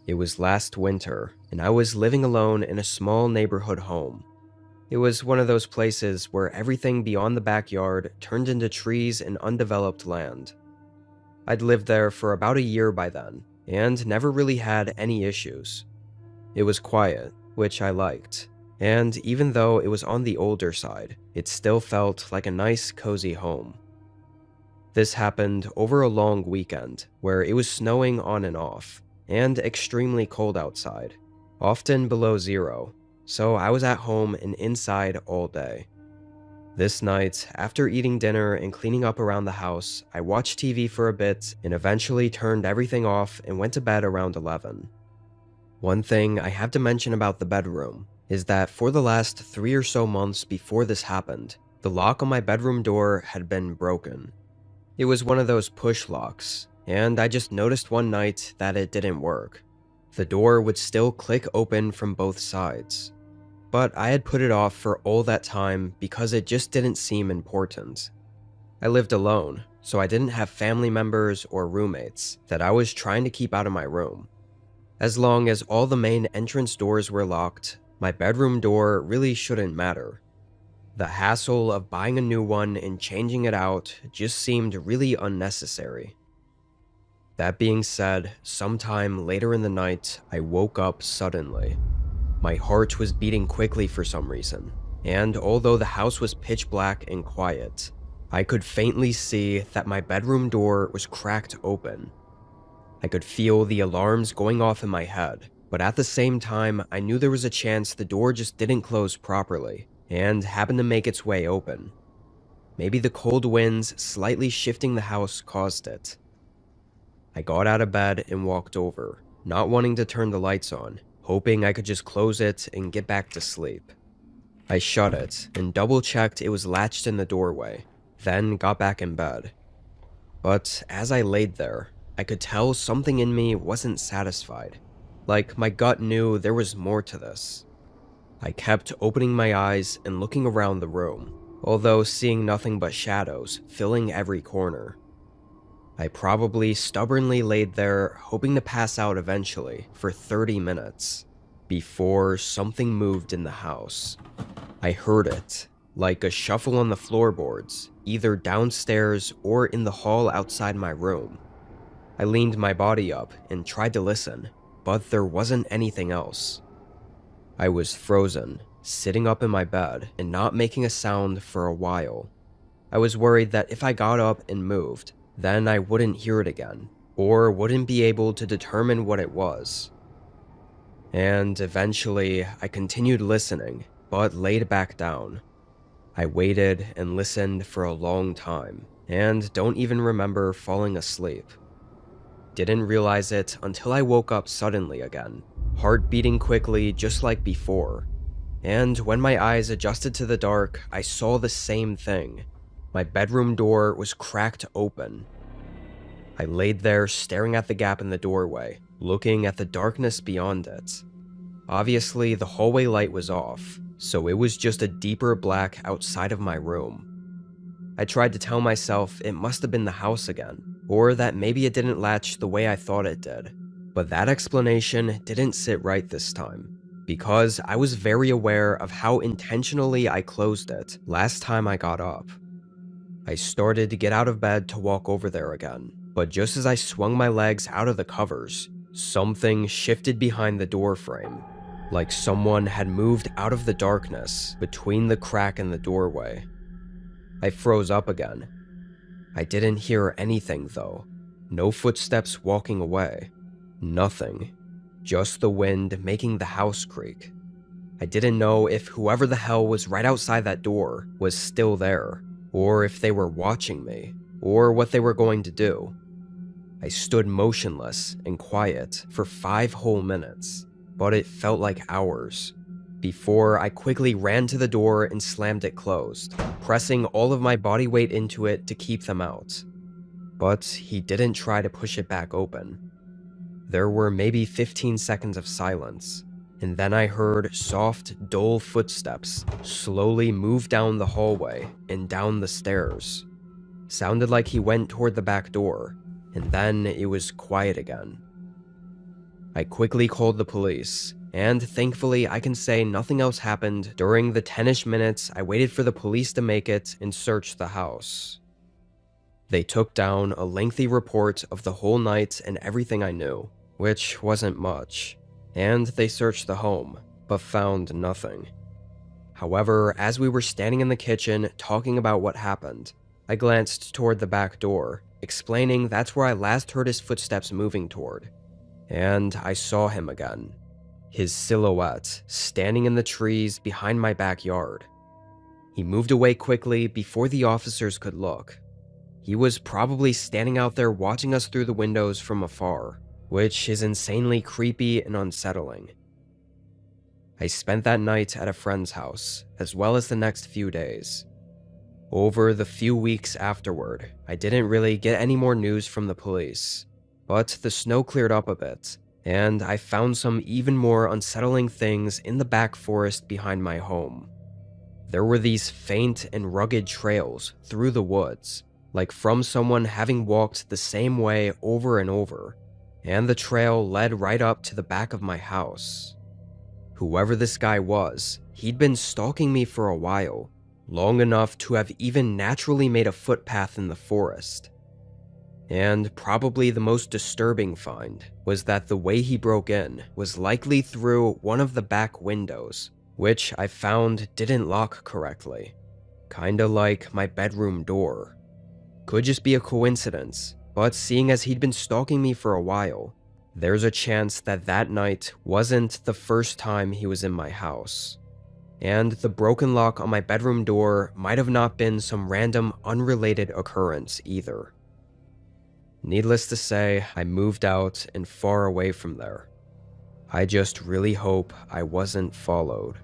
It was last winter, and I was living alone in a small neighborhood home. It was one of those places where everything beyond the backyard turned into trees and undeveloped land. I'd lived there for about a year by then, and never really had any issues. It was quiet, which I liked, and even though it was on the older side, it still felt like a nice, cozy home. This happened over a long weekend where it was snowing on and off, and extremely cold outside, often below zero, so I was at home and inside all day. This night, after eating dinner and cleaning up around the house, I watched TV for a bit and eventually turned everything off and went to bed around 11. One thing I have to mention about the bedroom is that for the last 3 or so months before this happened, the lock on my bedroom door had been broken. It was one of those push locks, and I just noticed one night that it didn't work. The door would still click open from both sides, but I had put it off for all that time because it just didn't seem important. I lived alone, so I didn't have family members or roommates that I was trying to keep out of my room. As long as all the main entrance doors were locked, my bedroom door really shouldn't matter. The hassle of buying a new one and changing it out just seemed really unnecessary. That being said, sometime later in the night, I woke up suddenly. My heart was beating quickly for some reason, and although the house was pitch black and quiet, I could faintly see that my bedroom door was cracked open. I could feel the alarms going off in my head, but at the same time, I knew there was a chance the door just didn't close properly and happened to make its way open. Maybe the cold winds slightly shifting the house caused it. I got out of bed and walked over, not wanting to turn the lights on, hoping I could just close it and get back to sleep. I shut it and double-checked it was latched in the doorway, then got back in bed. But as I laid there, I could tell something in me wasn't satisfied, like my gut knew there was more to this. I kept opening my eyes and looking around the room, although seeing nothing but shadows filling every corner. I probably stubbornly laid there, hoping to pass out eventually, for 30 minutes, before something moved in the house. I heard it, like a shuffle on the floorboards, either downstairs or in the hall outside my room. I leaned my body up and tried to listen, but there wasn't anything else. I was frozen, sitting up in my bed and not making a sound for a while. I was worried that if I got up and moved, then I wouldn't hear it again, or wouldn't be able to determine what it was. And eventually, I continued listening, but laid back down. I waited and listened for a long time, and don't even remember falling asleep. Didn't realize it until I woke up suddenly again, heart beating quickly just like before. And when my eyes adjusted to the dark, I saw the same thing. My bedroom door was cracked open. I laid there staring at the gap in the doorway, looking at the darkness beyond it. Obviously, the hallway light was off, so it was just a deeper black outside of my room. I tried to tell myself it must have been the house again, or that maybe it didn't latch the way I thought it did. But that explanation didn't sit right this time, because I was very aware of how intentionally I closed it last time I got up. I started to get out of bed to walk over there again, but just as I swung my legs out of the covers, something shifted behind the door frame, like someone had moved out of the darkness between the crack and the doorway. I froze up again. I didn't hear anything though. No footsteps walking away. Nothing. Just the wind making the house creak. I didn't know if whoever the hell was right outside that door was still there, or if they were watching me, or what they were going to do. I stood motionless and quiet for 5 whole minutes, but it felt like hours, before I quickly ran to the door and slammed it closed, pressing all of my body weight into it to keep them out. But he didn't try to push it back open. There were maybe 15 seconds of silence, and then I heard soft, dull footsteps slowly move down the hallway and down the stairs. Sounded like he went toward the back door, and then it was quiet again. I quickly called the police, and thankfully I can say nothing else happened during the 10-ish minutes I waited for the police to make it and search the house. They took down a lengthy report of the whole night and everything I knew, which wasn't much, and they searched the home, but found nothing. However, as we were standing in the kitchen talking about what happened, I glanced toward the back door, explaining that's where I last heard his footsteps moving toward, and I saw him again. His silhouette standing in the trees behind my backyard. He moved away quickly before the officers could look. He was probably standing out there watching us through the windows from afar, which is insanely creepy and unsettling. I spent that night at a friend's house, as well as the next few days. Over the few weeks afterward, I didn't really get any more news from the police, but the snow cleared up a bit, and I found some even more unsettling things in the back forest behind my home. There were these faint and rugged trails through the woods, like from someone having walked the same way over and over, and the trail led right up to the back of my house. Whoever this guy was, he'd been stalking me for a while, long enough to have even naturally made a footpath in the forest. And probably the most disturbing find was that the way he broke in was likely through one of the back windows, which I found didn't lock correctly. Kinda like my bedroom door. Could just be a coincidence, but seeing as he'd been stalking me for a while, there's a chance that that night wasn't the first time he was in my house. And the broken lock on my bedroom door might have not been some random unrelated occurrence either. Needless to say, I moved out and far away from there. I just really hope I wasn't followed.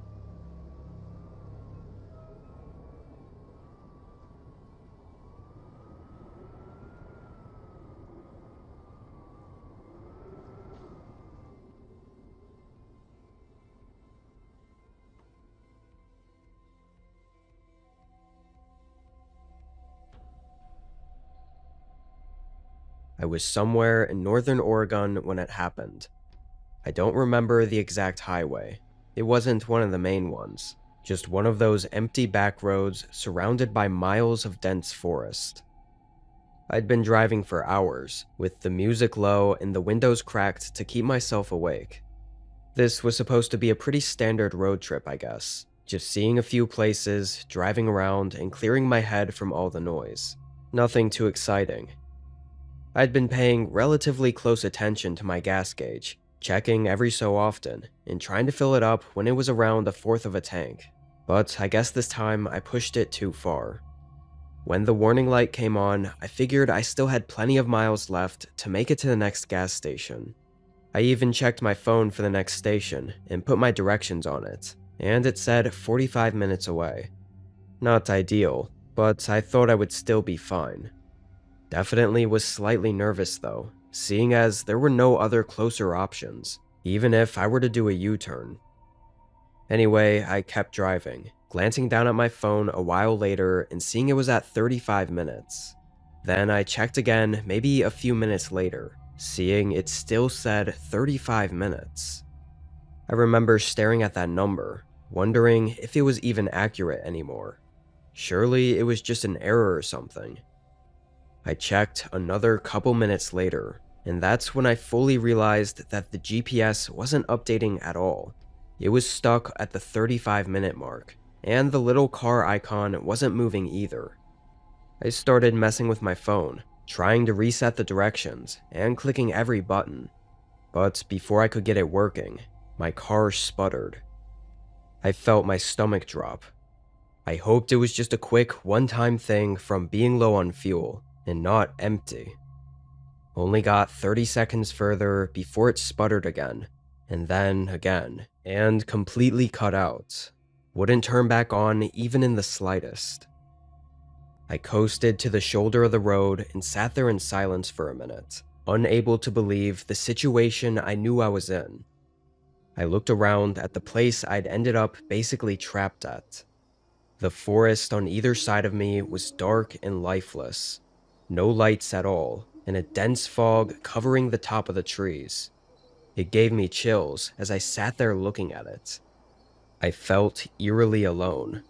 I was somewhere in northern Oregon when it happened. I don't remember the exact highway. It wasn't one of the main ones, just one of those empty back roads surrounded by miles of dense forest. I'd been driving for hours, with the music low and the windows cracked to keep myself awake. This was supposed to be a pretty standard road trip, I guess, just seeing a few places, driving around, and clearing my head from all the noise. Nothing too exciting. I'd been paying relatively close attention to my gas gauge, checking every so often, and trying to fill it up when it was around a fourth of a tank. But I guess this time I pushed it too far. When the warning light came on, I figured I still had plenty of miles left to make it to the next gas station. I even checked my phone for the next station and put my directions on it, and it said 45 minutes away. Not ideal, but I thought I would still be fine. Definitely was slightly nervous though, seeing as there were no other closer options, even if I were to do a U-turn. Anyway, I kept driving, glancing down at my phone a while later and seeing it was at 35 minutes. Then I checked again maybe a few minutes later, seeing it still said 35 minutes. I remember staring at that number, wondering if it was even accurate anymore. Surely it was just an error or something. I checked another couple minutes later, and that's when I fully realized that the GPS wasn't updating at all. It was stuck at the 35-minute mark, and the little car icon wasn't moving either. I started messing with my phone, trying to reset the directions and clicking every button, but before I could get it working, my car sputtered. I felt my stomach drop. I hoped it was just a quick one-time thing from being low on fuel, and not empty. Only got 30 seconds further before it sputtered again, and then again, and completely cut out. Wouldn't turn back on even in the slightest. I coasted to the shoulder of the road and sat there in silence for a minute, unable to believe the situation I knew I was in. I looked around at the place I'd ended up basically trapped at. The forest on either side of me was dark and lifeless. No lights at all, and a dense fog covering the top of the trees. It gave me chills as I sat there looking at it. I felt eerily alone.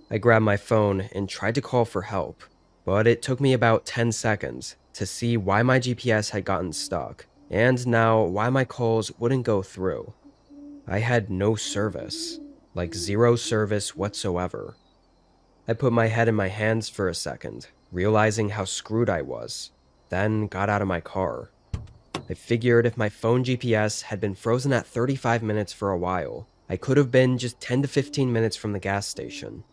I grabbed my phone and tried to call for help, but it took me about 10 seconds to see why my GPS had gotten stuck, and now why my calls wouldn't go through. I had no service, like zero service whatsoever. I put my head in my hands for a second, realizing how screwed I was, then got out of my car. I figured if my phone GPS had been frozen at 35 minutes for a while, I could have been just 10 to 15 minutes from the gas station.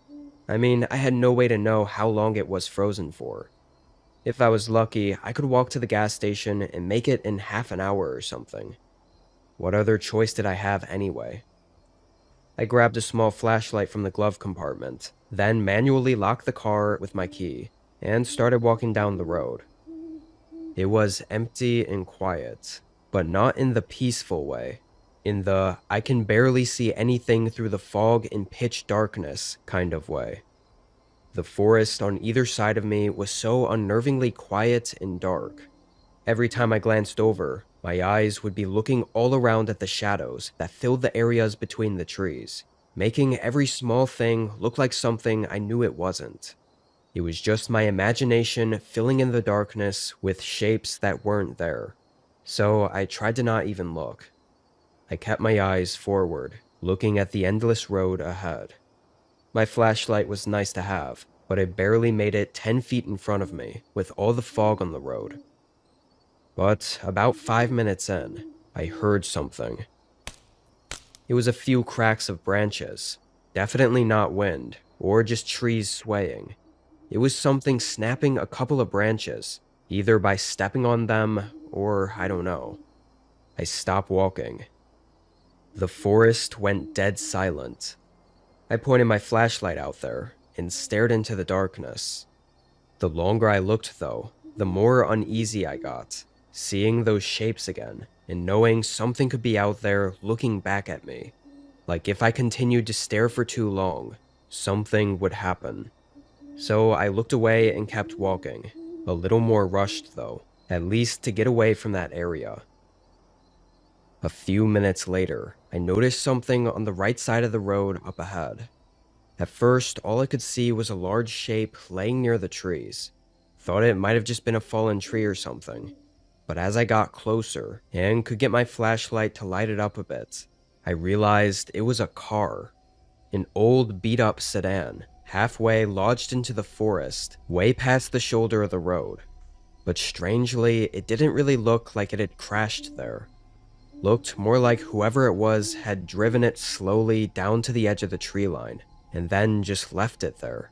I mean, I had no way to know how long it was frozen for. If I was lucky, I could walk to the gas station and make it in half an hour or something. What other choice did I have anyway? I grabbed a small flashlight from the glove compartment, then manually locked the car with my key, and started walking down the road. It was empty and quiet, but not in the peaceful way. In the I can barely see anything through the fog and pitch darkness kind of way. The forest on either side of me was so unnervingly quiet and dark. Every time I glanced over, my eyes would be looking all around at the shadows that filled the areas between the trees, making every small thing look like something I knew it wasn't. It was just my imagination filling in the darkness with shapes that weren't there. So I tried to not even look. I kept my eyes forward, looking at the endless road ahead. My flashlight was nice to have, but it barely made it 10 feet in front of me with all the fog on the road. But about 5 minutes in, I heard something. It was a few cracks of branches, definitely not wind or just trees swaying. It was something snapping a couple of branches, either by stepping on them or I don't know. I stopped walking. The forest went dead silent. I pointed my flashlight out there and stared into the darkness. The longer I looked, though, the more uneasy I got, seeing those shapes again and knowing something could be out there looking back at me. Like if I continued to stare for too long, something would happen. So I looked away and kept walking, a little more rushed though, at least to get away from that area. A few minutes later, I noticed something on the right side of the road up ahead. At first, all I could see was a large shape laying near the trees. Thought it might have just been a fallen tree or something. But as I got closer and could get my flashlight to light it up a bit, I realized it was a car. An old beat-up sedan, halfway lodged into the forest, way past the shoulder of the road. But strangely, it didn't really look like it had crashed there. Looked more like whoever it was had driven it slowly down to the edge of the tree line, and then just left it there.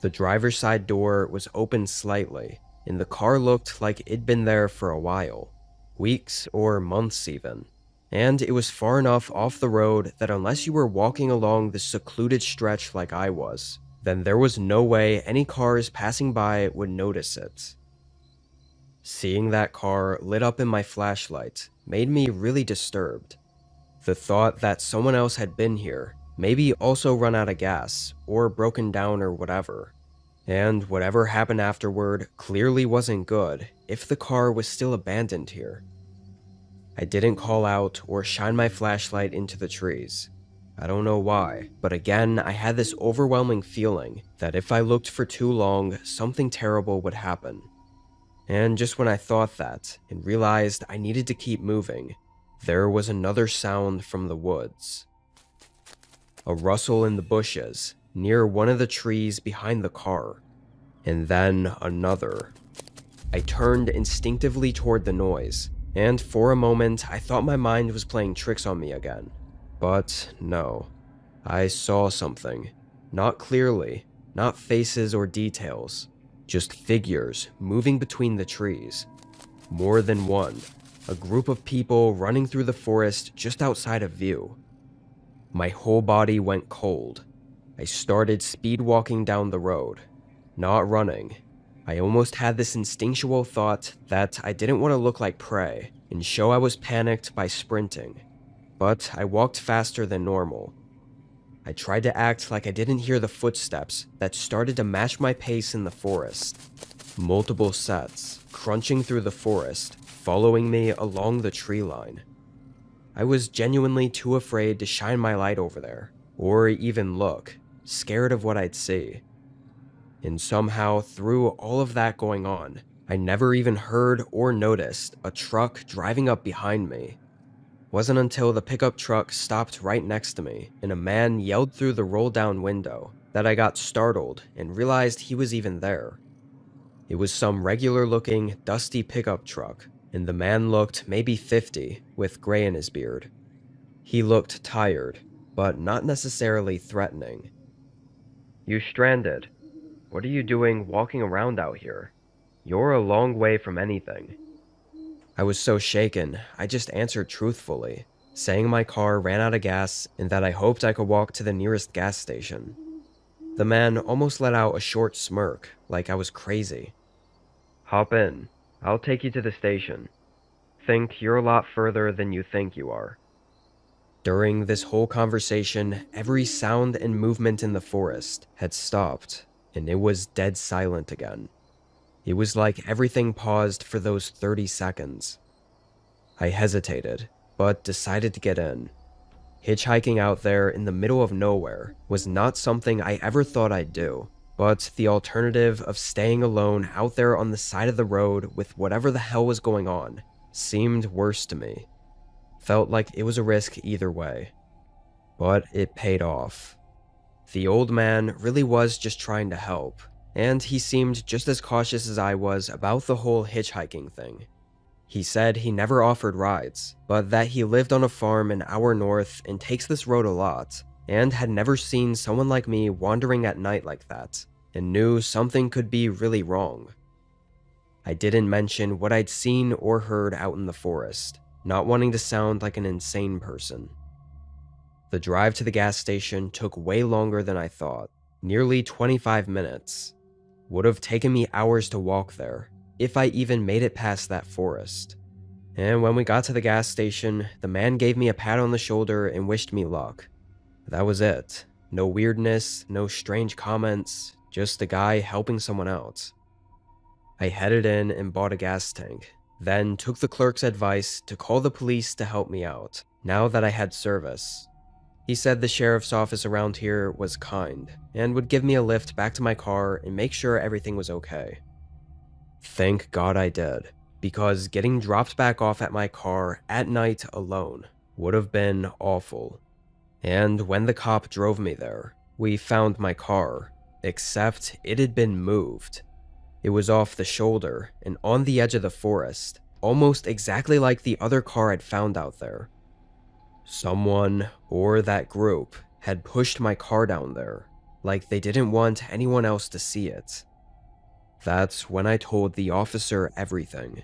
The driver's side door was open slightly, and the car looked like it'd been there for a while, weeks or months even. And it was far enough off the road that unless you were walking along the secluded stretch like I was, then there was no way any cars passing by would notice it. Seeing that car lit up in my flashlight made me really disturbed. The thought that someone else had been here, maybe also run out of gas, or broken down or whatever. And whatever happened afterward clearly wasn't good if the car was still abandoned here. I didn't call out or shine my flashlight into the trees. I don't know why, but again I had this overwhelming feeling that if I looked for too long, something terrible would happen. And just when I thought that, and realized I needed to keep moving, there was another sound from the woods. A rustle in the bushes, near one of the trees behind the car, and then another. I turned instinctively toward the noise, and for a moment I thought my mind was playing tricks on me again. But no, I saw something. Not clearly, not faces or details, just figures moving between the trees. More than one, a group of people running through the forest just outside of view. My whole body went cold. I started speed walking down the road, not running. I almost had this instinctual thought that I didn't want to look like prey and show I was panicked by sprinting, but I walked faster than normal. I tried to act like I didn't hear the footsteps that started to match my pace in the forest. Multiple sets, crunching through the forest, following me along the tree line. I was genuinely too afraid to shine my light over there, or even look, scared of what I'd see. And somehow, through all of that going on, I never even heard or noticed a truck driving up behind me. Wasn't until the pickup truck stopped right next to me and a man yelled through the roll-down window that I got startled and realized he was even there. It was some regular-looking, dusty pickup truck, and the man looked maybe 50, with gray in his beard. He looked tired, but not necessarily threatening. "You stranded. What are you doing walking around out here? You're a long way from anything." I was so shaken, I just answered truthfully, saying my car ran out of gas and that I hoped I could walk to the nearest gas station. The man almost let out a short smirk, like I was crazy. "Hop in. I'll take you to the station. Think you're a lot further than you think you are." During this whole conversation, every sound and movement in the forest had stopped, and it was dead silent again. It was like everything paused for those 30 seconds. I hesitated, but decided to get in. Hitchhiking out there in the middle of nowhere was not something I ever thought I'd do, but the alternative of staying alone out there on the side of the road with whatever the hell was going on seemed worse to me. Felt like it was a risk either way. But it paid off. The old man really was just trying to help, and he seemed just as cautious as I was about the whole hitchhiking thing. He said he never offered rides, but that he lived on a farm an hour north and takes this road a lot, and had never seen someone like me wandering at night like that, and knew something could be really wrong. I didn't mention what I'd seen or heard out in the forest, not wanting to sound like an insane person. The drive to the gas station took way longer than I thought, nearly 25 minutes. Would have taken me hours to walk there, if I even made it past that forest. And when we got to the gas station, the man gave me a pat on the shoulder and wished me luck. That was it. No weirdness, no strange comments, just a guy helping someone out. I headed in and bought a gas tank, then took the clerk's advice to call the police to help me out, now that I had service. He said the sheriff's office around here was kind, and would give me a lift back to my car and make sure everything was okay. Thank God I did, because getting dropped back off at my car at night alone would have been awful. And when the cop drove me there, we found my car, except it had been moved. It was off the shoulder and on the edge of the forest, almost exactly like the other car I'd found out there. Someone, or that group, had pushed my car down there, like they didn't want anyone else to see it. That's when I told the officer everything.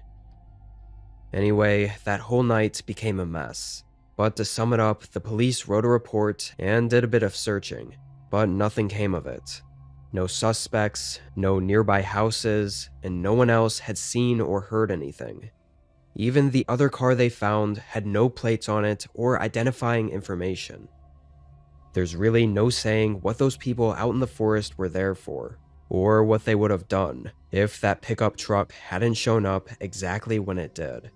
Anyway, that whole night became a mess, but to sum it up, the police wrote a report and did a bit of searching, but nothing came of it. No suspects, no nearby houses, and no one else had seen or heard anything. Even the other car they found had no plates on it or identifying information. There's really no saying what those people out in the forest were there for, or what they would have done if that pickup truck hadn't shown up exactly when it did.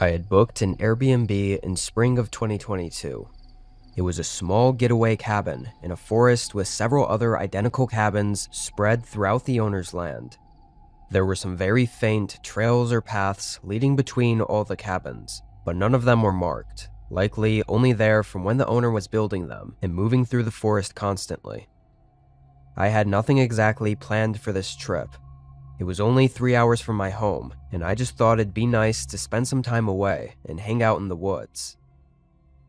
I had booked an Airbnb in spring of 2022. It was a small getaway cabin in a forest with several other identical cabins spread throughout the owner's land. There were some very faint trails or paths leading between all the cabins, but none of them were marked, likely only there from when the owner was building them and moving through the forest constantly. I had nothing exactly planned for this trip. It was only 3 hours from my home, and I just thought it'd be nice to spend some time away and hang out in the woods.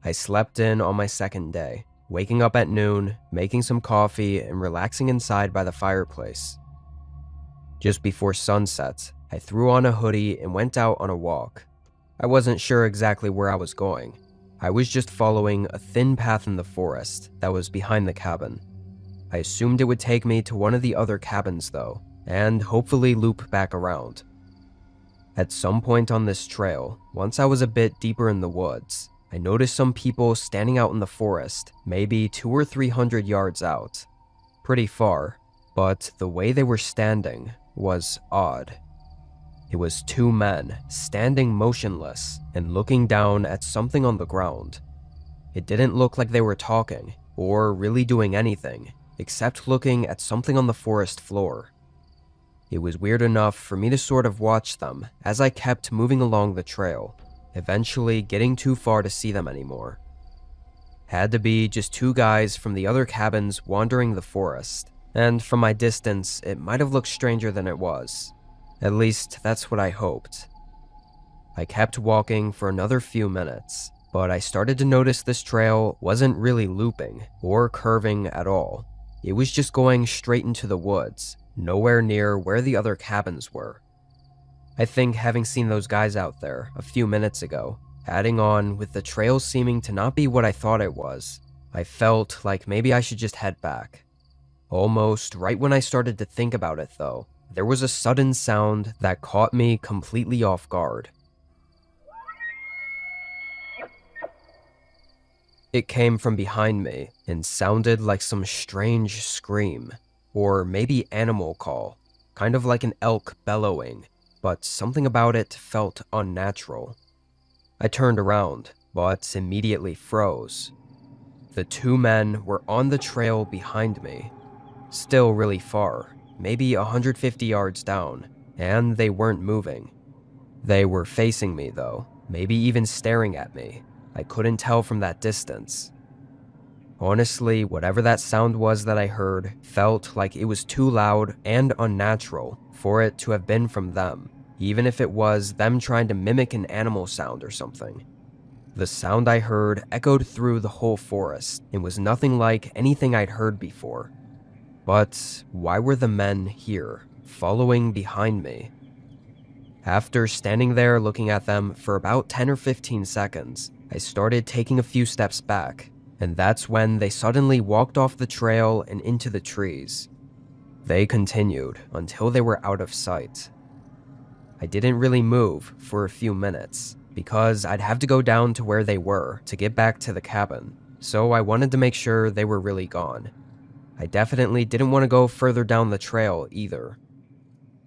I slept in on my second day, waking up at noon, making some coffee, and relaxing inside by the fireplace. Just before sunset, I threw on a hoodie and went out on a walk. I wasn't sure exactly where I was going. I was just following a thin path in the forest that was behind the cabin. I assumed it would take me to one of the other cabins though, and hopefully loop back around. At some point on this trail, once I was a bit deeper in the woods, I noticed some people standing out in the forest, maybe 200 or 300 yards out. Pretty far, but the way they were standing was odd. It was two men standing motionless and looking down at something on the ground. It didn't look like they were talking or really doing anything, except looking at something on the forest floor. It was weird enough for me to sort of watch them as I kept moving along the trail, eventually getting too far to see them anymore. Had to be just two guys from the other cabins wandering the forest, and from my distance, it might have looked stranger than it was. At least, that's what I hoped. I kept walking for another few minutes, but I started to notice this trail wasn't really looping or curving at all. It was just going straight into the woods, nowhere near where the other cabins were. I think having seen those guys out there a few minutes ago, adding on with the trail seeming to not be what I thought it was, I felt like maybe I should just head back. Almost right when I started to think about it though, there was a sudden sound that caught me completely off guard. It came from behind me and sounded like some strange scream, or maybe animal call, kind of like an elk bellowing, but something about it felt unnatural. I turned around, but immediately froze. The two men were on the trail behind me, still really far, maybe 150 yards down, and they weren't moving. They were facing me though, maybe even staring at me. I couldn't tell from that distance. Honestly, whatever that sound was that I heard felt like it was too loud and unnatural for it to have been from them, even if it was them trying to mimic an animal sound or something. The sound I heard echoed through the whole forest and was nothing like anything I'd heard before. But why were the men here, following behind me? After standing there looking at them for about 10 or 15 seconds, I started taking a few steps back, and that's when they suddenly walked off the trail and into the trees. They continued until they were out of sight. I didn't really move for a few minutes, because I'd have to go down to where they were to get back to the cabin, so I wanted to make sure they were really gone. I definitely didn't want to go further down the trail either.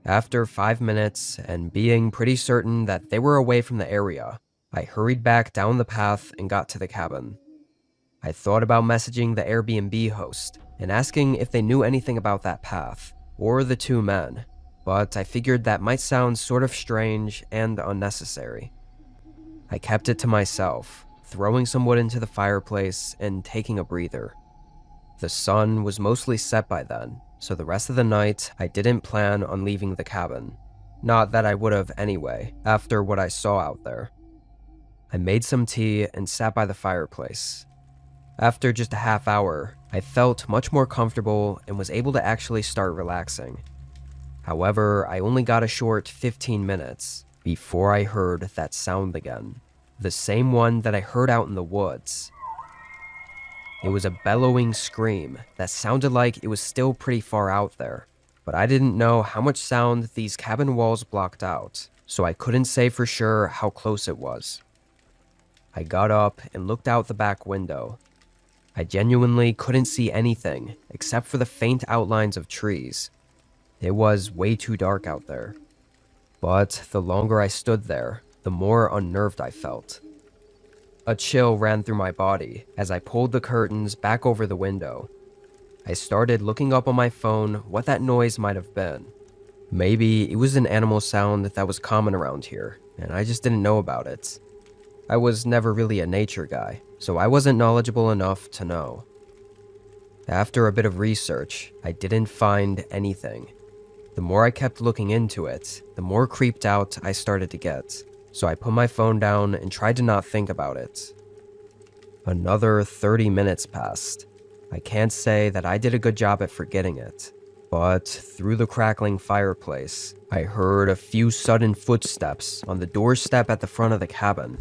After 5 minutes, and being pretty certain that they were away from the area, I hurried back down the path and got to the cabin. I thought about messaging the Airbnb host and asking if they knew anything about that path, or the two men, but I figured that might sound sort of strange and unnecessary. I kept it to myself, throwing some wood into the fireplace and taking a breather. The sun was mostly set by then, so the rest of the night I didn't plan on leaving the cabin. Not that I would have anyway, after what I saw out there. I made some tea and sat by the fireplace. After just a half hour, I felt much more comfortable and was able to actually start relaxing. However, I only got a short 15 minutes before I heard that sound again. The same one that I heard out in the woods. It was a bellowing scream that sounded like it was still pretty far out there, but I didn't know how much sound these cabin walls blocked out, so I couldn't say for sure how close it was. I got up and looked out the back window. I genuinely couldn't see anything except for the faint outlines of trees. It was way too dark out there. But the longer I stood there, the more unnerved I felt. A chill ran through my body as I pulled the curtains back over the window. I started looking up on my phone what that noise might have been. Maybe it was an animal sound that was common around here, and I just didn't know about it. I was never really a nature guy, so I wasn't knowledgeable enough to know. After a bit of research, I didn't find anything. The more I kept looking into it, the more creeped out I started to get, so I put my phone down and tried to not think about it. Another 30 minutes passed. I can't say that I did a good job at forgetting it, But through the crackling fireplace, I heard a few sudden footsteps on the doorstep at the front of the cabin.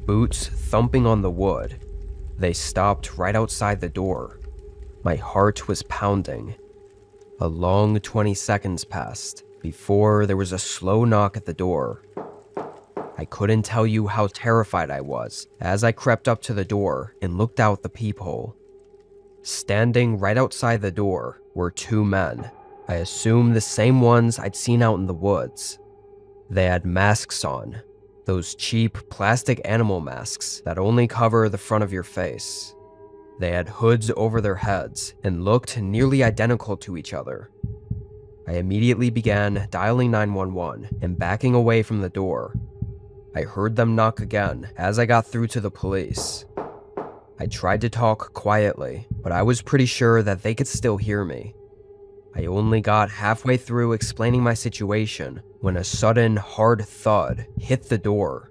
Boots thumping on the wood. They stopped right outside the door. My heart was pounding. A long 20 seconds passed before there was a slow knock at the door. I couldn't tell you how terrified I was as I crept up to the door and looked out the peephole. Standing right outside the door were two men. I assume the same ones I'd seen out in the woods. They had masks on, those cheap plastic animal masks that only cover the front of your face. They had hoods over their heads and looked nearly identical to each other. I immediately began dialing 911 and backing away from the door. I heard them knock again as I got through to the police. I tried to talk quietly, but I was pretty sure that they could still hear me. I only got halfway through explaining my situation when a sudden hard thud hit the door.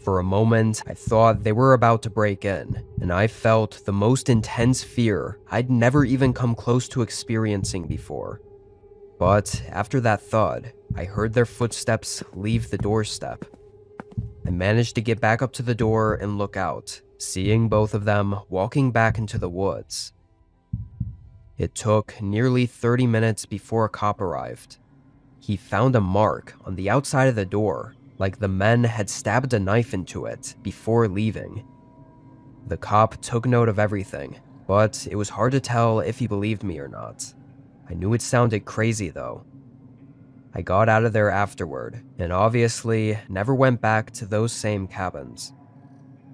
For a moment, I thought they were about to break in, and I felt the most intense fear I'd never even come close to experiencing before. But after that thud, I heard their footsteps leave the doorstep. I managed to get back up to the door and look out, seeing both of them walking back into the woods. It took nearly 30 minutes before a cop arrived. He found a mark on the outside of the door, like the men had stabbed a knife into it before leaving. The cop took note of everything, but it was hard to tell if he believed me or not. I knew it sounded crazy though. I got out of there afterward, and obviously never went back to those same cabins.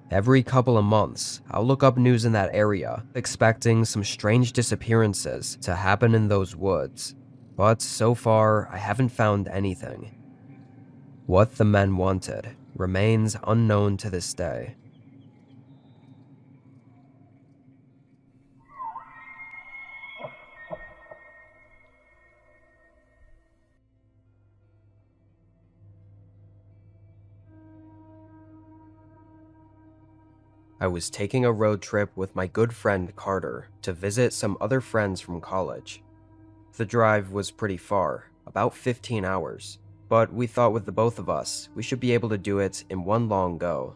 Every couple of months, I'll look up news in that area, expecting some strange disappearances to happen in those woods, but so far I haven't found anything. What the men wanted remains unknown to this day. I was taking a road trip with my good friend Carter to visit some other friends from college. The drive was pretty far, about 15 hours, but we thought with the both of us, we should be able to do it in one long go.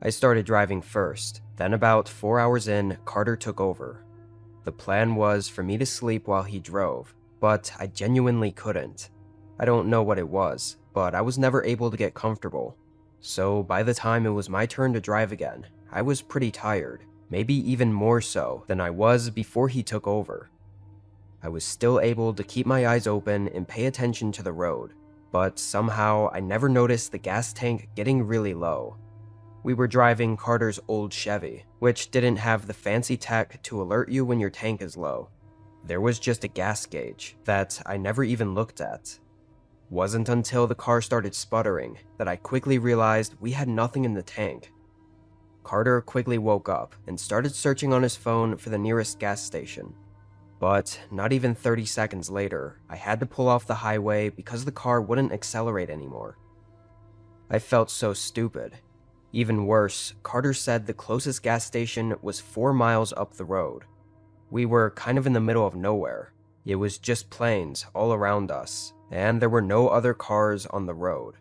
I started driving first, then about 4 hours in, Carter took over. The plan was for me to sleep while he drove, but I genuinely couldn't. I don't know what it was, but I was never able to get comfortable. So by the time it was my turn to drive again, I was pretty tired, maybe even more so than I was before he took over. I was still able to keep my eyes open and pay attention to the road, but somehow I never noticed the gas tank getting really low. We were driving Carter's old Chevy, which didn't have the fancy tech to alert you when your tank is low. There was just a gas gauge that I never even looked at. Wasn't until the car started sputtering that I quickly realized we had nothing in the tank. Carter quickly woke up and started searching on his phone for the nearest gas station. But not even 30 seconds later, I had to pull off the highway because the car wouldn't accelerate anymore. I felt so stupid. Even worse, Carter said the closest gas station was 4 miles up the road. We were kind of in the middle of nowhere. It was just plains all around us, and there were no other cars on the road.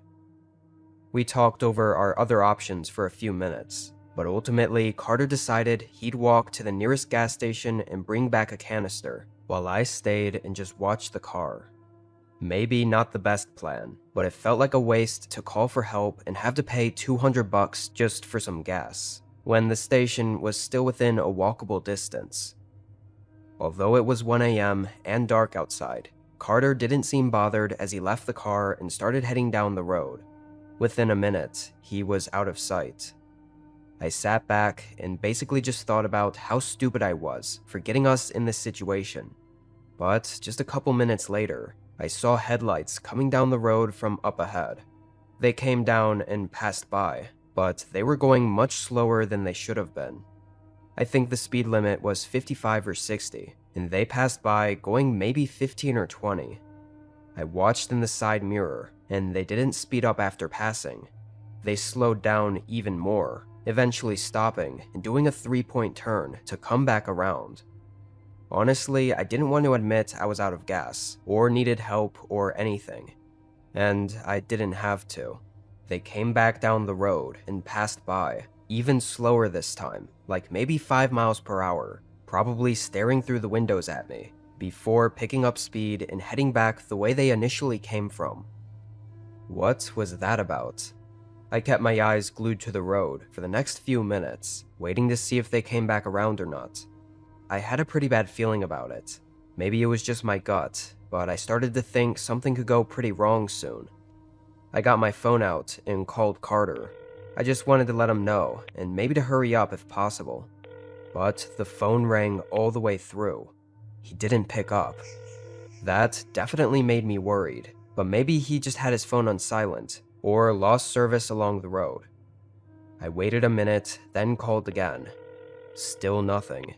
We talked over our other options for a few minutes, but ultimately Carter decided he'd walk to the nearest gas station and bring back a canister, while I stayed and just watched the car. Maybe not the best plan, but it felt like a waste to call for help and have to pay $200 just for some gas, when the station was still within a walkable distance. Although it was 1 a.m. and dark outside, Carter didn't seem bothered as he left the car and started heading down the road. Within a minute, he was out of sight. I sat back and basically just thought about how stupid I was for getting us in this situation. But just a couple minutes later, I saw headlights coming down the road from up ahead. They came down and passed by, but they were going much slower than they should have been. I think the speed limit was 55 or 60, and they passed by going maybe 15 or 20. I watched in the side mirror, and they didn't speed up after passing. They slowed down even more, eventually stopping and doing a 3-point turn to come back around. Honestly, I didn't want to admit I was out of gas, or needed help, or anything. And I didn't have to. They came back down the road and passed by, even slower this time, like maybe 5 miles per hour, probably staring through the windows at me, before picking up speed and heading back the way they initially came from. What was that about? I kept my eyes glued to the road for the next few minutes, waiting to see if they came back around or not. I had a pretty bad feeling about it. Maybe it was just my gut, but I started to think something could go pretty wrong soon. I got my phone out and called Carter. I just wanted to let him know, and maybe to hurry up if possible. But the phone rang all the way through. He didn't pick up. That definitely made me worried, but maybe he just had his phone on silent, or lost service along the road. I waited a minute, then called again. Still nothing.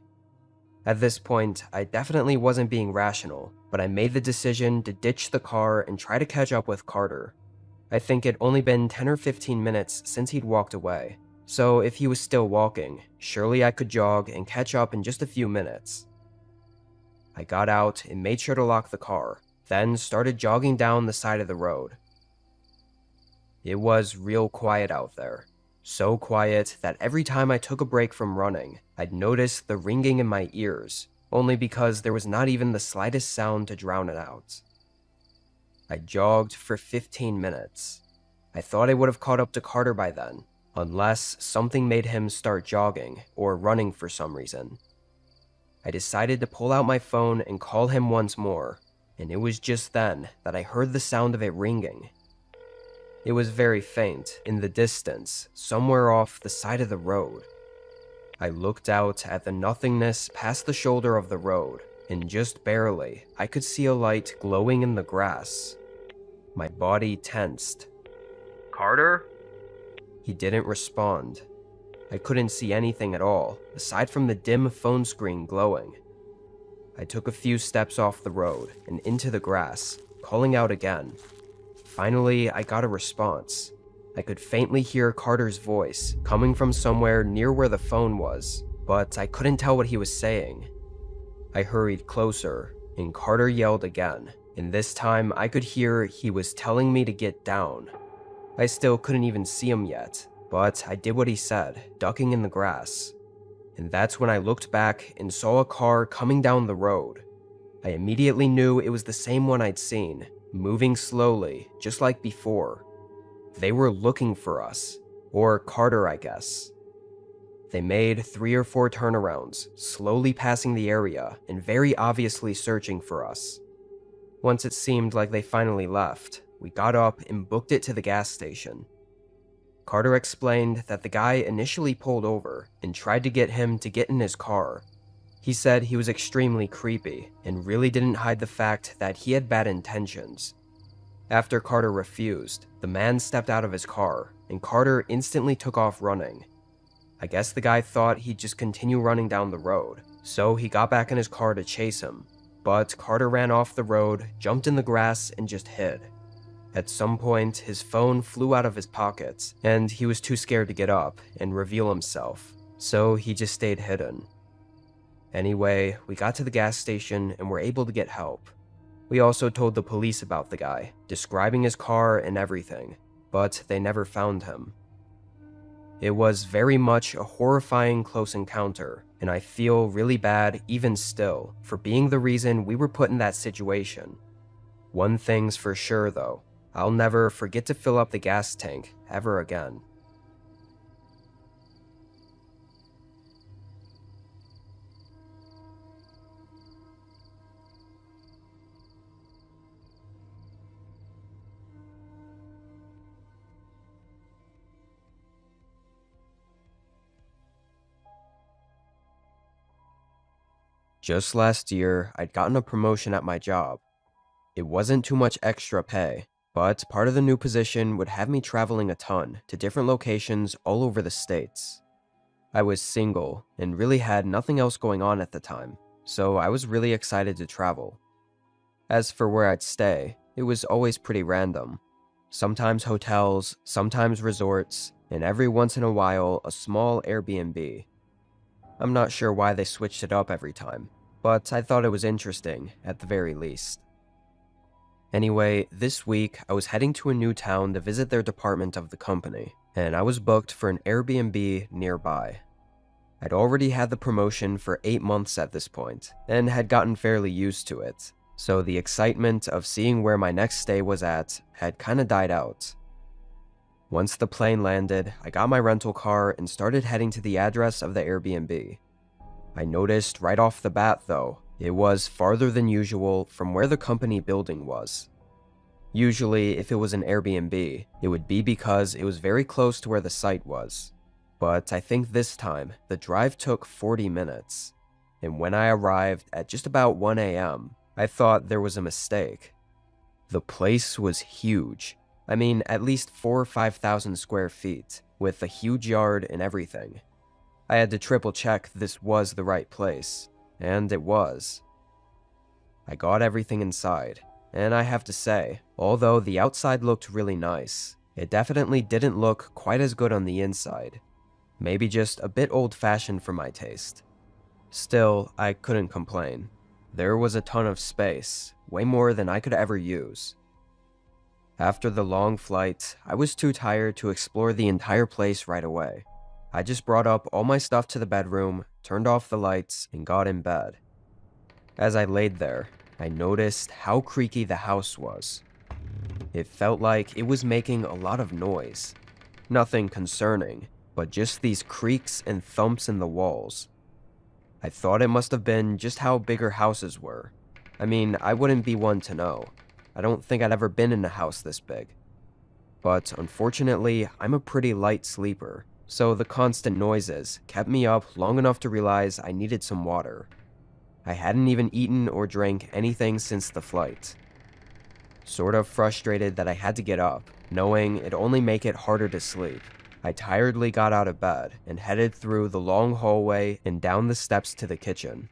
At this point, I definitely wasn't being rational, but I made the decision to ditch the car and try to catch up with Carter. I think it'd only been 10 or 15 minutes since he'd walked away, so if he was still walking, surely I could jog and catch up in just a few minutes. I got out and made sure to lock the car, then started jogging down the side of the road. It was real quiet out there. So quiet that every time I took a break from running, I'd notice the ringing in my ears, only because there was not even the slightest sound to drown it out. I jogged for 15 minutes. I thought I would have caught up to Carter by then, unless something made him start jogging or running for some reason. I decided to pull out my phone and call him once more, and it was just then that I heard the sound of it ringing. It was very faint, in the distance, somewhere off the side of the road. I looked out at the nothingness past the shoulder of the road, and just barely, I could see a light glowing in the grass. My body tensed. "Carter?" He didn't respond. I couldn't see anything at all, aside from the dim phone screen glowing. I took a few steps off the road and into the grass, calling out again. Finally, I got a response. I could faintly hear Carter's voice coming from somewhere near where the phone was, but I couldn't tell what he was saying. I hurried closer, and Carter yelled again, and this time I could hear he was telling me to get down. I still couldn't even see him yet, but I did what he said, ducking in the grass. And that's when I looked back and saw a car coming down the road. I immediately knew it was the same one I'd seen, moving slowly, just like before. They were looking for us, or Carter, I guess. They made 3 or 4 turnarounds, slowly passing the area and very obviously searching for us. Once it seemed like they finally left, we got up and booked it to the gas station. Carter explained that the guy initially pulled over and tried to get him to get in his car. He said he was extremely creepy and really didn't hide the fact that he had bad intentions. After Carter refused, the man stepped out of his car, and Carter instantly took off running. I guess the guy thought he'd just continue running down the road, so he got back in his car to chase him. But Carter ran off the road, jumped in the grass, and just hid. At some point, his phone flew out of his pockets, and he was too scared to get up and reveal himself, so he just stayed hidden. Anyway, we got to the gas station and were able to get help. We also told the police about the guy, describing his car and everything, but they never found him. It was very much a horrifying close encounter, and I feel really bad even still for being the reason we were put in that situation. One thing's for sure though, I'll never forget to fill up the gas tank ever again. Just last year, I'd gotten a promotion at my job. It wasn't too much extra pay, but part of the new position would have me traveling a ton to different locations all over the states. I was single and really had nothing else going on at the time, so I was really excited to travel. As for where I'd stay, it was always pretty random. Sometimes hotels, sometimes resorts, and every once in a while a small Airbnb. I'm not sure why they switched it up every time. but I thought it was interesting at the very least. Anyway, this week I was heading to a new town to visit their department of the company, and I was booked for an Airbnb nearby. I'd already had the promotion for 8 months at this point, and had gotten fairly used to it, so the excitement of seeing where my next stay was at had kinda died out. Once the plane landed, I got my rental car and started heading to the address of the Airbnb. I noticed right off the bat, though, it was farther than usual from where the company building was. Usually, if it was an Airbnb, it would be because it was very close to where the site was. But I think this time, the drive took 40 minutes. And when I arrived at just about 1 a.m., I thought there was a mistake. The place was huge. I mean, at least 4,000 or 5,000 square feet, with a huge yard and everything. I had to triple check this was the right place, and it was. I got everything inside, and I have to say, although the outside looked really nice, it definitely didn't look quite as good on the inside. Maybe just a bit old-fashioned for my taste. Still, I couldn't complain. There was a ton of space, way more than I could ever use. After the long flight, I was too tired to explore the entire place right away. I just brought up all my stuff to the bedroom, turned off the lights, and got in bed. As I laid there, I noticed how creaky the house was. It felt like it was making a lot of noise. Nothing concerning, but just these creaks and thumps in the walls. I thought it must have been just how bigger houses were. I mean, I wouldn't be one to know. I don't think I'd ever been in a house this big. But unfortunately, I'm a pretty light sleeper, so the constant noises kept me up long enough to realize I needed some water. I hadn't even eaten or drank anything since the flight. Sort of frustrated that I had to get up, knowing it'd only make it harder to sleep, I tiredly got out of bed and headed through the long hallway and down the steps to the kitchen.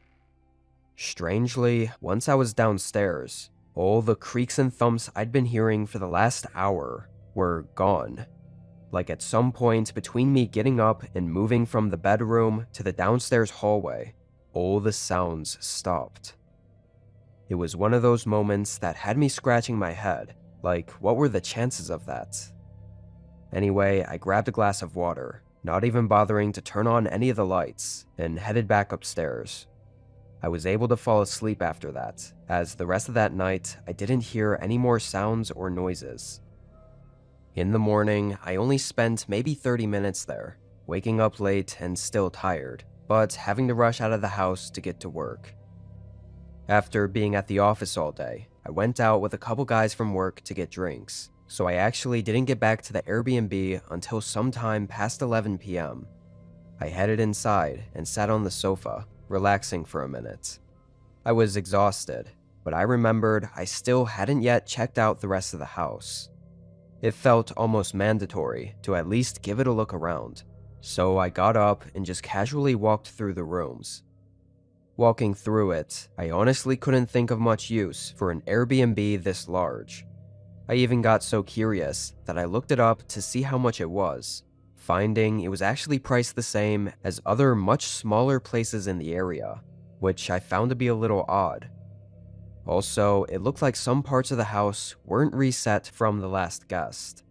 Strangely, once I was downstairs, all the creaks and thumps I'd been hearing for the last hour were gone. Like at some point between me getting up and moving from the bedroom to the downstairs hallway, all the sounds stopped. It was one of those moments that had me scratching my head, like what were the chances of that? Anyway, I grabbed a glass of water, not even bothering to turn on any of the lights, and headed back upstairs. I was able to fall asleep after that, as the rest of that night, I didn't hear any more sounds or noises. In the morning, I only spent maybe 30 minutes there, waking up late and still tired, but having to rush out of the house to get to work. After being at the office all day, I went out with a couple guys from work to get drinks, so I actually didn't get back to the Airbnb until sometime past 11 p.m. I headed inside and sat on the sofa, relaxing for a minute. I was exhausted, but I remembered I still hadn't yet checked out the rest of the house. It felt almost mandatory to at least give it a look around, so I got up and just casually walked through the rooms. Walking through it, I honestly couldn't think of much use for an Airbnb this large. I even got so curious that I looked it up to see how much it was, finding it was actually priced the same as other much smaller places in the area, which I found to be a little odd. Also, it looked like some parts of the house weren't reset from the last guest.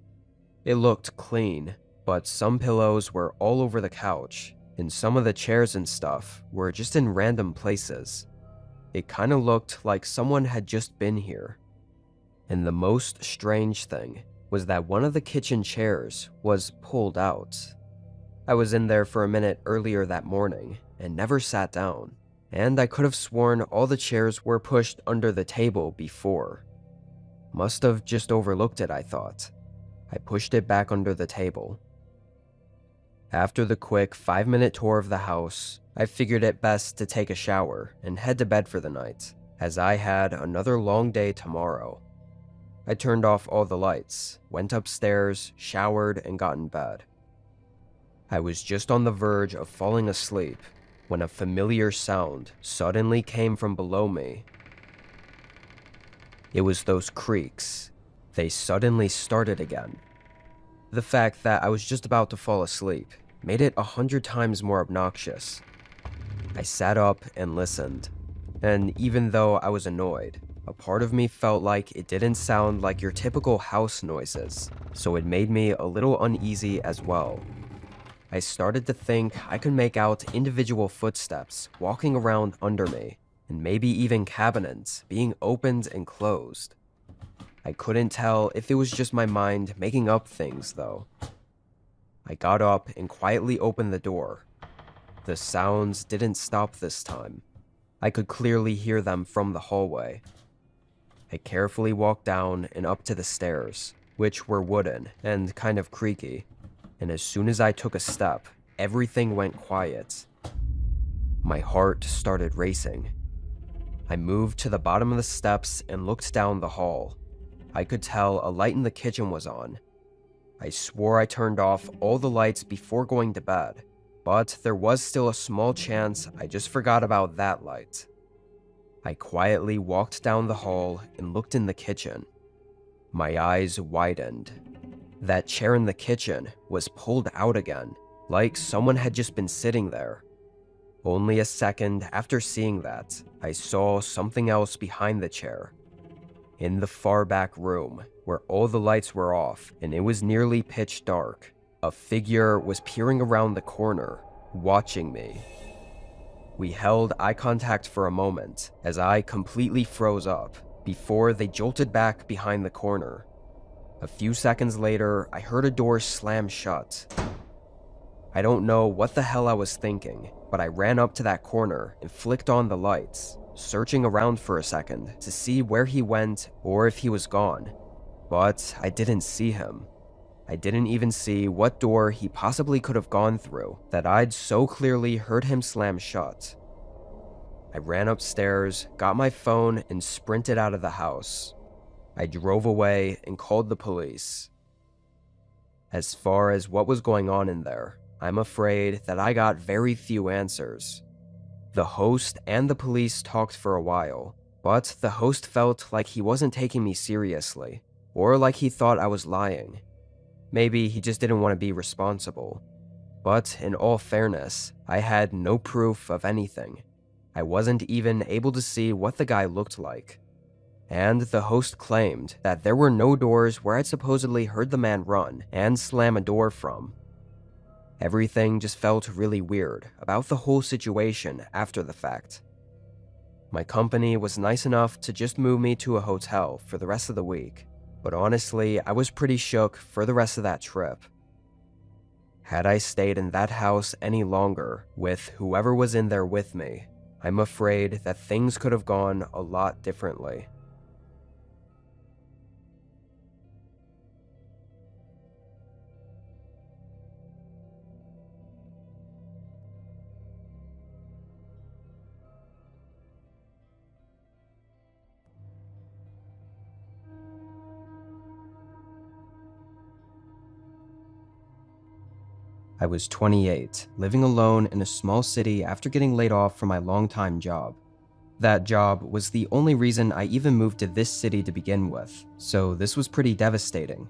It looked clean, but some pillows were all over the couch, and some of the chairs and stuff were just in random places. It kinda looked like someone had just been here. And the most strange thing was that one of the kitchen chairs was pulled out. I was in there for a minute earlier that morning and never sat down, and I could have sworn all the chairs were pushed under the table before. Must have just overlooked it, I thought. I pushed it back under the table. After the quick 5-minute tour of the house, I figured it best to take a shower and head to bed for the night, as I had another long day tomorrow. I turned off all the lights, went upstairs, showered, and got in bed. I was just on the verge of falling asleep when a familiar sound suddenly came from below me. It was those creaks. They suddenly started again. The fact that I was just about to fall asleep made it 100 times more obnoxious. I sat up and listened. And even though I was annoyed, a part of me felt like it didn't sound like your typical house noises, so it made me a little uneasy as well. I started to think I could make out individual footsteps walking around under me, and maybe even cabinets being opened and closed. I couldn't tell if it was just my mind making up things, though. I got up and quietly opened the door. The sounds didn't stop this time. I could clearly hear them from the hallway. I carefully walked down and up to the stairs, which were wooden and kind of creaky, and as soon as I took a step, everything went quiet. My heart started racing. I moved to the bottom of the steps and looked down the hall. I could tell a light in the kitchen was on. I swore I turned off all the lights before going to bed, but there was still a small chance I just forgot about that light. I quietly walked down the hall and looked in the kitchen. My eyes widened. That chair in the kitchen was pulled out again, like someone had just been sitting there. Only a second after seeing that, I saw something else behind the chair. In the far back room, where all the lights were off and it was nearly pitch dark, a figure was peering around the corner, watching me. We held eye contact for a moment as I completely froze up before they jolted back behind the corner. A few seconds later, I heard a door slam shut. I don't know what the hell I was thinking, but I ran up to that corner and flicked on the lights, searching around for a second to see where he went or if he was gone. But I didn't see him. I didn't even see what door he possibly could have gone through that I'd so clearly heard him slam shut. I ran upstairs, got my phone, and sprinted out of the house. I drove away and called the police. As far as what was going on in there, I'm afraid that I got very few answers. The host and the police talked for a while, but the host felt like he wasn't taking me seriously, or like he thought I was lying. Maybe he just didn't want to be responsible. But in all fairness, I had no proof of anything. I wasn't even able to see what the guy looked like. And the host claimed that there were no doors where I'd supposedly heard the man run and slam a door from. Everything just felt really weird about the whole situation after the fact. My company was nice enough to just move me to a hotel for the rest of the week, but honestly, I was pretty shook for the rest of that trip. Had I stayed in that house any longer with whoever was in there with me, I'm afraid that things could have gone a lot differently. I was 28, living alone in a small city after getting laid off from my longtime job. That job was the only reason I even moved to this city to begin with, so this was pretty devastating.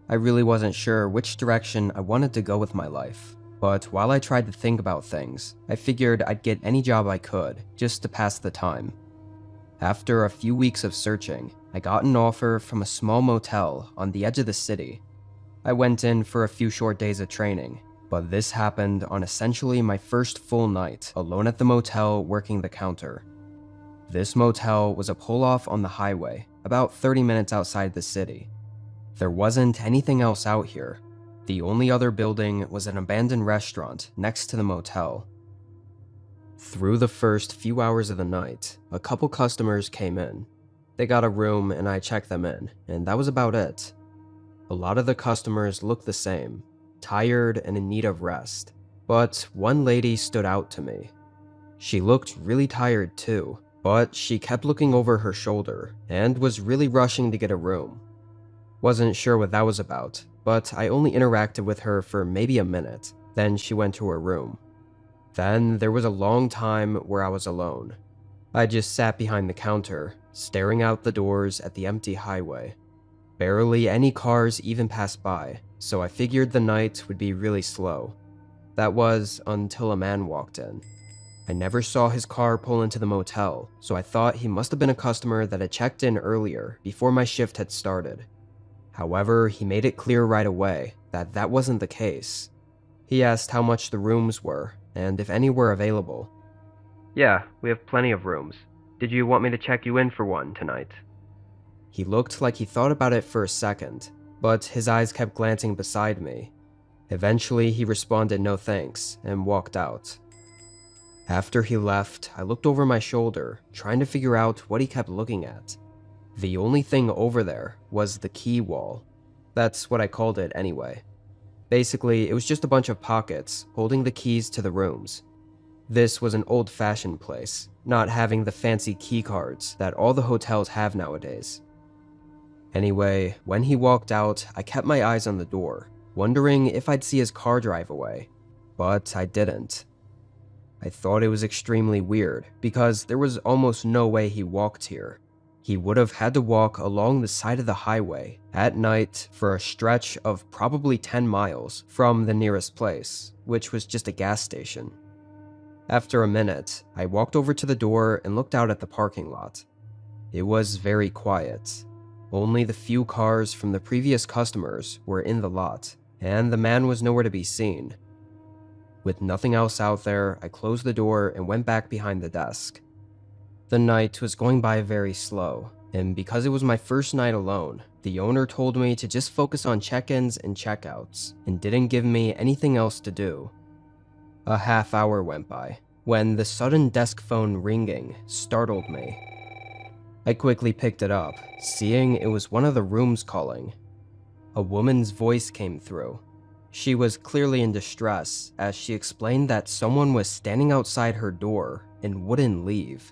I really wasn't sure which direction I wanted to go with my life, but while I tried to think about things, I figured I'd get any job I could, just to pass the time. After a few weeks of searching, I got an offer from a small motel on the edge of the city. I went in for a few short days of training, but this happened on essentially my first full night alone at the motel working the counter. This motel was a pull-off on the highway, about 30 minutes outside the city. There wasn't anything else out here. The only other building was an abandoned restaurant next to the motel. Through the first few hours of the night, a couple customers came in. They got a room and I checked them in, and that was about it. A lot of the customers looked the same, tired and in need of rest, but one lady stood out to me. She looked really tired too, but she kept looking over her shoulder and was really rushing to get a room. Wasn't sure what that was about, but I only interacted with her for maybe a minute, then she went to her room. Then there was a long time where I was alone. I just sat behind the counter, staring out the doors at the empty highway. Barely any cars even passed by, so I figured the night would be really slow. That was until a man walked in. I never saw his car pull into the motel, so I thought he must have been a customer that had checked in earlier before my shift had started. However, he made it clear right away that that wasn't the case. He asked how much the rooms were, and if any were available. "Yeah, we have plenty of rooms. Did you want me to check you in for one tonight?" He looked like he thought about it for a second, but his eyes kept glancing beside me. Eventually, he responded no thanks and walked out. After he left, I looked over my shoulder, trying to figure out what he kept looking at. The only thing over there was the key wall. That's what I called it anyway. Basically, it was just a bunch of pockets holding the keys to the rooms. This was an old-fashioned place, not having the fancy key cards that all the hotels have nowadays. Anyway, when he walked out, I kept my eyes on the door, wondering if I'd see his car drive away, but I didn't. I thought it was extremely weird, because there was almost no way he walked here. He would have had to walk along the side of the highway at night for a stretch of probably 10 miles from the nearest place, which was just a gas station. After a minute, I walked over to the door and looked out at the parking lot. It was very quiet. Only the few cars from the previous customers were in the lot, and the man was nowhere to be seen. With nothing else out there, I closed the door and went back behind the desk. The night was going by very slow, and because it was my first night alone, the owner told me to just focus on check-ins and check-outs, and didn't give me anything else to do. A half hour went by, when the sudden desk phone ringing startled me. I quickly picked it up, seeing it was one of the rooms calling. A woman's voice came through. She was clearly in distress as she explained that someone was standing outside her door and wouldn't leave.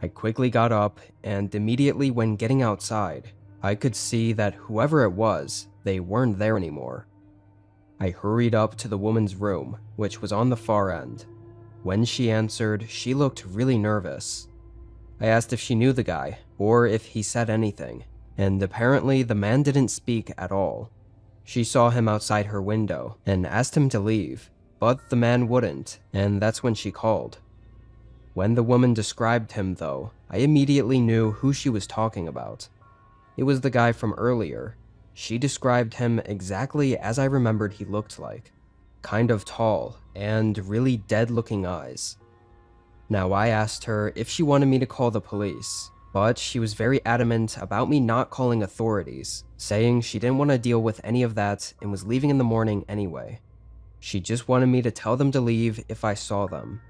I quickly got up, and immediately when getting outside, I could see that whoever it was, they weren't there anymore. I hurried up to the woman's room, which was on the far end. When she answered, she looked really nervous. I asked if she knew the guy, or if he said anything, and apparently the man didn't speak at all. She saw him outside her window and asked him to leave, but the man wouldn't, and that's when she called. When the woman described him, though, I immediately knew who she was talking about. It was the guy from earlier. She described him exactly as I remembered he looked like. Kind of tall, and really dead-looking eyes. Now, I asked her if she wanted me to call the police, but she was very adamant about me not calling authorities, saying she didn't want to deal with any of that and was leaving in the morning anyway. She just wanted me to tell them to leave if I saw them.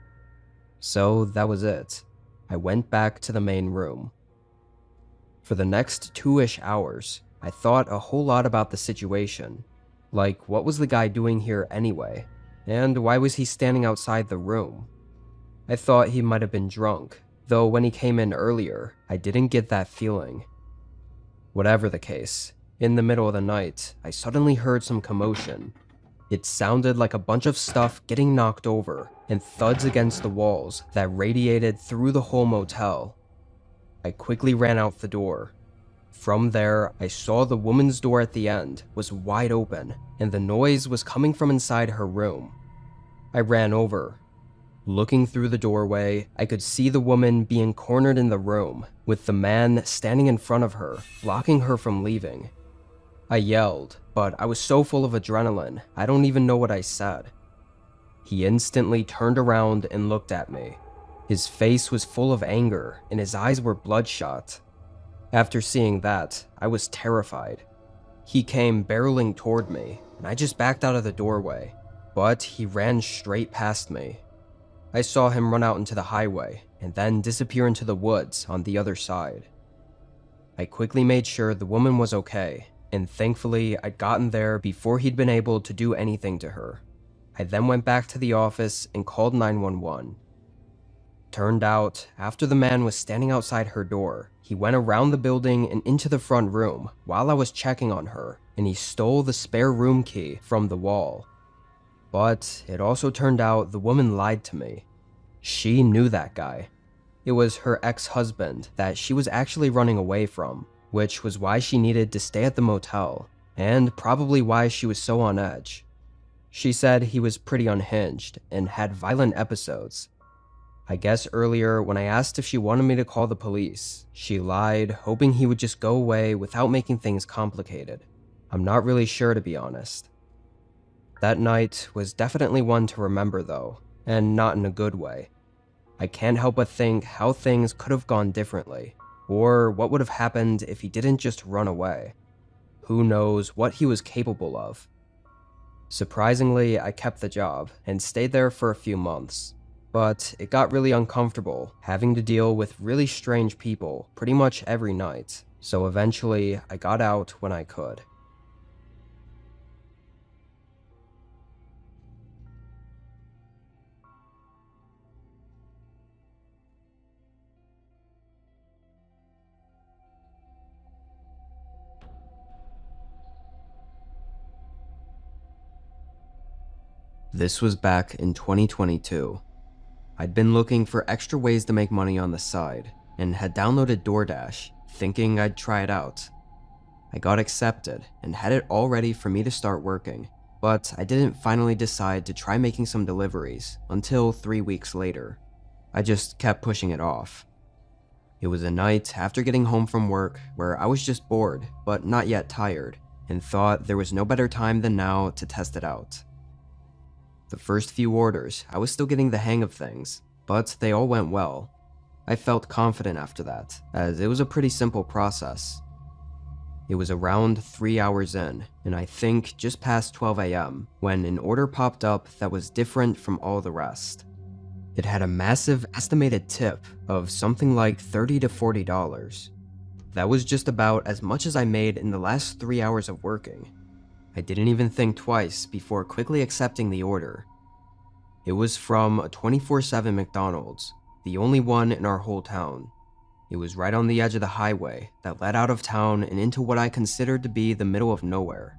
So that was it. I went back to the main room. For the next 2-ish hours, I thought a whole lot about the situation. Like, what was the guy doing here anyway? And why was he standing outside the room? I thought he might have been drunk, though when he came in earlier, I didn't get that feeling. Whatever the case, in the middle of the night, I suddenly heard some commotion. It sounded like a bunch of stuff getting knocked over, and thuds against the walls that radiated through the whole motel. I quickly ran out the door. From there, I saw the woman's door at the end was wide open, and the noise was coming from inside her room. I ran over. Looking through the doorway, I could see the woman being cornered in the room, with the man standing in front of her, blocking her from leaving. I yelled, but I was so full of adrenaline, I don't even know what I said. He instantly turned around and looked at me. His face was full of anger, and his eyes were bloodshot. After seeing that, I was terrified. He came barreling toward me, and I just backed out of the doorway, but he ran straight past me. I saw him run out into the highway, and then disappear into the woods on the other side. I quickly made sure the woman was okay, and thankfully I'd gotten there before he'd been able to do anything to her. I then went back to the office and called 911. Turned out, after the man was standing outside her door, he went around the building and into the front room while I was checking on her, and he stole the spare room key from the wall. But it also turned out the woman lied to me. She knew that guy. It was her ex-husband that she was actually running away from, which was why she needed to stay at the motel, and probably why she was so on edge. She said he was pretty unhinged and had violent episodes. I guess earlier, when I asked if she wanted me to call the police, she lied, hoping he would just go away without making things complicated. I'm not really sure, to be honest. That night was definitely one to remember though, and not in a good way. I can't help but think how things could have gone differently, or what would have happened if he didn't just run away. Who knows what he was capable of. Surprisingly, I kept the job and stayed there for a few months, but it got really uncomfortable having to deal with really strange people pretty much every night, so eventually I got out when I could. This was back in 2022. I'd been looking for extra ways to make money on the side, and had downloaded DoorDash, thinking I'd try it out. I got accepted, and had it all ready for me to start working, but I didn't finally decide to try making some deliveries until 3 weeks later. I just kept pushing it off. It was a night after getting home from work where I was just bored, but not yet tired, and thought there was no better time than now to test it out. The first few orders, I was still getting the hang of things, but they all went well. I felt confident after that, as it was a pretty simple process. It was around 3 hours in, and I think just past 12 AM, when an order popped up that was different from all the rest. It had a massive estimated tip of something like $30 to $40. That was just about as much as I made in the last 3 hours of working. I didn't even think twice before quickly accepting the order. It was from a 24/7 McDonald's, the only one in our whole town. It was right on the edge of the highway that led out of town and into what I considered to be the middle of nowhere.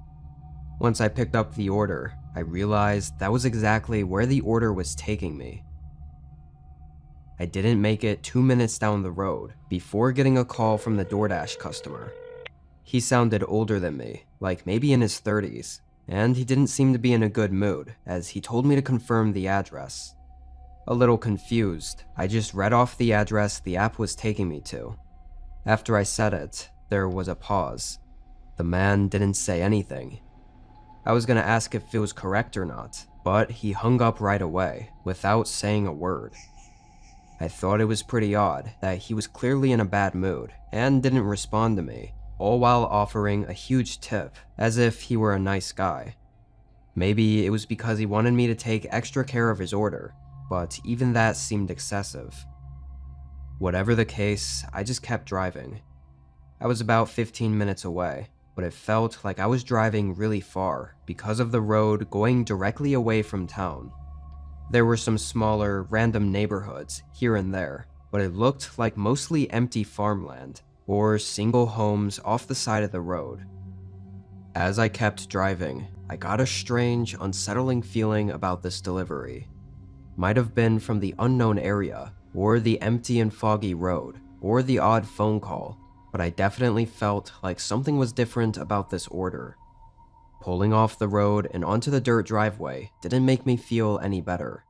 Once I picked up the order, I realized that was exactly where the order was taking me. I didn't make it 2 minutes down the road before getting a call from the DoorDash customer. He sounded older than me, like maybe in his 30s, and he didn't seem to be in a good mood as he told me to confirm the address. A little confused, I just read off the address the app was taking me to. After I said it, there was a pause. The man didn't say anything. I was gonna ask if it was correct or not, but he hung up right away, without saying a word. I thought it was pretty odd that he was clearly in a bad mood and didn't respond to me, all while offering a huge tip, as if he were a nice guy. Maybe it was because he wanted me to take extra care of his order, but even that seemed excessive. Whatever the case, I just kept driving. I was about 15 minutes away, but it felt like I was driving really far because of the road going directly away from town. There were some smaller, random neighborhoods here and there, but it looked like mostly empty farmland or single homes off the side of the road. As I kept driving, I got a strange, unsettling feeling about this delivery. Might have been from the unknown area, or the empty and foggy road, or the odd phone call, but I definitely felt like something was different about this order. Pulling off the road and onto the dirt driveway didn't make me feel any better.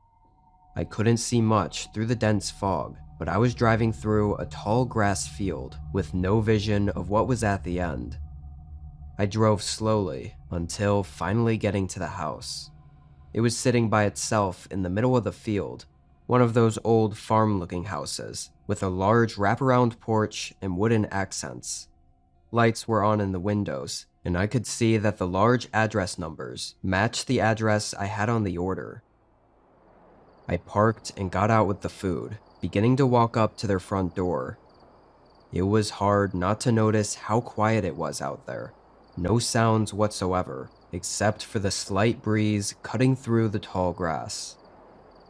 I couldn't see much through the dense fog, but I was driving through a tall grass field with no vision of what was at the end. I drove slowly until finally getting to the house. It was sitting by itself in the middle of the field, one of those old farm-looking houses with a large wraparound porch and wooden accents. Lights were on in the windows, and I could see that the large address numbers matched the address I had on the order. I parked and got out with the food, beginning to walk up to their front door. It was hard not to notice how quiet it was out there. No sounds whatsoever, except for the slight breeze cutting through the tall grass.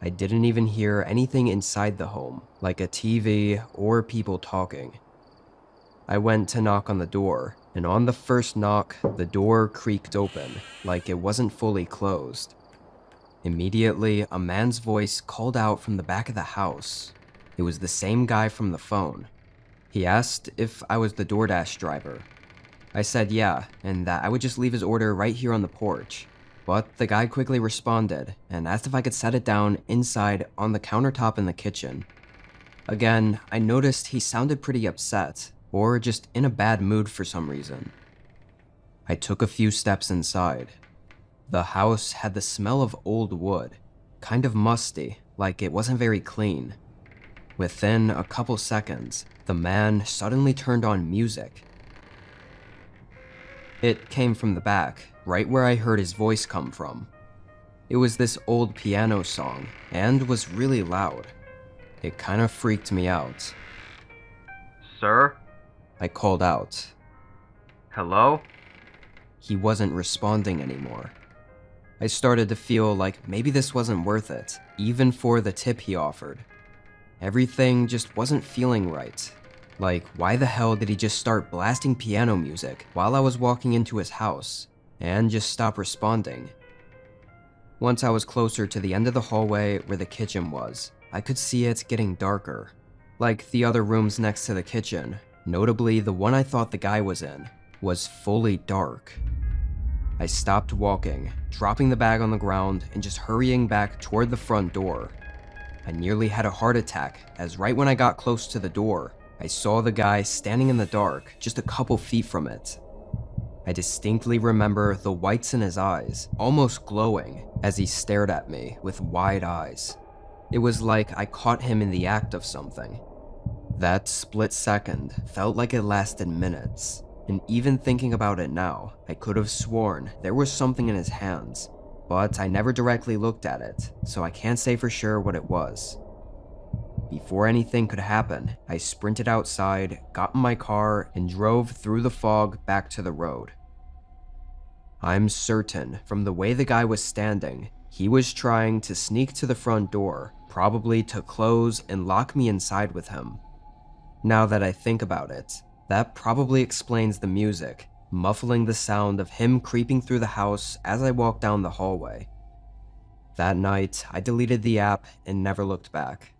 I didn't even hear anything inside the home, like a TV or people talking. I went to knock on the door, and on the first knock, the door creaked open, like it wasn't fully closed. Immediately, a man's voice called out from the back of the house. It was the same guy from the phone. He asked if I was the DoorDash driver. I said yeah, and that I would just leave his order right here on the porch. but the guy quickly responded and asked if I could set it down inside on the countertop in the kitchen. Again, I noticed he sounded pretty upset, or just in a bad mood for some reason. I took a few steps inside. The house had the smell of old wood, kind of musty, like it wasn't very clean. Within a couple seconds, the man suddenly turned on music. It came from the back, right where I heard his voice come from. It was this old piano song, and was really loud. It kind of freaked me out. Sir? I called out. Hello? He wasn't responding anymore. I started to feel like maybe this wasn't worth it, even for the tip he offered. Everything just wasn't feeling right. Like, why the hell did he just start blasting piano music while I was walking into his house, and just stop responding? Once I was closer to the end of the hallway where the kitchen was, I could see it getting darker. Like the other rooms next to the kitchen, notably the one I thought the guy was in, was fully dark. I stopped walking, dropping the bag on the ground and just hurrying back toward the front door. I nearly had a heart attack, as right when I got close to the door, I saw the guy standing in the dark just a couple feet from it. I distinctly remember the whites in his eyes, almost glowing, as he stared at me with wide eyes. It was like I caught him in the act of something. That split second felt like it lasted minutes, and even thinking about it now, I could have sworn there was something in his hands, but I never directly looked at it, so I can't say for sure what it was. Before anything could happen, I sprinted outside, got in my car, and drove through the fog back to the road. I'm certain, from the way the guy was standing, he was trying to sneak to the front door, probably to close and lock me inside with him. Now that I think about it, that probably explains the music, muffling the sound of him creeping through the house as I walked down the hallway. That night, I deleted the app and never looked back.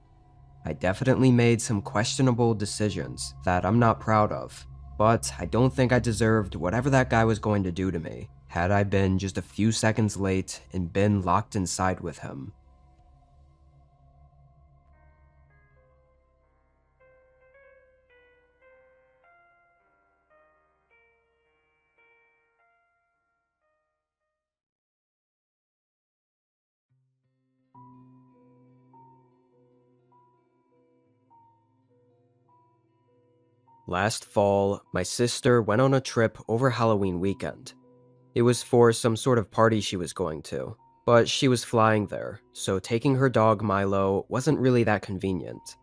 I definitely made some questionable decisions that I'm not proud of, but I don't think I deserved whatever that guy was going to do to me, had I been just a few seconds late and been locked inside with him. Last fall, my sister went on a trip over Halloween weekend. It was for some sort of party she was going to, but she was flying there, so taking her dog Milo wasn't really that convenient.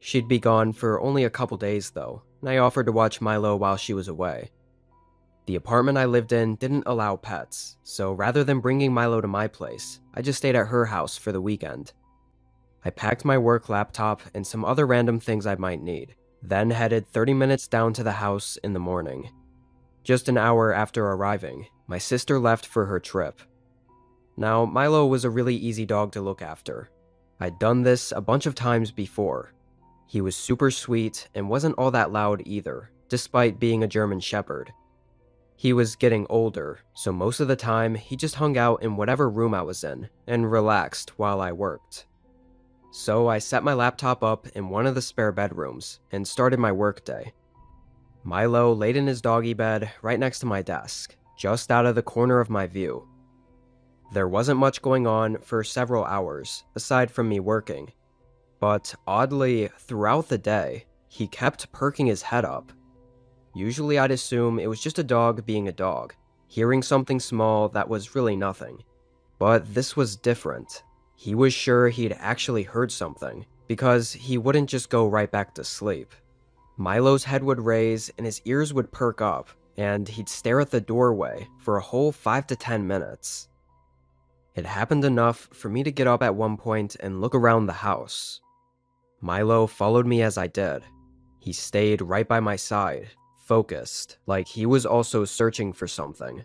She'd be gone for only a couple days though, and I offered to watch Milo while she was away. The apartment I lived in didn't allow pets, so rather than bringing Milo to my place, I just stayed at her house for the weekend. I packed my work laptop and some other random things I might need, then headed 30 minutes down to the house in the morning. Just an hour after arriving, my sister left for her trip. Now, Milo was a really easy dog to look after. I'd done this a bunch of times before. He was super sweet and wasn't all that loud either, despite being a German Shepherd. He was getting older, so most of the time he just hung out in whatever room I was in and relaxed while I worked. So I set my laptop up in one of the spare bedrooms and started my workday. Milo laid in his doggy bed right next to my desk, just out of the corner of my view. There wasn't much going on for several hours, aside from me working. But oddly, throughout the day, he kept perking his head up. Usually I'd assume it was just a dog being a dog, hearing something small that was really nothing. But this was different. He was sure he'd actually heard something, because he wouldn't just go right back to sleep. Milo's head would raise and his ears would perk up, and he'd stare at the doorway for a whole 5 to 10 minutes. It happened enough for me to get up at one point and look around the house. Milo followed me as I did. He stayed right by my side, focused, like he was also searching for something.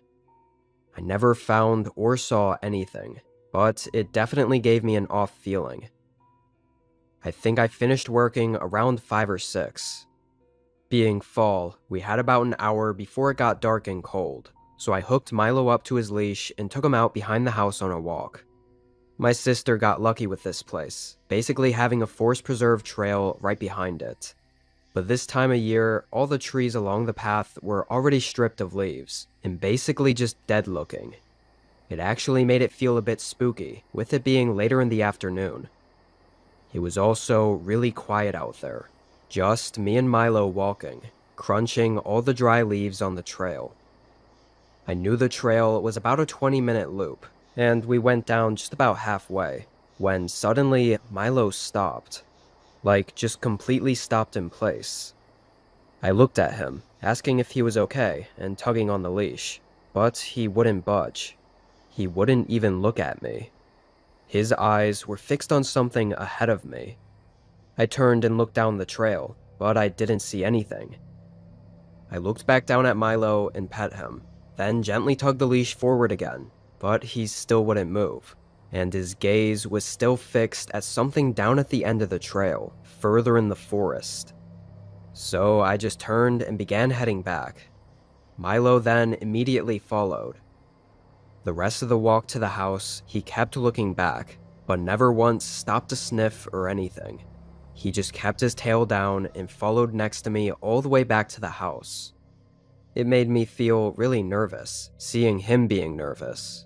I never found or saw anything, but it definitely gave me an off feeling. I think I finished working around 5 or 6. Being fall, we had about an hour before it got dark and cold, so I hooked Milo up to his leash and took him out behind the house on a walk. My sister got lucky with this place, basically having a forest-preserved trail right behind it. But this time of year, all the trees along the path were already stripped of leaves, and basically just dead looking. It actually made it feel a bit spooky, with it being later in the afternoon. It was also really quiet out there, just me and Milo walking, crunching all the dry leaves on the trail. I knew the trail was about a 20-minute loop, and we went down just about halfway, when suddenly Milo stopped. Like, just completely stopped in place. I looked at him, asking if he was okay, and tugging on the leash, but he wouldn't budge. He wouldn't even look at me. His eyes were fixed on something ahead of me. I turned and looked down the trail, but I didn't see anything. I looked back down at Milo and pet him, then gently tugged the leash forward again, but he still wouldn't move, and his gaze was still fixed at something down at the end of the trail, further in the forest. So I just turned and began heading back. Milo then immediately followed. The rest of the walk to the house, he kept looking back, but never once stopped to sniff or anything. He just kept his tail down and followed next to me all the way back to the house. It made me feel really nervous, seeing him being nervous.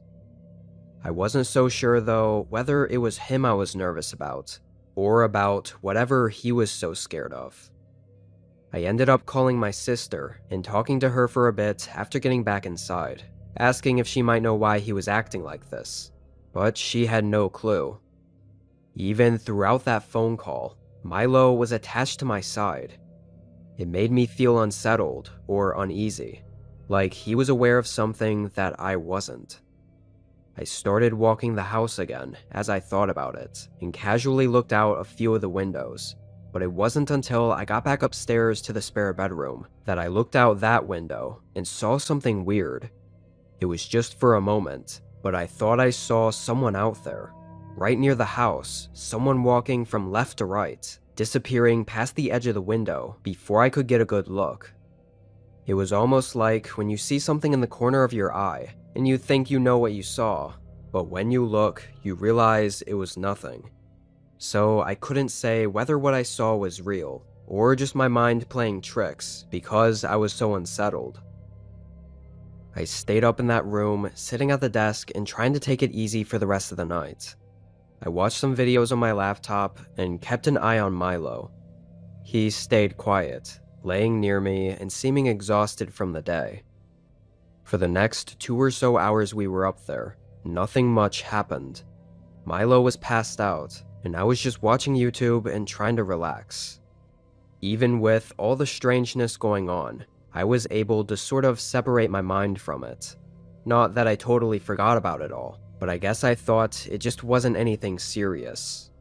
I wasn't so sure though whether it was him I was nervous about, or about whatever he was so scared of. I ended up calling my sister and talking to her for a bit after getting back inside, asking if she might know why he was acting like this, but she had no clue. Even throughout that phone call, Milo was attached to my side. It made me feel unsettled or uneasy, like he was aware of something that I wasn't. I started walking the house again as I thought about it, and casually looked out a few of the windows, but it wasn't until I got back upstairs to the spare bedroom that I looked out that window and saw something weird. It was just for a moment, but I thought I saw someone out there. Right near the house, someone walking from left to right, disappearing past the edge of the window before I could get a good look. It was almost like when you see something in the corner of your eye, and you think you know what you saw, but when you look, you realize it was nothing. So I couldn't say whether what I saw was real, or just my mind playing tricks because I was so unsettled. I stayed up in that room, sitting at the desk and trying to take it easy for the rest of the night. I watched some videos on my laptop and kept an eye on Milo. He stayed quiet, laying near me and seeming exhausted from the day. For the next 2 or so hours we were up there, nothing much happened. Milo was passed out, and I was just watching YouTube and trying to relax. Even with all the strangeness going on, I was able to sort of separate my mind from it. Not that I totally forgot about it all, but I guess I thought it just wasn't anything serious.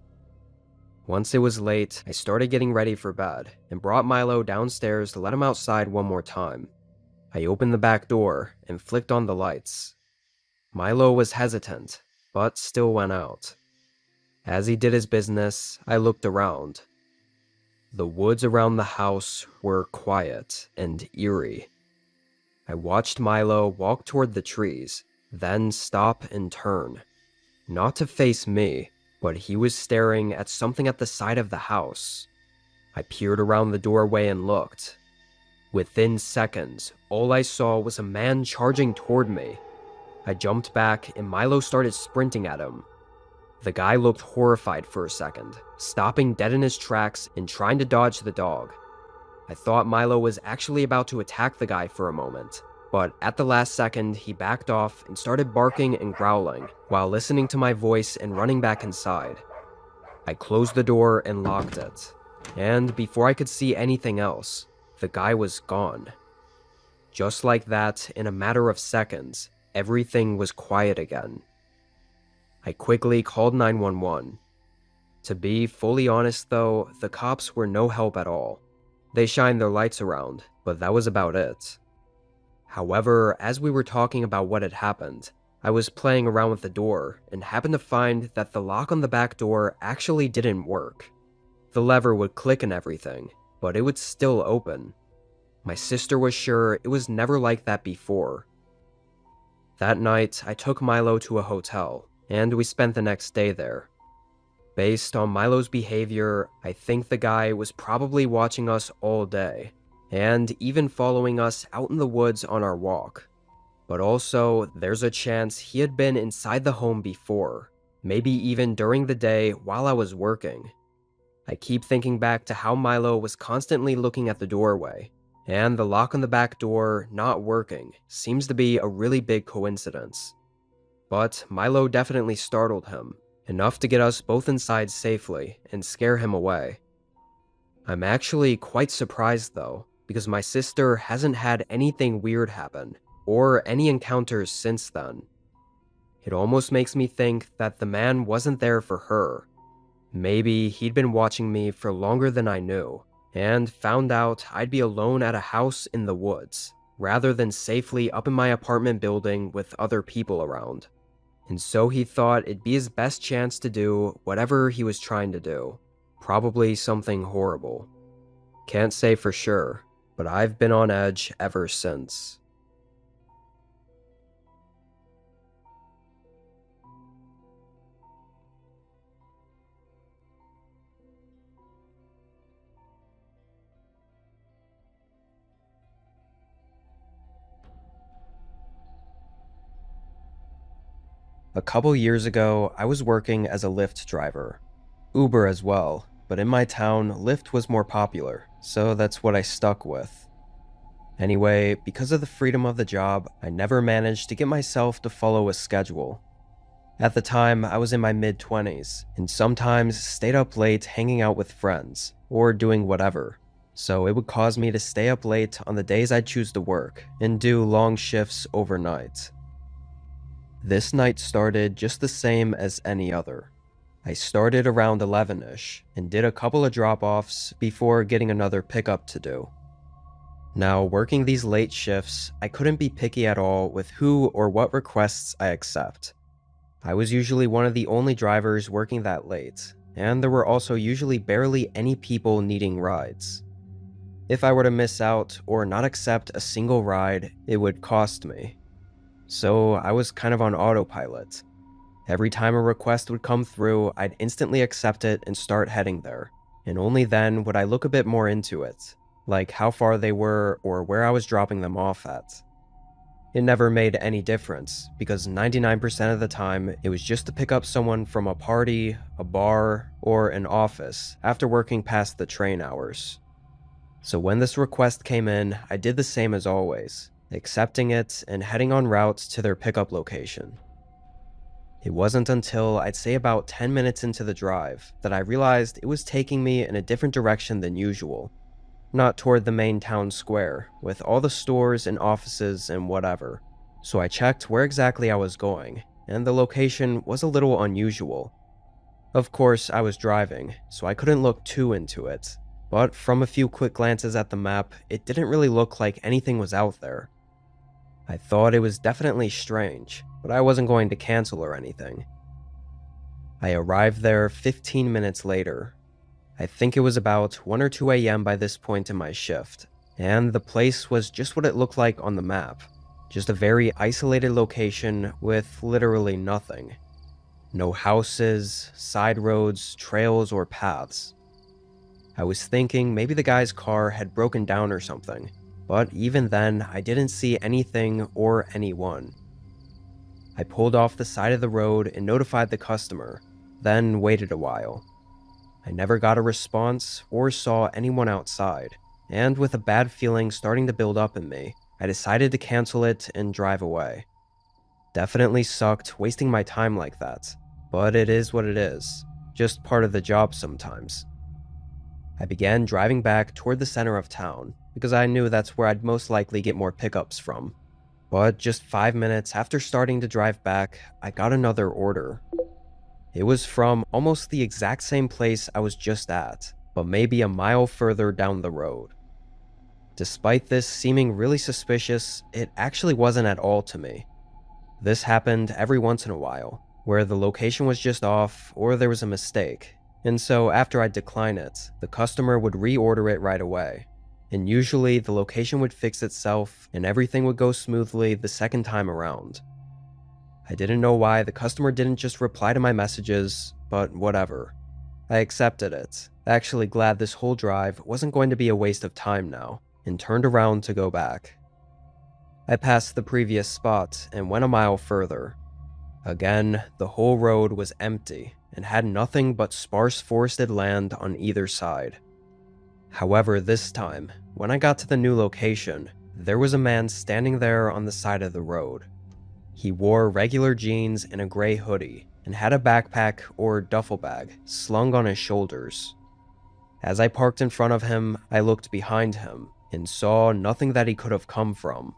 Once it was late, I started getting ready for bed and brought Milo downstairs to let him outside one more time. I opened the back door and flicked on the lights. Milo was hesitant, but still went out. As he did his business, I looked around. The woods around the house were quiet and eerie. I watched Milo walk toward the trees, then stop and turn. Not to face me, but he was staring at something at the side of the house. I peered around the doorway and looked. Within seconds, all I saw was a man charging toward me. I jumped back and Milo started sprinting at him. The guy looked horrified for a second, stopping dead in his tracks and trying to dodge the dog. I thought Milo was actually about to attack the guy for a moment, but at the last second he backed off and started barking and growling while listening to my voice and running back inside. I closed the door and locked it, and before I could see anything else, the guy was gone. Just like that, in a matter of seconds, everything was quiet again. I quickly called 911. To be fully honest though, the cops were no help at all. They shined their lights around, but that was about it. However, as we were talking about what had happened, I was playing around with the door and happened to find that the lock on the back door actually didn't work. The lever would click and everything, but it would still open. My sister was sure it was never like that before. That night, I took Milo to a hotel, and we spent the next day there. Based on Milo's behavior, I think the guy was probably watching us all day, and even following us out in the woods on our walk. But also, there's a chance he had been inside the home before, maybe even during the day while I was working. I keep thinking back to how Milo was constantly looking at the doorway, and the lock on the back door not working seems to be a really big coincidence. But Milo definitely startled him, enough to get us both inside safely and scare him away. I'm actually quite surprised though, because my sister hasn't had anything weird happen, or any encounters since then. It almost makes me think that the man wasn't there for her. Maybe he'd been watching me for longer than I knew, and found out I'd be alone at a house in the woods, rather than safely up in my apartment building with other people around. And so he thought it'd be his best chance to do whatever he was trying to do. Probably something horrible. Can't say for sure, but I've been on edge ever since. A couple years ago, I was working as a Lyft driver. Uber as well, but in my town, Lyft was more popular, so that's what I stuck with. Anyway, because of the freedom of the job, I never managed to get myself to follow a schedule. At the time, I was in my mid-20s, and sometimes stayed up late hanging out with friends, or doing whatever. So it would cause me to stay up late on the days I'd choose to work, and do long shifts overnight. This night started just the same as any other. I started around 11ish and did a couple of drop-offs before getting another pickup to do. Now, working these late shifts, I couldn't be picky at all with who or what requests I accept. I was usually one of the only drivers working that late, and there were also usually barely any people needing rides. If I were to miss out or not accept a single ride, it would cost me. So I was kind of on autopilot. Every time a request would come through, I'd instantly accept it and start heading there, and only then would I look a bit more into it, like how far they were or where I was dropping them off at. It never made any difference, because 99% of the time, it was just to pick up someone from a party, a bar, or an office after working past the train hours. So when this request came in, I did the same as always, accepting it and heading en route to their pickup location. It wasn't until I'd say about 10 minutes into the drive that I realized it was taking me in a different direction than usual. Not toward the main town square, with all the stores and offices and whatever. So I checked where exactly I was going, and the location was a little unusual. Of course, I was driving, so I couldn't look too into it, but from a few quick glances at the map, it didn't really look like anything was out there. I thought it was definitely strange, but I wasn't going to cancel or anything. I arrived there 15 minutes later. I think it was about 1 or 2 a.m. by this point in my shift, and the place was just what it looked like on the map. Just a very isolated location with literally nothing. No houses, side roads, trails, or paths. I was thinking maybe the guy's car had broken down or something, but even then, I didn't see anything or anyone. I pulled off the side of the road and notified the customer, then waited a while. I never got a response or saw anyone outside, and with a bad feeling starting to build up in me, I decided to cancel it and drive away. Definitely sucked wasting my time like that, but it is what it is, just part of the job sometimes. I began driving back toward the center of town, because I knew that's where I'd most likely get more pickups from. But just 5 minutes after starting to drive back, I got another order. It was from almost the exact same place I was just at, but maybe a mile further down the road. Despite this seeming really suspicious, it actually wasn't at all to me. This happened every once in a while, where the location was just off or there was a mistake, and so after I'd decline it, the customer would reorder it right away. And usually the location would fix itself and everything would go smoothly the second time around. I didn't know why the customer didn't just reply to my messages, but whatever. I accepted it, actually glad this whole drive wasn't going to be a waste of time now, and turned around to go back. I passed the previous spot and went a mile further. Again, the whole road was empty and had nothing but sparse forested land on either side. However, this time, when I got to the new location, there was a man standing there on the side of the road. He wore regular jeans and a gray hoodie, and had a backpack or duffel bag slung on his shoulders. As I parked in front of him, I looked behind him and saw nothing that he could have come from.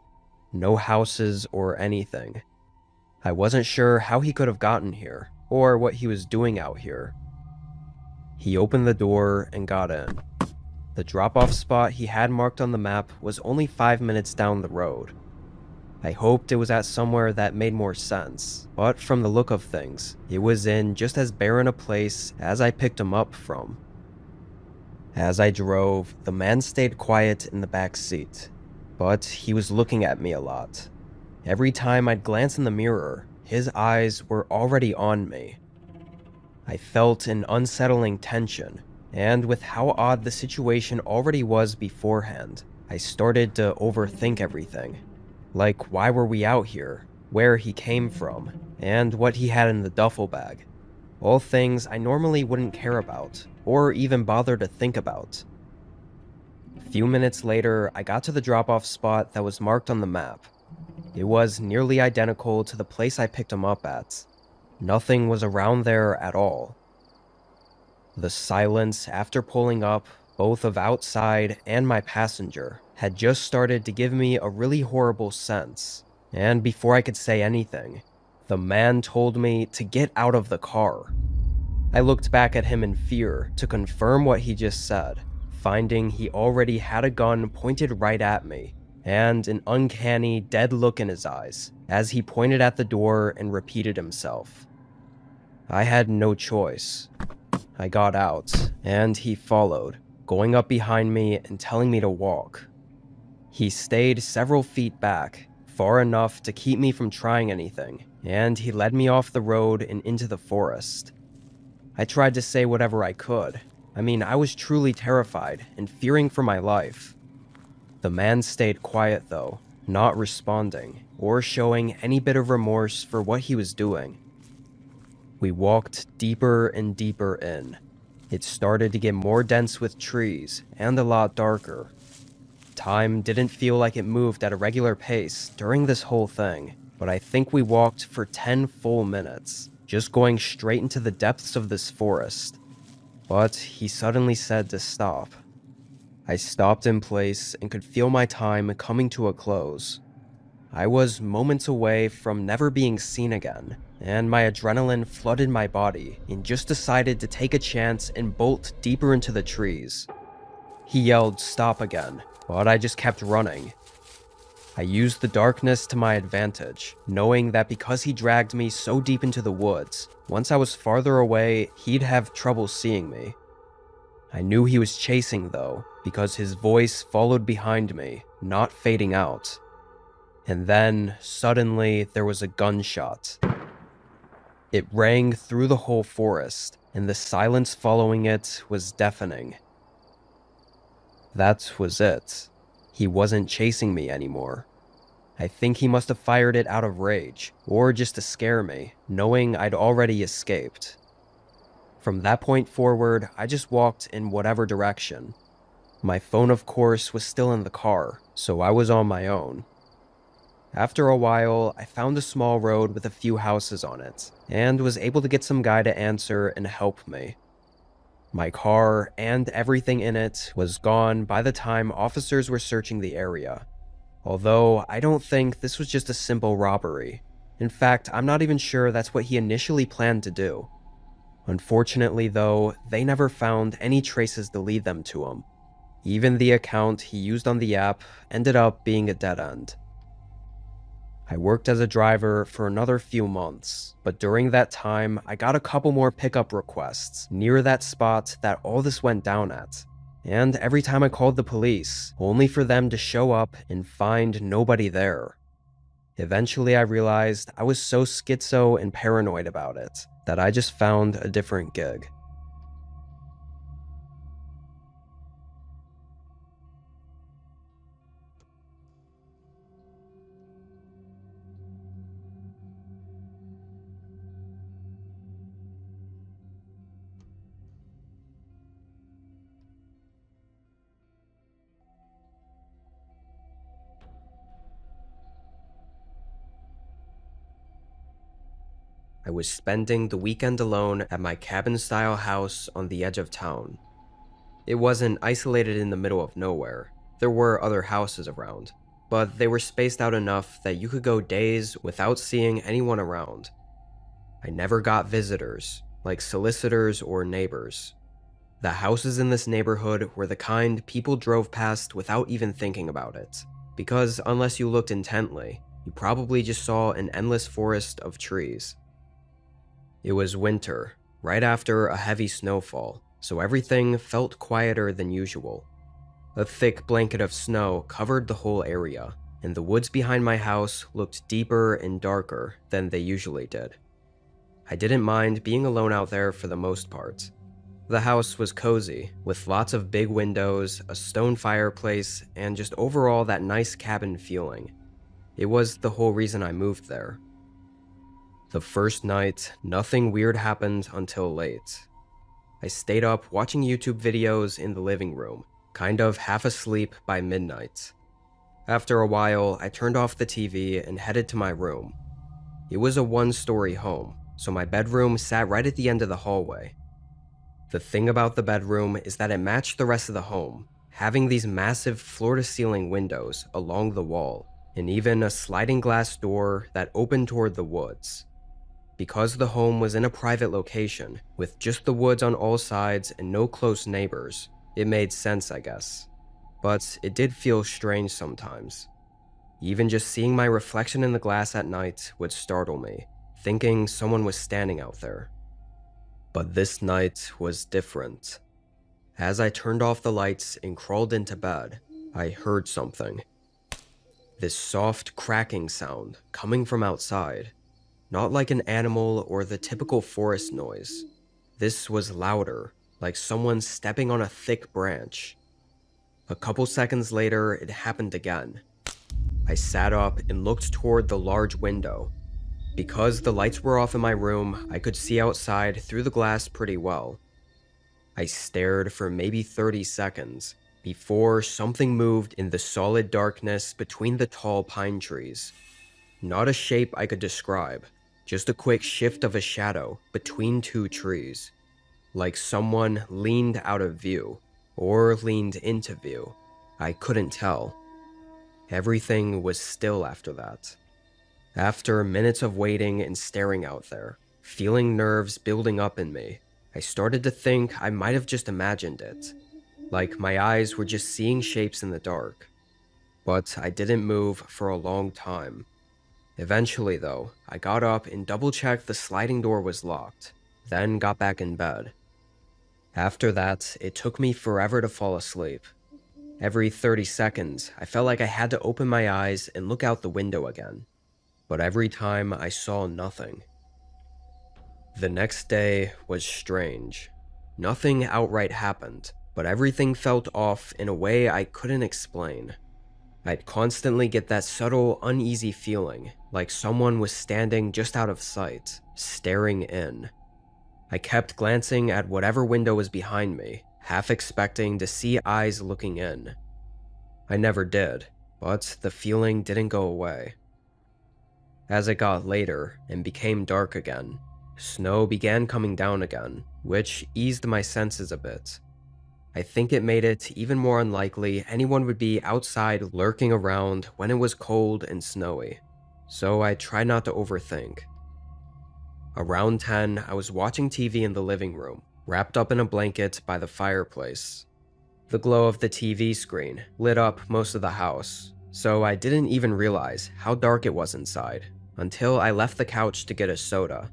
No houses or anything. I wasn't sure how he could have gotten here, or what he was doing out here. He opened the door and got in. The drop-off spot he had marked on the map was only 5 minutes down the road. I hoped it was at somewhere that made more sense, but from the look of things, it was in just as barren a place as I picked him up from. As I drove, the man stayed quiet in the back seat, but he was looking at me a lot. Every time I'd glance in the mirror, his eyes were already on me. I felt an unsettling tension, and with how odd the situation already was beforehand, I started to overthink everything. Like, why were we out here, where he came from, and what he had in the duffel bag. All things I normally wouldn't care about, or even bother to think about. A few minutes later, I got to the drop-off spot that was marked on the map. It was nearly identical to the place I picked him up at. Nothing was around there at all. The silence after pulling up, both of outside and my passenger, had just started to give me a really horrible sense, and before I could say anything, the man told me to get out of the car. I looked back at him in fear to confirm what he just said, finding he already had a gun pointed right at me, and an uncanny, dead look in his eyes as he pointed at the door and repeated himself. I had no choice. I got out, and he followed, going up behind me and telling me to walk. He stayed several feet back, far enough to keep me from trying anything, and he led me off the road and into the forest. I tried to say whatever I could. I was truly terrified and fearing for my life. The man stayed quiet though, not responding, or showing any bit of remorse for what he was doing. We walked deeper and deeper in. It started to get more dense with trees, and a lot darker. Time didn't feel like it moved at a regular pace during this whole thing, but I think we walked for 10 full minutes, just going straight into the depths of this forest. But he suddenly said to stop. I stopped in place and could feel my time coming to a close. I was moments away from never being seen again, and my adrenaline flooded my body and just decided to take a chance and bolt deeper into the trees. He yelled stop again, but I just kept running. I used the darkness to my advantage, knowing that because he dragged me so deep into the woods, once I was farther away, he'd have trouble seeing me. I knew he was chasing though, because his voice followed behind me, not fading out. And then, suddenly, there was a gunshot. It rang through the whole forest, and the silence following it was deafening. That was it. He wasn't chasing me anymore. I think he must have fired it out of rage, or just to scare me, knowing I'd already escaped. From that point forward, I just walked in whatever direction. My phone, of course, was still in the car, so I was on my own. After a while, I found a small road with a few houses on it, and was able to get some guy to answer and help me. My car, and everything in it, was gone by the time officers were searching the area. Although, I don't think this was just a simple robbery. In fact, I'm not even sure that's what he initially planned to do. Unfortunately though, they never found any traces to lead them to him. Even the account he used on the app ended up being a dead end. I worked as a driver for another few months, but during that time, I got a couple more pickup requests near that spot that all this went down at. And every time I called the police, only for them to show up and find nobody there. Eventually, I realized I was so schizo and paranoid about it that I just found a different gig. I was spending the weekend alone at my cabin-style house on the edge of town. It wasn't isolated in the middle of nowhere. There were other houses around, but they were spaced out enough that you could go days without seeing anyone around. I never got visitors, like solicitors or neighbors. The houses in this neighborhood were the kind people drove past without even thinking about it, because unless you looked intently, you probably just saw an endless forest of trees. It was winter, right after a heavy snowfall, so everything felt quieter than usual. A thick blanket of snow covered the whole area, and the woods behind my house looked deeper and darker than they usually did. I didn't mind being alone out there for the most part. The house was cozy, with lots of big windows, a stone fireplace, and just overall that nice cabin feeling. It was the whole reason I moved there. The first night, nothing weird happened until late. I stayed up watching YouTube videos in the living room, kind of half asleep by midnight. After a while, I turned off the TV and headed to my room. It was a one-story home, so my bedroom sat right at the end of the hallway. The thing about the bedroom is that it matched the rest of the home, having these massive floor-to-ceiling windows along the wall, and even a sliding glass door that opened toward the woods. Because the home was in a private location, with just the woods on all sides and no close neighbors, it made sense, I guess. But it did feel strange sometimes. Even just seeing my reflection in the glass at night would startle me, thinking someone was standing out there. But this night was different. As I turned off the lights and crawled into bed, I heard something. This soft cracking sound coming from outside. Not like an animal or the typical forest noise. This was louder, like someone stepping on a thick branch. A couple seconds later, it happened again. I sat up and looked toward the large window. Because the lights were off in my room, I could see outside through the glass pretty well. I stared for maybe 30 seconds before something moved in the solid darkness between the tall pine trees. Not a shape I could describe, just a quick shift of a shadow between two trees. Like someone leaned out of view, or leaned into view. I couldn't tell. Everything was still after that. After minutes of waiting and staring out there, feeling nerves building up in me, I started to think I might have just imagined it. Like my eyes were just seeing shapes in the dark. But I didn't move for a long time. Eventually, though, I got up and double-checked the sliding door was locked, then got back in bed. After that, it took me forever to fall asleep. Every 30 seconds, I felt like I had to open my eyes and look out the window again. But every time, I saw nothing. The next day was strange. Nothing outright happened, but everything felt off in a way I couldn't explain. I'd constantly get that subtle, uneasy feeling, like someone was standing just out of sight, staring in. I kept glancing at whatever window was behind me, half expecting to see eyes looking in. I never did, but the feeling didn't go away. As it got later and became dark again, snow began coming down again, which eased my senses a bit. I think it made it even more unlikely anyone would be outside lurking around when it was cold and snowy, so I tried not to overthink. Around 10, I was watching TV in the living room, wrapped up in a blanket by the fireplace. The glow of the TV screen lit up most of the house, so I didn't even realize how dark it was inside until I left the couch to get a soda.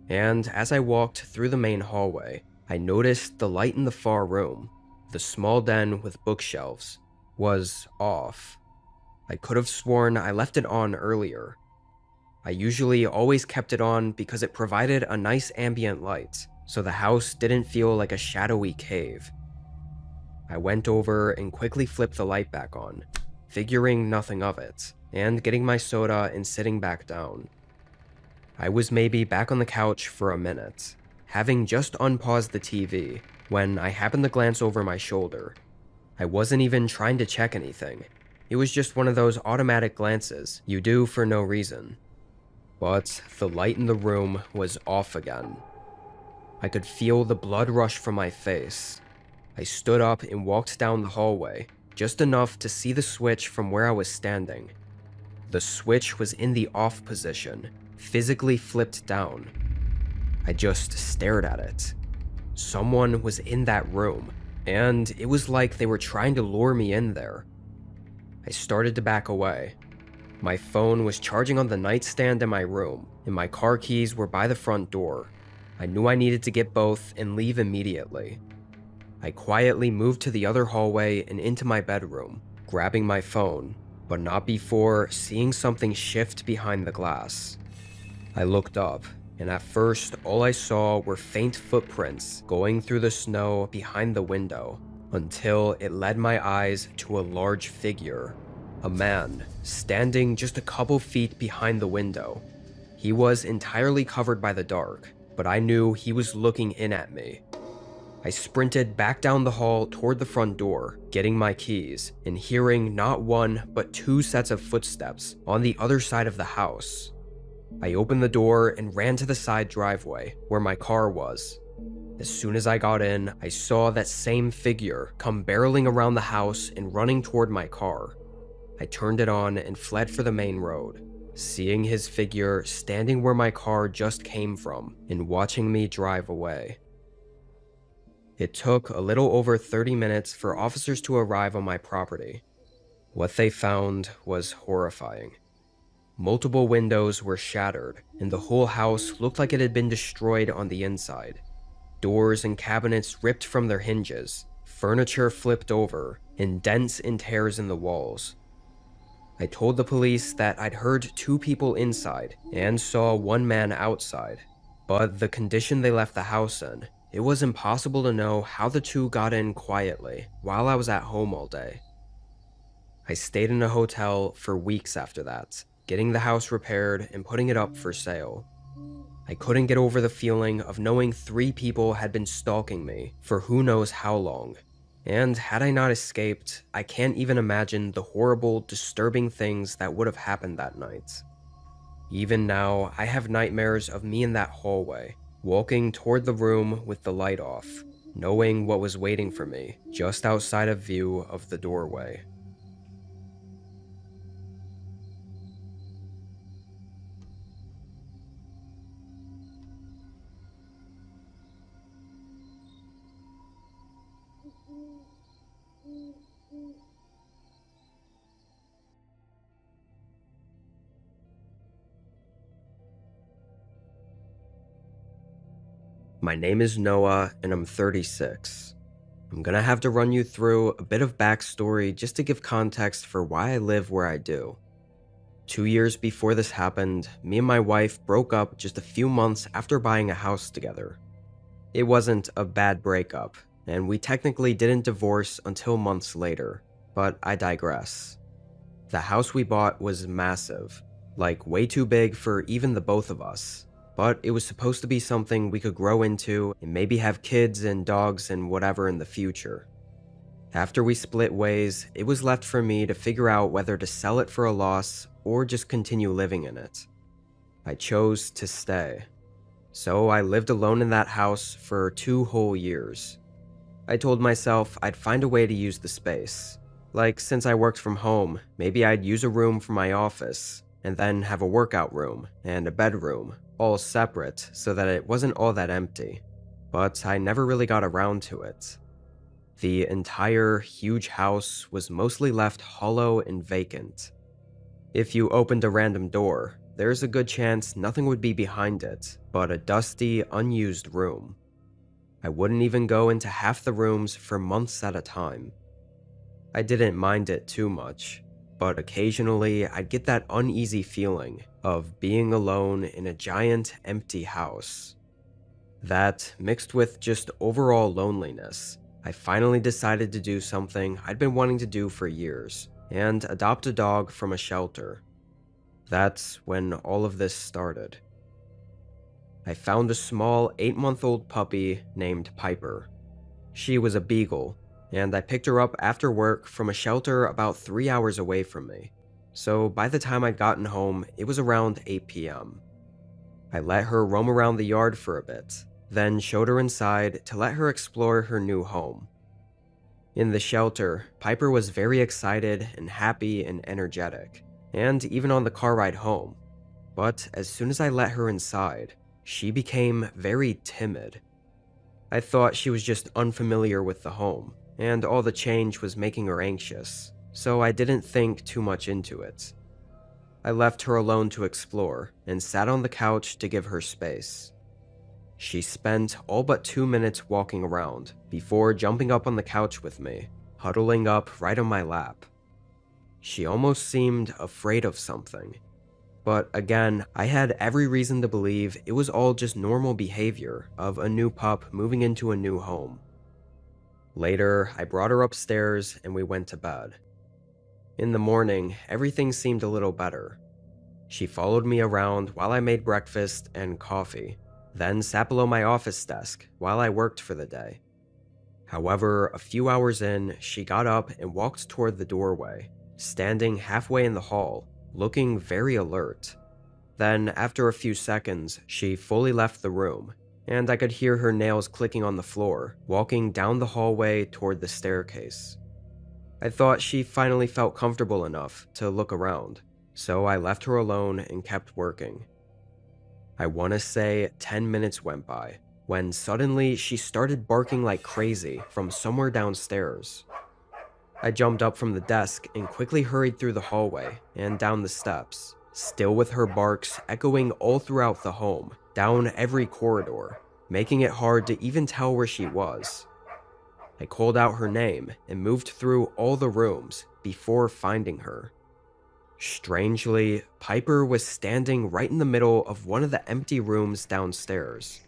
And as I walked through the main hallway, I noticed the light in the far room, the small den with bookshelves, was off. I could have sworn I left it on earlier, I usually always kept it on because it provided a nice ambient light, so the house didn't feel like a shadowy cave. I went over and quickly flipped the light back on, figuring nothing of it, and getting my soda and sitting back down. I was maybe back on the couch for a minute, having just unpaused the TV, when I happened to glance over my shoulder. I wasn't even trying to check anything. It was just one of those automatic glances you do for no reason. But the light in the room was off again. I could feel the blood rush from my face. I stood up and walked down the hallway, just enough to see the switch from where I was standing. The switch was in the off position, physically flipped down. I just stared at it. Someone was in that room, and it was like they were trying to lure me in there. I started to back away. My phone was charging on the nightstand in my room, and my car keys were by the front door. I knew I needed to get both and leave immediately. I quietly moved to the other hallway and into my bedroom, grabbing my phone, but not before seeing something shift behind the glass. I looked up, and at first all I saw were faint footprints going through the snow behind the window, until it led my eyes to a large figure. A man, standing just a couple feet behind the window. He was entirely covered by the dark, but I knew he was looking in at me. I sprinted back down the hall toward the front door, getting my keys, and hearing not one but two sets of footsteps on the other side of the house. I opened the door and ran to the side driveway, where my car was. As soon as I got in, I saw that same figure come barreling around the house and running toward my car. I turned it on and fled for the main road, seeing his figure standing where my car just came from and watching me drive away. It took a little over 30 minutes for officers to arrive on my property. What they found was horrifying. Multiple windows were shattered, and the whole house looked like it had been destroyed on the inside. Doors and cabinets ripped from their hinges, furniture flipped over, and dents and tears in the walls. I told the police that I'd heard two people inside and saw one man outside, but the condition they left the house in, it was impossible to know how the two got in quietly while I was at home all day. I stayed in a hotel for weeks after that, getting the house repaired and putting it up for sale. I couldn't get over the feeling of knowing 3 people had been stalking me for who knows how long. And had I not escaped, I can't even imagine the horrible, disturbing things that would have happened that night. Even now, I have nightmares of me in that hallway, walking toward the room with the light off, knowing what was waiting for me just outside of view of the doorway. My name is Noah, and I'm 36. I'm gonna have to run you through a bit of backstory just to give context for why I live where I do. 2 years before this happened, me and my wife broke up just a few months after buying a house together. It wasn't a bad breakup, and we technically didn't divorce until months later, but I digress. The house we bought was massive, like way too big for even the both of us. But it was supposed to be something we could grow into and maybe have kids and dogs and whatever in the future. After we split ways, it was left for me to figure out whether to sell it for a loss or just continue living in it. I chose to stay. So I lived alone in that house for 2 whole years. I told myself I'd find a way to use the space. Like, since I worked from home, maybe I'd use a room for my office, and then have a workout room and a bedroom, all separate so that it wasn't all that empty. But I never really got around to it. The entire huge house was mostly left hollow and vacant. If you opened a random door, there's a good chance nothing would be behind it but a dusty, unused room. I wouldn't even go into half the rooms for months at a time. I didn't mind it too much, but occasionally I'd get that uneasy feeling of being alone in a giant empty house. That, mixed with just overall loneliness, I finally decided to do something I'd been wanting to do for years, and adopt a dog from a shelter. That's when all of this started. I found a small 8-month-old puppy named Piper. She was a beagle, and I picked her up after work from a shelter about 3 hours away from me. So by the time I'd gotten home, it was around 8 p.m. I let her roam around the yard for a bit, then showed her inside to let her explore her new home. In the shelter, Piper was very excited and happy and energetic, and even on the car ride home. But as soon as I let her inside, she became very timid. I thought she was just unfamiliar with the home, and all the change was making her anxious, so I didn't think too much into it. I left her alone to explore, and sat on the couch to give her space. She spent all but 2 minutes walking around, before jumping up on the couch with me, huddling up right on my lap. She almost seemed afraid of something. But again, I had every reason to believe it was all just normal behavior of a new pup moving into a new home. Later, I brought her upstairs and we went to bed. In the morning, everything seemed a little better. She followed me around while I made breakfast and coffee, then sat below my office desk while I worked for the day. However, a few hours in, she got up and walked toward the doorway, standing halfway in the hall, looking very alert. Then, after a few seconds, she fully left the room, and I could hear her nails clicking on the floor, walking down the hallway toward the staircase. I thought she finally felt comfortable enough to look around, so I left her alone and kept working. I want to say 10 minutes went by, when suddenly she started barking like crazy from somewhere downstairs. I jumped up from the desk and quickly hurried through the hallway and down the steps, still with her barks echoing all throughout the home, down every corridor, making it hard to even tell where she was. I called out her name and moved through all the rooms before finding her. Strangely, Piper was standing right in the middle of one of the empty rooms downstairs.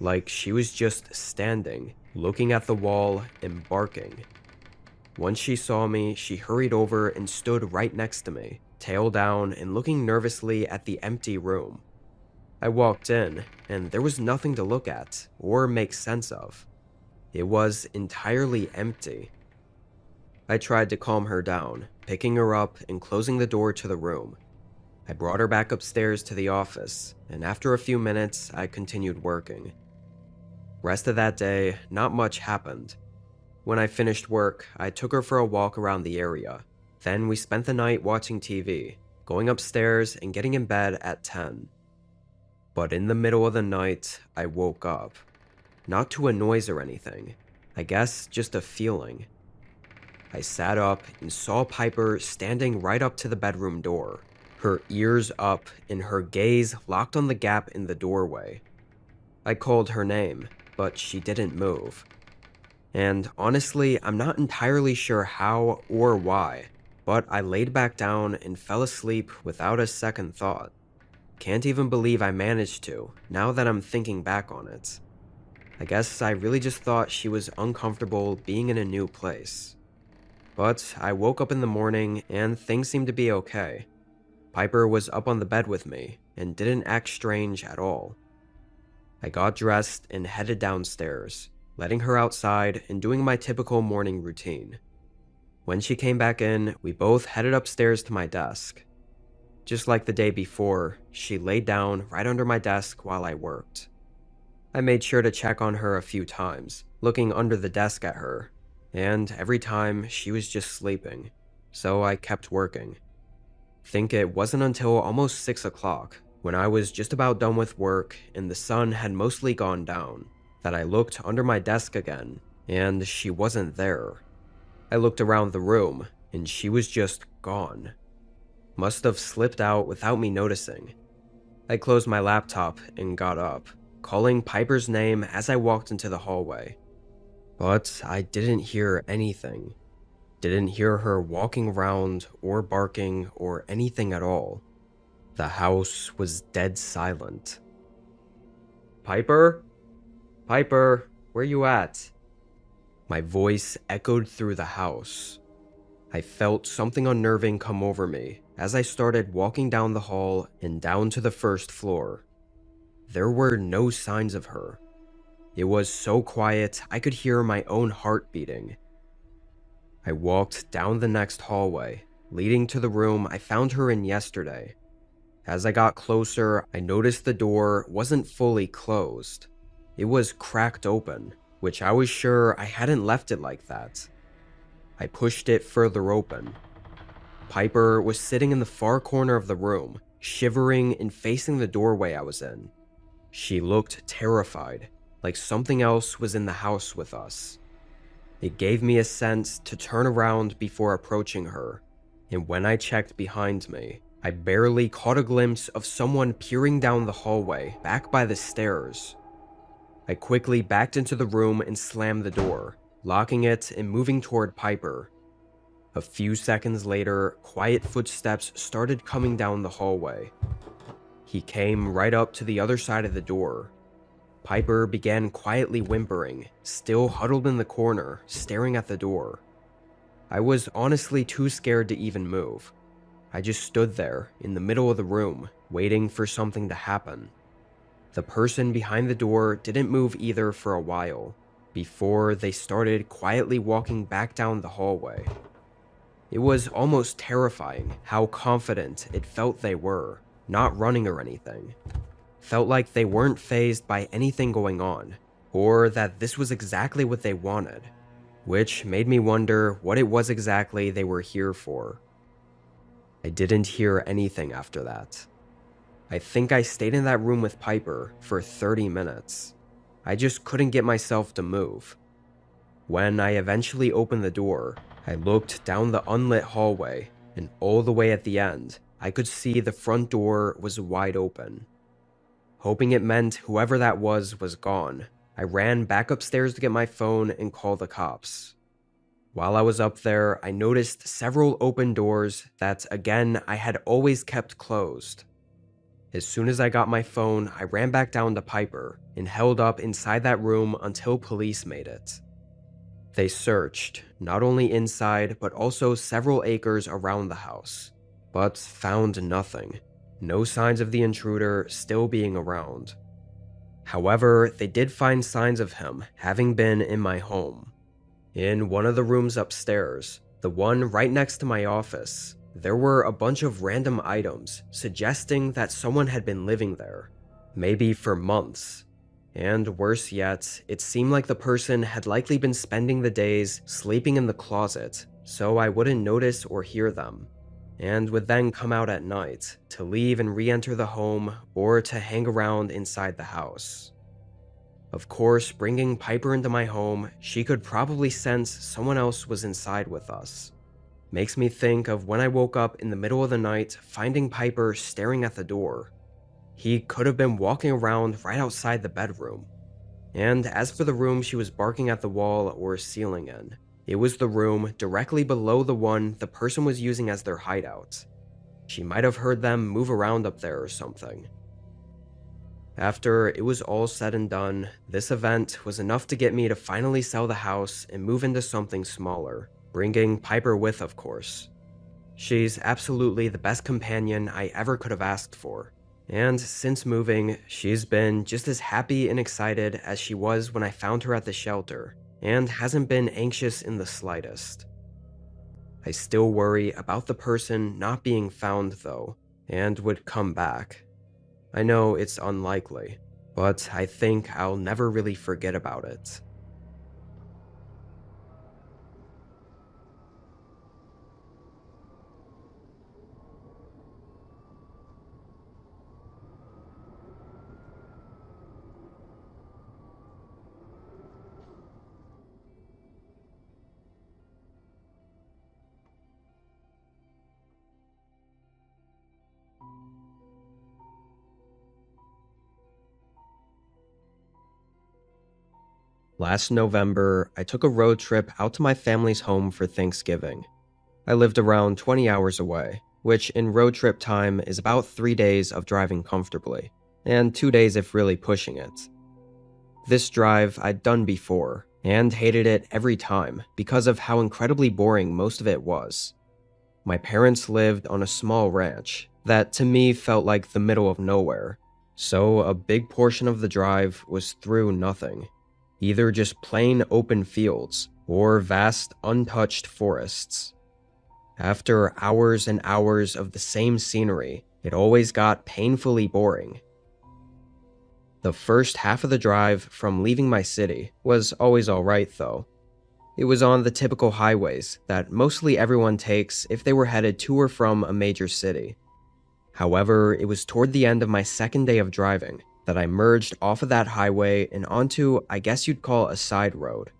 Like she was just standing, looking at the wall and barking. Once she saw me, she hurried over and stood right next to me, tail down and looking nervously at the empty room. I walked in, and there was nothing to look at or make sense of. It was entirely empty. I tried to calm her down, picking her up and closing the door to the room. I brought her back upstairs to the office, and after a few minutes, I continued working. Rest of that day, not much happened. When I finished work, I took her for a walk around the area. Then we spent the night watching TV, going upstairs and getting in bed at 10. But in the middle of the night, I woke up. Not to a noise or anything. I guess just a feeling. I sat up and saw Piper standing right up to the bedroom door, her ears up and her gaze locked on the gap in the doorway. I called her name, but she didn't move. And honestly, I'm not entirely sure how or why, but I laid back down and fell asleep without a second thought. Can't even believe I managed to, now that I'm thinking back on it. I guess I really just thought she was uncomfortable being in a new place. But I woke up in the morning and things seemed to be okay. Piper was up on the bed with me and didn't act strange at all. I got dressed and headed downstairs, letting her outside and doing my typical morning routine. When she came back in, we both headed upstairs to my desk. Just like the day before, she laid down right under my desk while I worked. I made sure to check on her a few times, looking under the desk at her, and every time she was just sleeping, so I kept working. Think it wasn't until almost 6 o'clock, when I was just about done with work and the sun had mostly gone down, that I looked under my desk again, and she wasn't there. I looked around the room, and she was just gone. Must have slipped out without me noticing. I closed my laptop and got up, calling Piper's name as I walked into the hallway. But I didn't hear anything. Didn't hear her walking around or barking or anything at all. The house was dead silent. Piper? Piper, where you at? My voice echoed through the house. I felt something unnerving come over me as I started walking down the hall and down to the first floor. There were no signs of her. It was so quiet I could hear my own heart beating. I walked down the next hallway, leading to the room I found her in yesterday. As I got closer, I noticed the door wasn't fully closed. It was cracked open, which I was sure I hadn't left it like that. I pushed it further open. Piper was sitting in the far corner of the room, shivering and facing the doorway I was in. She looked terrified, like something else was in the house with us. It gave me a sense to turn around before approaching her, and when I checked behind me, I barely caught a glimpse of someone peering down the hallway back by the stairs. I quickly backed into the room and slammed the door, locking it and moving toward Piper. A few seconds later, quiet footsteps started coming down the hallway. He came right up to the other side of the door. Piper began quietly whimpering, still huddled in the corner, staring at the door. I was honestly too scared to even move. I just stood there, in the middle of the room, waiting for something to happen. The person behind the door didn't move either for a while, before they started quietly walking back down the hallway. It was almost terrifying how confident it felt they were, not running or anything. Felt like they weren't fazed by anything going on, or that this was exactly what they wanted, which made me wonder what it was exactly they were here for. I didn't hear anything after that. I think I stayed in that room with Piper for 30 minutes. I just couldn't get myself to move. When I eventually opened the door, I looked down the unlit hallway, and all the way at the end, I could see the front door was wide open. Hoping it meant whoever that was gone, I ran back upstairs to get my phone and call the cops. While I was up there, I noticed several open doors that, again, I had always kept closed. As soon as I got my phone, I ran back down to Piper and held up inside that room until police made it. They searched, not only inside, but also several acres around the house, but found nothing. No signs of the intruder still being around. However, they did find signs of him having been in my home. In one of the rooms upstairs, the one right next to my office, there were a bunch of random items suggesting that someone had been living there, maybe for months. And worse yet, it seemed like the person had likely been spending the days sleeping in the closet, so I wouldn't notice or hear them, and would then come out at night to leave and re-enter the home or to hang around inside the house. Of course, bringing Piper into my home, she could probably sense someone else was inside with us. Makes me think of when I woke up in the middle of the night finding Piper staring at the door. He could have been walking around right outside the bedroom. And as for the room she was barking at the wall or ceiling in, it was the room directly below the one the person was using as their hideout. She might have heard them move around up there or something. After it was all said and done, this event was enough to get me to finally sell the house and move into something smaller, bringing Piper with, of course. She's absolutely the best companion I ever could have asked for, and since moving, she's been just as happy and excited as she was when I found her at the shelter, and hasn't been anxious in the slightest. I still worry about the person not being found though, and would come back. I know it's unlikely, but I think I'll never really forget about it. Last November, I took a road trip out to my family's home for Thanksgiving. I lived around 20 hours away, which in road trip time is about 3 days of driving comfortably, and 2 days if really pushing it. This drive I'd done before, and hated it every time because of how incredibly boring most of it was. My parents lived on a small ranch that to me felt like the middle of nowhere, so a big portion of the drive was through nothing. Either just plain open fields or vast untouched forests. After hours and hours of the same scenery, it always got painfully boring. The first half of the drive from leaving my city was always alright though. It was on the typical highways that mostly everyone takes if they were headed to or from a major city. However, it was toward the end of my second day of driving that I merged off of that highway and onto, I guess you'd call a side road.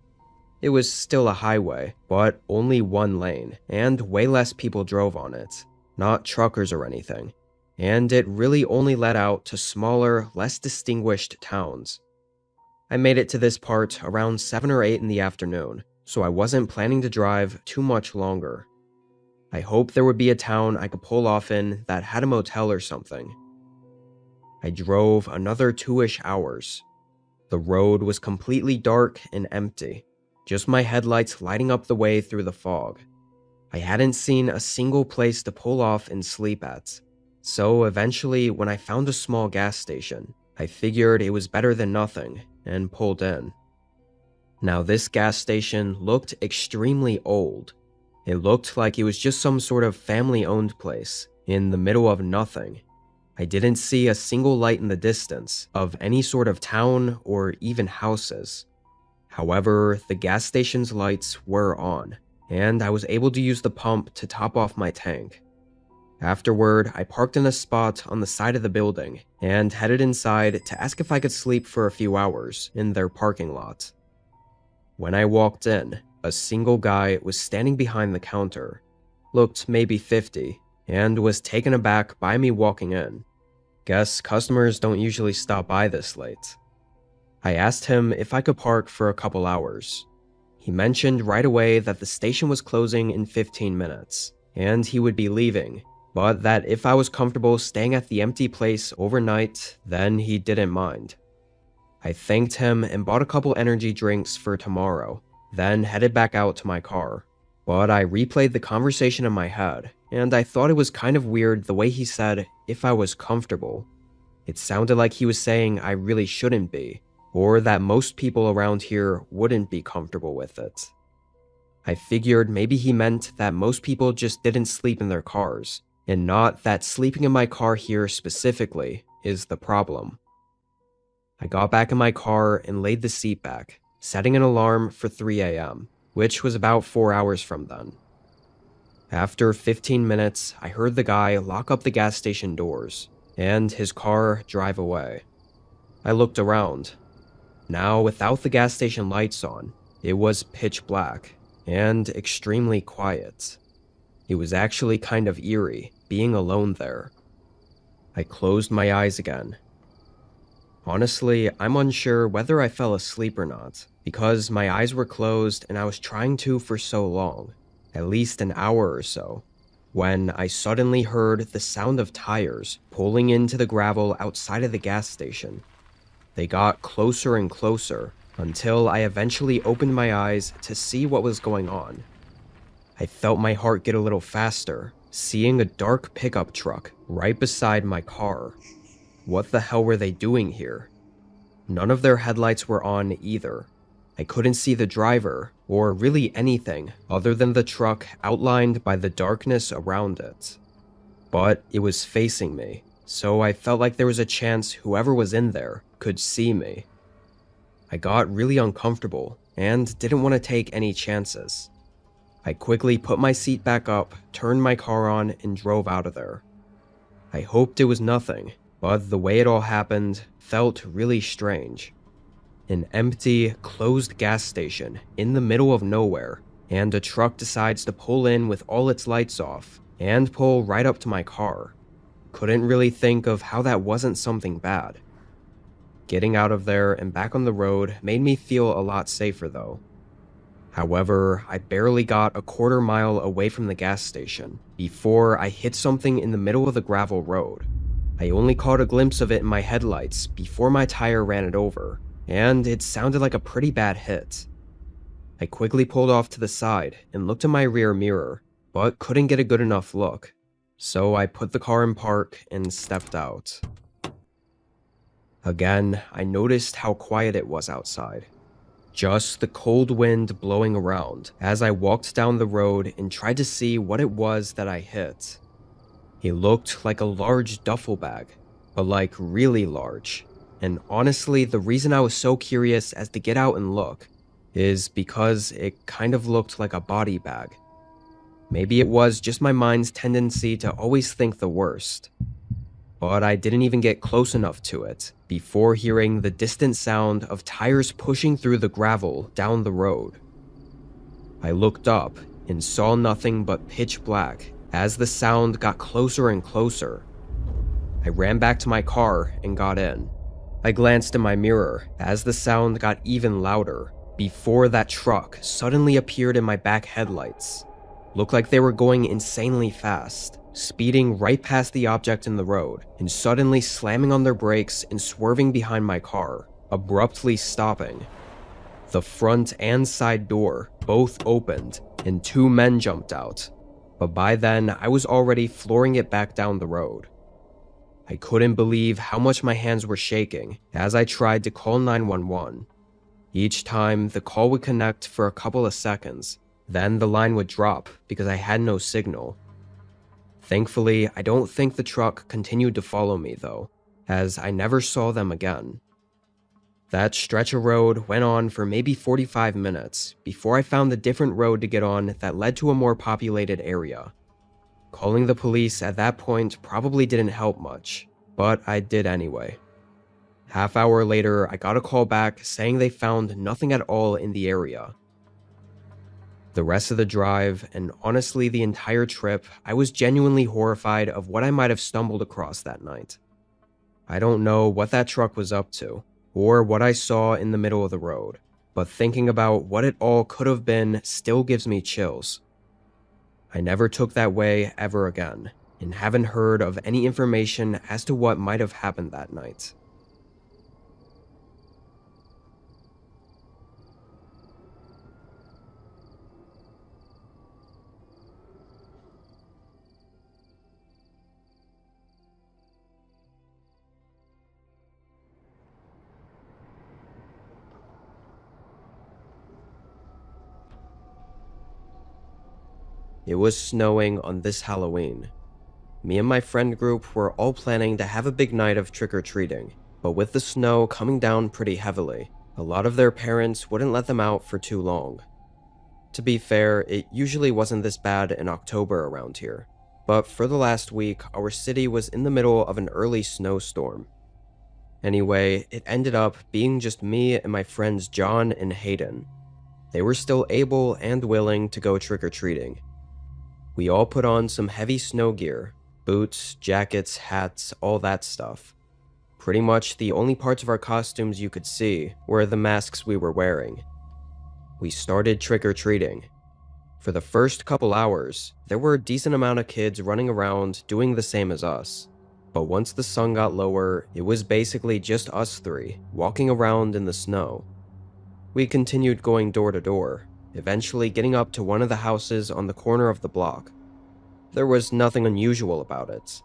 It was still a highway, but only one lane, and way less people drove on it, not truckers or anything, and it really only led out to smaller, less distinguished towns. I made it to this part around 7 or 8 in the afternoon, so I wasn't planning to drive too much longer. I hoped there would be a town I could pull off in that had a motel or something. I drove another 2-ish hours. The road was completely dark and empty, just my headlights lighting up the way through the fog. I hadn't seen a single place to pull off and sleep at, so eventually when I found a small gas station, I figured it was better than nothing and pulled in. Now this gas station looked extremely old. It looked like it was just some sort of family-owned place in the middle of nothing. I didn't see a single light in the distance of any sort of town or even houses. However, the gas station's lights were on, and I was able to use the pump to top off my tank. Afterward, I parked in a spot on the side of the building and headed inside to ask if I could sleep for a few hours in their parking lot. When I walked in, a single guy was standing behind the counter, looked maybe 50, and was taken aback by me walking in. Guess customers don't usually stop by this late. I asked him if I could park for a couple hours. He mentioned right away that the station was closing in 15 minutes, and he would be leaving, but that if I was comfortable staying at the empty place overnight, then he didn't mind. I thanked him and bought a couple energy drinks for tomorrow, then headed back out to my car. But I replayed the conversation in my head, and I thought it was kind of weird the way he said, if I was comfortable. It sounded like he was saying I really shouldn't be, or that most people around here wouldn't be comfortable with it. I figured maybe he meant that most people just didn't sleep in their cars, and not that sleeping in my car here specifically is the problem. I got back in my car and laid the seat back, setting an alarm for 3 a.m., which was about 4 hours from then. After 15 minutes, I heard the guy lock up the gas station doors, and his car drive away. I looked around. Now, without the gas station lights on, it was pitch black, and extremely quiet. It was actually kind of eerie, being alone there. I closed my eyes again. Honestly, I'm unsure whether I fell asleep or not, because my eyes were closed and I was trying to for so long, at least an hour or so, when I suddenly heard the sound of tires pulling into the gravel outside of the gas station. They got closer and closer, until I eventually opened my eyes to see what was going on. I felt my heart get a little faster, seeing a dark pickup truck right beside my car. What the hell were they doing here? None of their headlights were on either. I couldn't see the driver, or really anything other than the truck outlined by the darkness around it. But it was facing me, so I felt like there was a chance whoever was in there could see me. I got really uncomfortable and didn't want to take any chances. I quickly put my seat back up, turned my car on, and drove out of there. I hoped it was nothing, but the way it all happened felt really strange. An empty, closed gas station in the middle of nowhere, and a truck decides to pull in with all its lights off and pull right up to my car. Couldn't really think of how that wasn't something bad. Getting out of there and back on the road made me feel a lot safer though. However, I barely got a quarter mile away from the gas station before I hit something in the middle of the gravel road. I only caught a glimpse of it in my headlights before my tire ran it over, and it sounded like a pretty bad hit. I quickly pulled off to the side and looked in my rear mirror, but couldn't get a good enough look, so I put the car in park and stepped out. Again, I noticed how quiet it was outside. Just the cold wind blowing around as I walked down the road and tried to see what it was that I hit. It looked like a large duffel bag, but like really large. And honestly, the reason I was so curious as to get out and look is because it kind of looked like a body bag. Maybe it was just my mind's tendency to always think the worst. But I didn't even get close enough to it before hearing the distant sound of tires pushing through the gravel down the road. I looked up and saw nothing but pitch black as the sound got closer and closer. I ran back to my car and got in. I glanced in my mirror as the sound got even louder before that truck suddenly appeared in my back headlights. Looked like they were going insanely fast, speeding right past the object in the road and suddenly slamming on their brakes and swerving behind my car, abruptly stopping. The front and side door both opened and two men jumped out, but by then I was already flooring it back down the road. I couldn't believe how much my hands were shaking as I tried to call 911. Each time, the call would connect for a couple of seconds, then the line would drop because I had no signal. Thankfully, I don't think the truck continued to follow me though, as I never saw them again. That stretch of road went on for maybe 45 minutes before I found a different road to get on that led to a more populated area. Calling the police at that point probably didn't help much, but I did anyway. Half hour later, I got a call back saying they found nothing at all in the area. The rest of the drive, and honestly the entire trip, I was genuinely horrified of what I might have stumbled across that night. I don't know what that truck was up to, or what I saw in the middle of the road, but thinking about what it all could have been still gives me chills. I never took that way ever again, and haven't heard of any information as to what might have happened that night. It was snowing on this Halloween. Me and my friend group were all planning to have a big night of trick-or-treating, but with the snow coming down pretty heavily, a lot of their parents wouldn't let them out for too long. To be fair, it usually wasn't this bad in October around here, but for the last week, our city was in the middle of an early snowstorm. Anyway, it ended up being just me and my friends John and Hayden. They were still able and willing to go trick-or-treating. We all put on some heavy snow gear, boots, jackets, hats, all that stuff. Pretty much the only parts of our costumes you could see were the masks we were wearing. We started trick-or-treating. For the first couple hours, there were a decent amount of kids running around doing the same as us. But once the sun got lower, it was basically just us three, walking around in the snow. We continued going door to door, eventually getting up to one of the houses on the corner of the block. There was nothing unusual about it.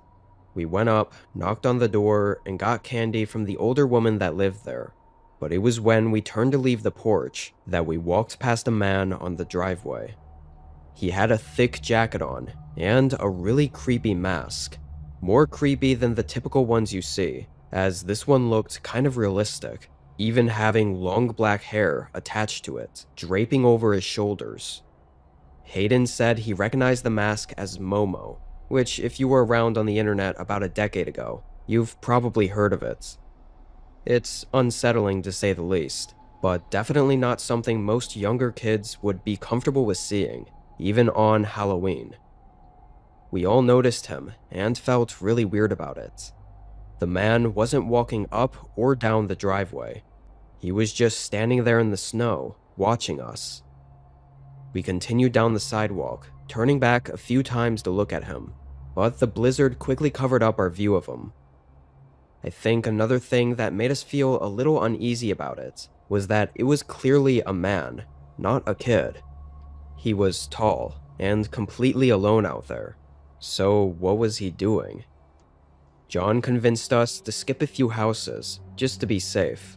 We went up, knocked on the door, and got candy from the older woman that lived there. But it was when we turned to leave the porch that we walked past a man on the driveway. He had a thick jacket on, and a really creepy mask. More creepy than the typical ones you see, as this one looked kind of realistic, even having long black hair attached to it, draping over his shoulders. Hayden said he recognized the mask as Momo, which if you were around on the internet about a decade ago, you've probably heard of it. It's unsettling to say the least, but definitely not something most younger kids would be comfortable with seeing, even on Halloween. We all noticed him and felt really weird about it. The man wasn't walking up or down the driveway. He was just standing there in the snow, watching us. We continued down the sidewalk, turning back a few times to look at him, but the blizzard quickly covered up our view of him. I think another thing that made us feel a little uneasy about it was that it was clearly a man, not a kid. He was tall and completely alone out there. So what was he doing? John convinced us to skip a few houses, just to be safe.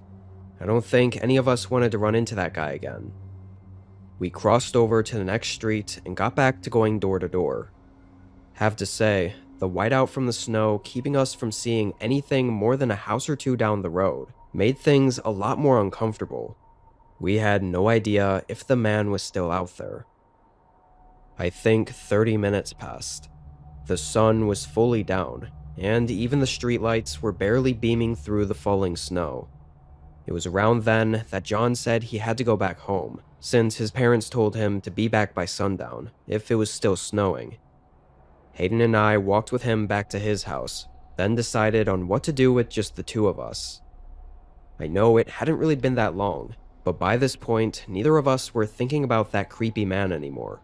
I don't think any of us wanted to run into that guy again. We crossed over to the next street and got back to going door to door. Have to say, the whiteout from the snow keeping us from seeing anything more than a house or two down the road made things a lot more uncomfortable. We had no idea if the man was still out there. I think 30 minutes passed. The sun was fully down, and even the streetlights were barely beaming through the falling snow. It was around then that John said he had to go back home, since his parents told him to be back by sundown if it was still snowing. Hayden and I walked with him back to his house, then decided on what to do with just the two of us. I know it hadn't really been that long, but by this point, neither of us were thinking about that creepy man anymore.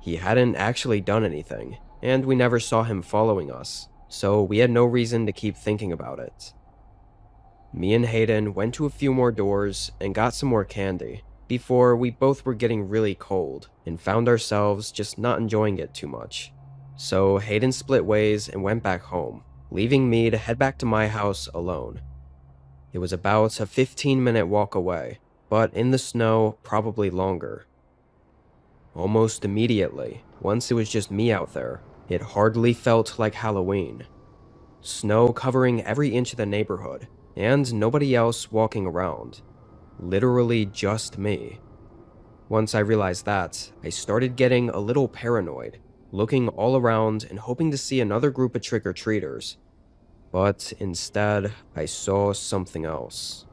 He hadn't actually done anything, and we never saw him following us, so we had no reason to keep thinking about it. Me and Hayden went to a few more doors and got some more candy, before we both were getting really cold and found ourselves just not enjoying it too much. So Hayden split ways and went back home, leaving me to head back to my house alone. It was about a 15-minute walk away, but in the snow, probably longer. Almost immediately, once it was just me out there, it hardly felt like Halloween. Snow covering every inch of the neighborhood, and nobody else walking around. Literally just me. Once I realized that, I started getting a little paranoid, looking all around and hoping to see another group of trick-or-treaters. But instead, I saw something else.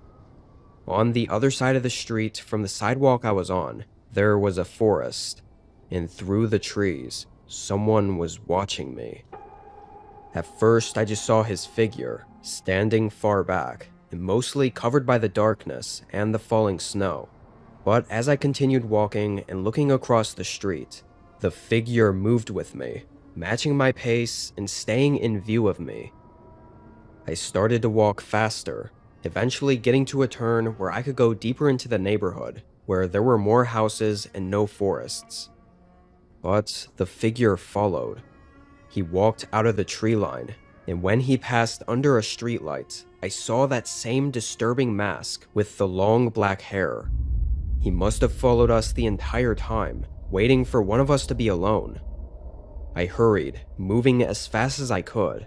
On the other side of the street from the sidewalk I was on, there was a forest, and through the trees, someone was watching me. At first, I just saw his figure, standing far back, and mostly covered by the darkness and the falling snow. But as I continued walking and looking across the street, the figure moved with me, matching my pace and staying in view of me. I started to walk faster, eventually getting to a turn where I could go deeper into the neighborhood, where there were more houses and no forests. But the figure followed. He walked out of the tree line, and when he passed under a streetlight, I saw that same disturbing mask with the long black hair. He must have followed us the entire time, waiting for one of us to be alone. I hurried, moving as fast as I could.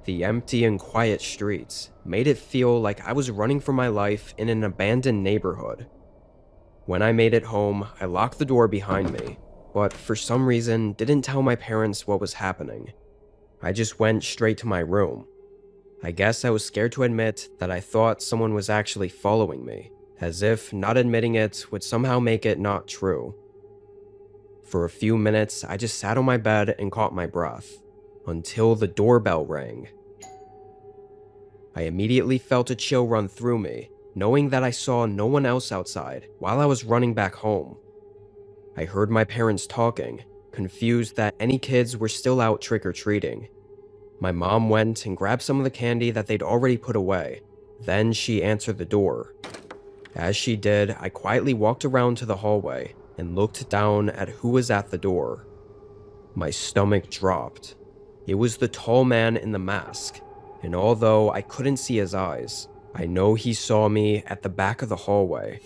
The empty and quiet streets made it feel like I was running for my life in an abandoned neighborhood. When I made it home, I locked the door behind me, but for some reason didn't tell my parents what was happening. I just went straight to my room. I guess I was scared to admit that I thought someone was actually following me, as if not admitting it would somehow make it not true. For a few minutes, I just sat on my bed and caught my breath, until the doorbell rang. I immediately felt a chill run through me, knowing that I saw no one else outside while I was running back home. I heard my parents talking, confused that any kids were still out trick-or-treating. My mom went and grabbed some of the candy that they'd already put away. Then she answered the door. As she did, I quietly walked around to the hallway and looked down at who was at the door. My stomach dropped. It was the tall man in the mask, and although I couldn't see his eyes, I know he saw me at the back of the hallway.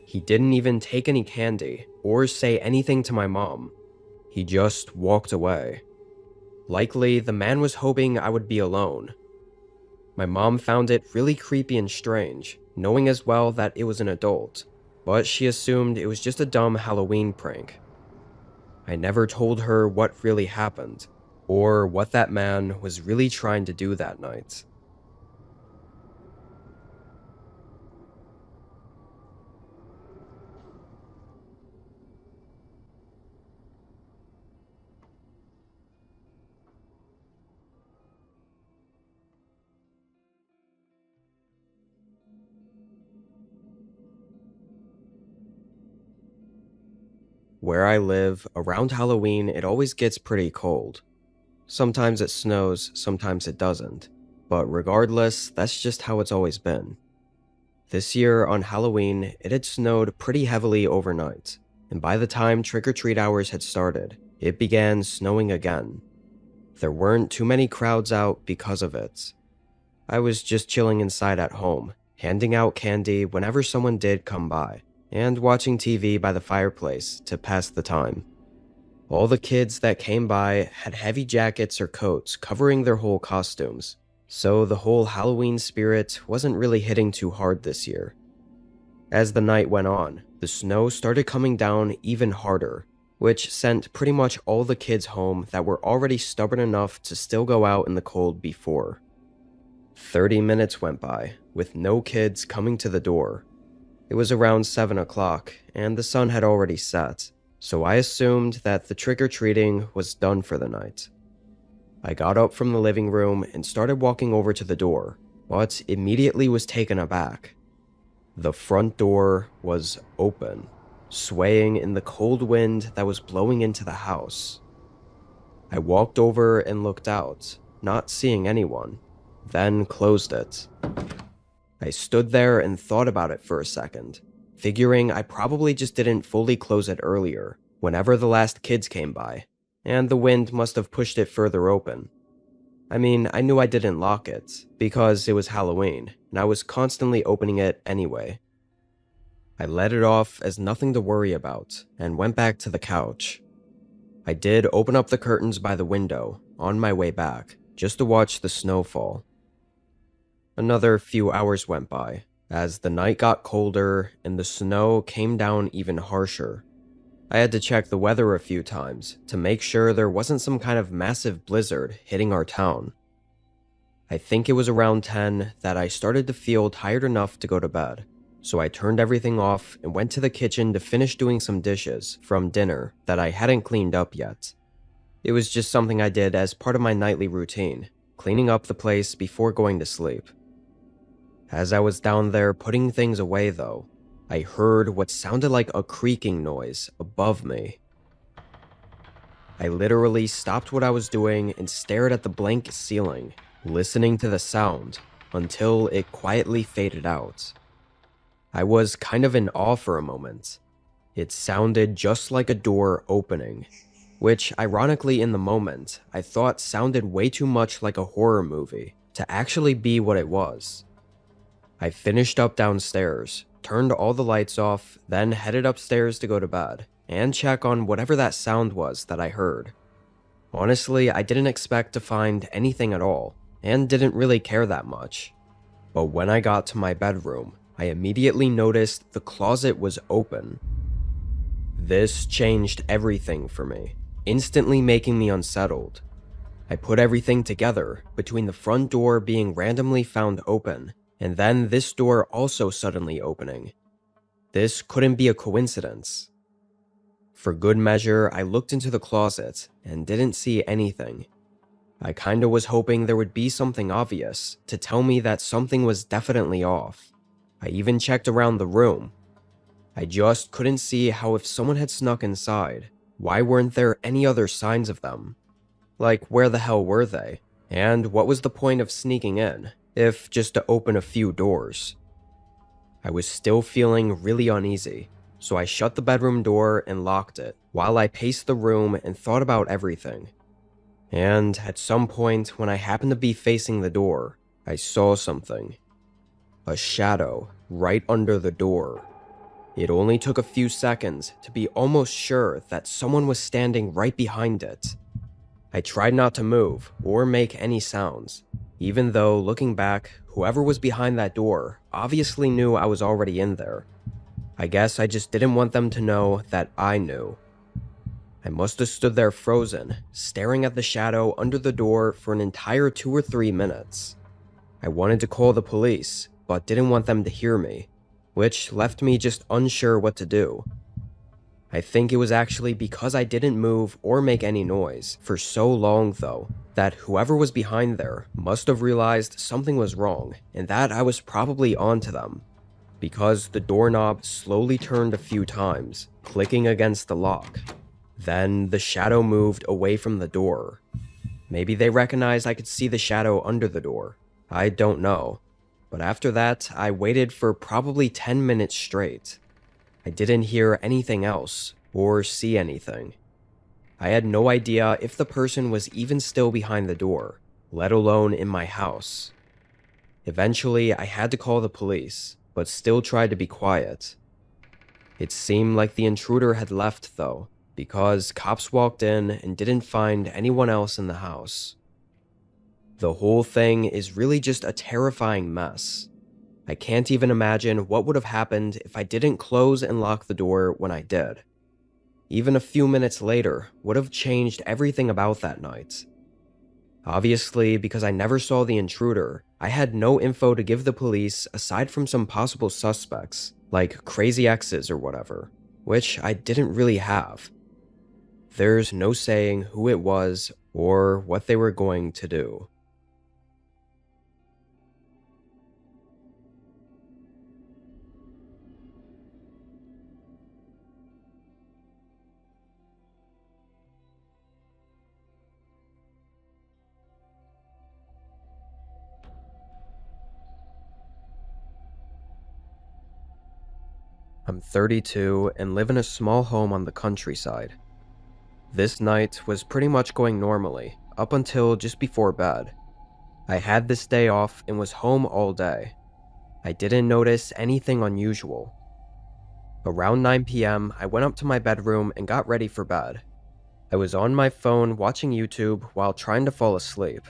He didn't even take any candy or say anything to my mom. He just walked away. Likely, the man was hoping I would be alone. My mom found it really creepy and strange, knowing as well that it was an adult, but she assumed it was just a dumb Halloween prank. I never told her what really happened, or what that man was really trying to do that night. Where I live, around Halloween, it always gets pretty cold. Sometimes it snows, sometimes it doesn't. But regardless, that's just how it's always been. This year, on Halloween, it had snowed pretty heavily overnight, and by the time trick-or-treat hours had started, it began snowing again. There weren't too many crowds out because of it. I was just chilling inside at home, handing out candy whenever someone did come by, and watching TV by the fireplace to pass the time. All the kids that came by had heavy jackets or coats covering their whole costumes, so the whole Halloween spirit wasn't really hitting too hard this year. As the night went on, the snow started coming down even harder, which sent pretty much all the kids home that were already stubborn enough to still go out in the cold before. 30 minutes went by, with no kids coming to the door. It was around 7 o'clock, and the sun had already set, so I assumed that the trick-or-treating was done for the night. I got up from the living room and started walking over to the door, but immediately was taken aback. The front door was open, swaying in the cold wind that was blowing into the house. I walked over and looked out, not seeing anyone, then closed it. I stood there and thought about it for a second, figuring I probably just didn't fully close it earlier, whenever the last kids came by, and the wind must have pushed it further open. I mean, I knew I didn't lock it, because it was Halloween, and I was constantly opening it anyway. I let it off as nothing to worry about, and went back to the couch. I did open up the curtains by the window, on my way back, just to watch the snow fall. Another few hours went by, as the night got colder and the snow came down even harsher. I had to check the weather a few times to make sure there wasn't some kind of massive blizzard hitting our town. I think it was around 10 that I started to feel tired enough to go to bed, so I turned everything off and went to the kitchen to finish doing some dishes from dinner that I hadn't cleaned up yet. It was just something I did as part of my nightly routine, cleaning up the place before going to sleep. As I was down there putting things away though, I heard what sounded like a creaking noise above me. I literally stopped what I was doing and stared at the blank ceiling, listening to the sound until it quietly faded out. I was kind of in awe for a moment. It sounded just like a door opening, which ironically in the moment I thought sounded way too much like a horror movie to actually be what it was. I finished up downstairs, turned all the lights off, then headed upstairs to go to bed, and check on whatever that sound was that I heard. Honestly, I didn't expect to find anything at all, and didn't really care that much. But when I got to my bedroom, I immediately noticed the closet was open. This changed everything for me, instantly making me unsettled. I put everything together, between the front door being randomly found open, and then this door also suddenly opening. This couldn't be a coincidence. For good measure, I looked into the closet and didn't see anything. I kinda was hoping there would be something obvious to tell me that something was definitely off. I even checked around the room. I just couldn't see how if someone had snuck inside, why weren't there any other signs of them? Like, where the hell were they? And what was the point of sneaking in, if just to open a few doors? I was still feeling really uneasy, so I shut the bedroom door and locked it, while I paced the room and thought about everything. And at some point, when I happened to be facing the door, I saw something. A shadow right under the door. It only took a few seconds to be almost sure that someone was standing right behind it. I tried not to move or make any sounds, even though, looking back, whoever was behind that door obviously knew I was already in there. I guess I just didn't want them to know that I knew. I must have stood there frozen, staring at the shadow under the door for an entire 2 or 3 minutes. I wanted to call the police, but didn't want them to hear me, which left me just unsure what to do. I think it was actually because I didn't move or make any noise for so long though, that whoever was behind there must have realized something was wrong and that I was probably onto them. because the doorknob slowly turned a few times, clicking against the lock. Then the shadow moved away from the door. Maybe they recognized I could see the shadow under the door. I don't know. But after that, I waited for probably 10 minutes straight. I didn't hear anything else or see anything. I had no idea if the person was even still behind the door, let alone in my house. Eventually, I had to call the police, but still tried to be quiet. It seemed like the intruder had left, though, because cops walked in and didn't find anyone else in the house. The whole thing is really just a terrifying mess. I can't even imagine what would have happened if I didn't close and lock the door when I did. Even a few minutes later would have changed everything about that night. Obviously, because I never saw the intruder, I had no info to give the police aside from some possible suspects, like crazy exes or whatever, which I didn't really have. There's no saying who it was or what they were going to do. I'm 32 and live in a small home on the countryside. This night was pretty much going normally, up until just before bed. I had this day off and was home all day. I didn't notice anything unusual. Around 9 p.m., I went up to my bedroom and got ready for bed. I was on my phone watching YouTube while trying to fall asleep,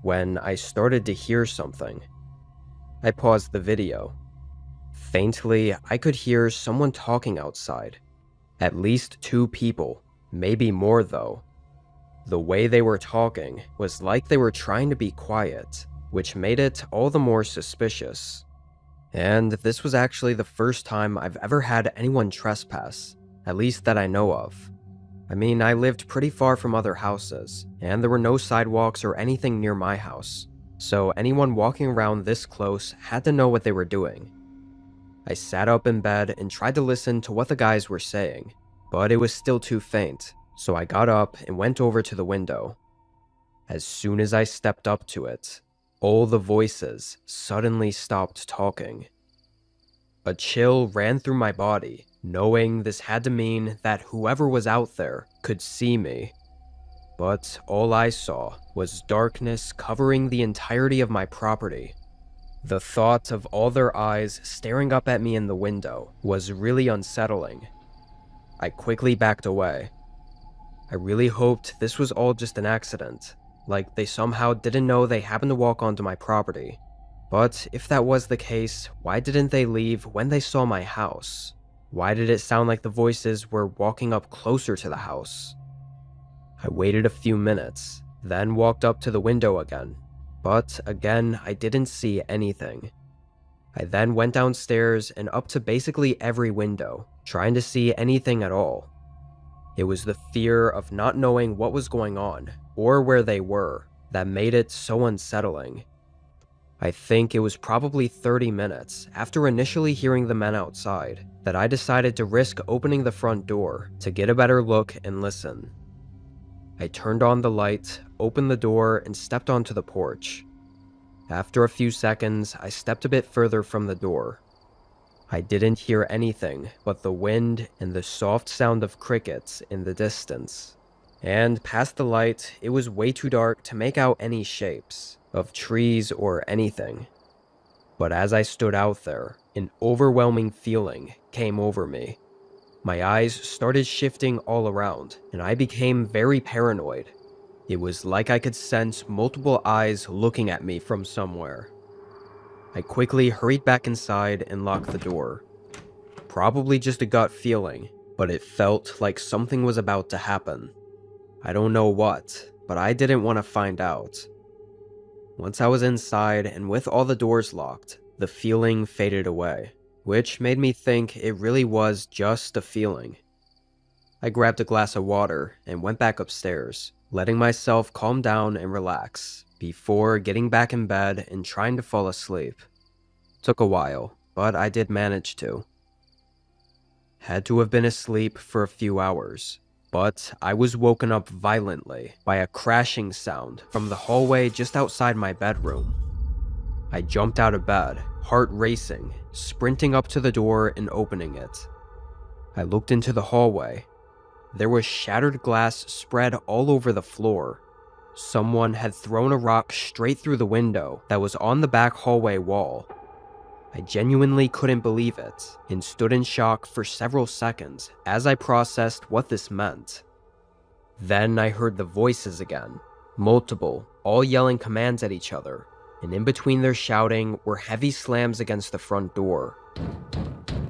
when I started to hear something. I paused the video. Faintly, I could hear someone talking outside. At least 2 people, maybe more though. The way they were talking was like they were trying to be quiet, which made it all the more suspicious. And this was actually the first time I've ever had anyone trespass, at least that I know of. I mean, I lived pretty far from other houses, and there were no sidewalks or anything near my house, so anyone walking around this close had to know what they were doing. I sat up in bed and tried to listen to what the guys were saying, but it was still too faint, so I got up and went over to the window. As soon as I stepped up to it, all the voices suddenly stopped talking. A chill ran through my body, knowing this had to mean that whoever was out there could see me. But all I saw was darkness covering the entirety of my property. The thought of all their eyes staring up at me in the window was really unsettling. I quickly backed away. I really hoped this was all just an accident, like they somehow didn't know they happened to walk onto my property. But if that was the case, why didn't they leave when they saw my house? Why did it sound like the voices were walking up closer to the house? I waited a few minutes, then walked up to the window again. But again, I didn't see anything. I then went downstairs and up to basically every window, trying to see anything at all. It was the fear of not knowing what was going on, or where they were, that made it so unsettling. I think it was probably 30 minutes after initially hearing the men outside that I decided to risk opening the front door to get a better look and listen. I turned on the light, opened the door, and stepped onto the porch. After a few seconds, I stepped a bit further from the door. I didn't hear anything but the wind and the soft sound of crickets in the distance. And past the light, it was way too dark to make out any shapes of trees or anything. But as I stood out there, an overwhelming feeling came over me. My eyes started shifting all around, and I became very paranoid. It was like I could sense multiple eyes looking at me from somewhere. I quickly hurried back inside and locked the door. Probably just a gut feeling, but it felt like something was about to happen. I don't know what, but I didn't want to find out. Once I was inside and with all the doors locked, the feeling faded away, which made me think it really was just a feeling. I grabbed a glass of water and went back upstairs, letting myself calm down and relax before getting back in bed and trying to fall asleep. Took a while, but I did manage to. Had to have been asleep for a few hours, but I was woken up violently by a crashing sound from the hallway just outside my bedroom. I jumped out of bed, heart racing, sprinting up to the door and opening it. I looked into the hallway. There was shattered glass spread all over the floor. Someone had thrown a rock straight through the window that was on the back hallway wall. I genuinely couldn't believe it and stood in shock for several seconds as I processed what this meant. Then I heard the voices again, multiple, all yelling commands at each other, and in between their shouting were heavy slams against the front door.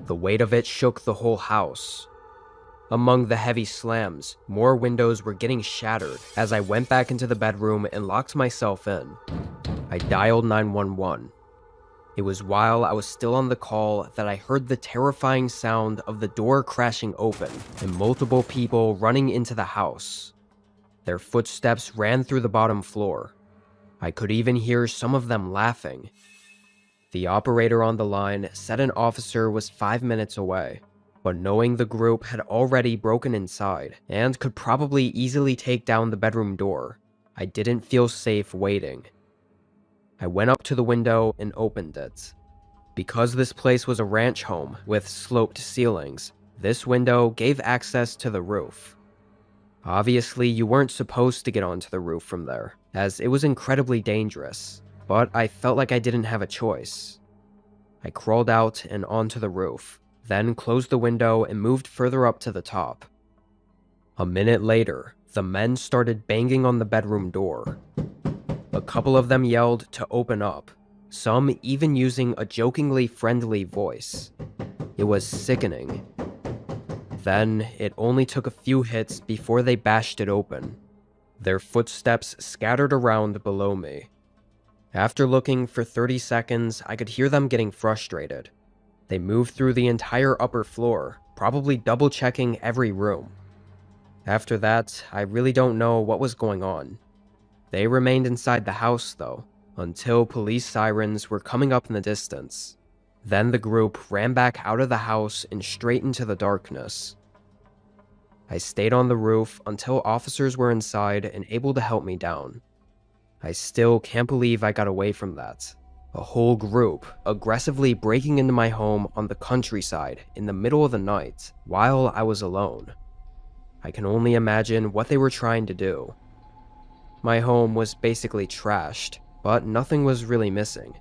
The weight of it shook the whole house. Among the heavy slams, more windows were getting shattered as I went back into the bedroom and locked myself in. I dialed 911. It was while I was still on the call that I heard the terrifying sound of the door crashing open and multiple people running into the house. Their footsteps ran through the bottom floor. I could even hear some of them laughing. The operator on the line said an officer was 5 minutes away, but knowing the group had already broken inside and could probably easily take down the bedroom door, I didn't feel safe waiting. I went up to the window and opened it. Because this place was a ranch home with sloped ceilings, this window gave access to the roof. Obviously, you weren't supposed to get onto the roof from there, as it was incredibly dangerous, but I felt like I didn't have a choice. I crawled out and onto the roof, then closed the window and moved further up to the top. A minute later, the men started banging on the bedroom door. A couple of them yelled to open up, some even using a jokingly friendly voice. It was sickening. Then, it only took a few hits before they bashed it open. Their footsteps scattered around below me. After looking for 30 seconds, I could hear them getting frustrated. They moved through the entire upper floor, probably double-checking every room. After that, I really don't know what was going on. They remained inside the house, though, until police sirens were coming up in the distance. Then the group ran back out of the house and straight into the darkness. I stayed on the roof until officers were inside and able to help me down. I still can't believe I got away from that. A whole group aggressively breaking into my home on the countryside in the middle of the night while I was alone. I can only imagine what they were trying to do. My home was basically trashed, but nothing was really missing,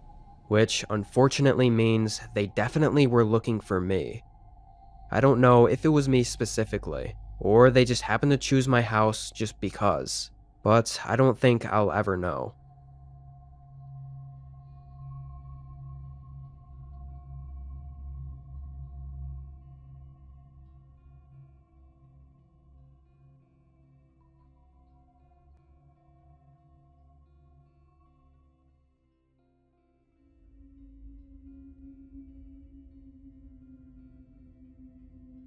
which unfortunately means they definitely were looking for me. I don't know if it was me specifically, or they just happened to choose my house just because, but I don't think I'll ever know.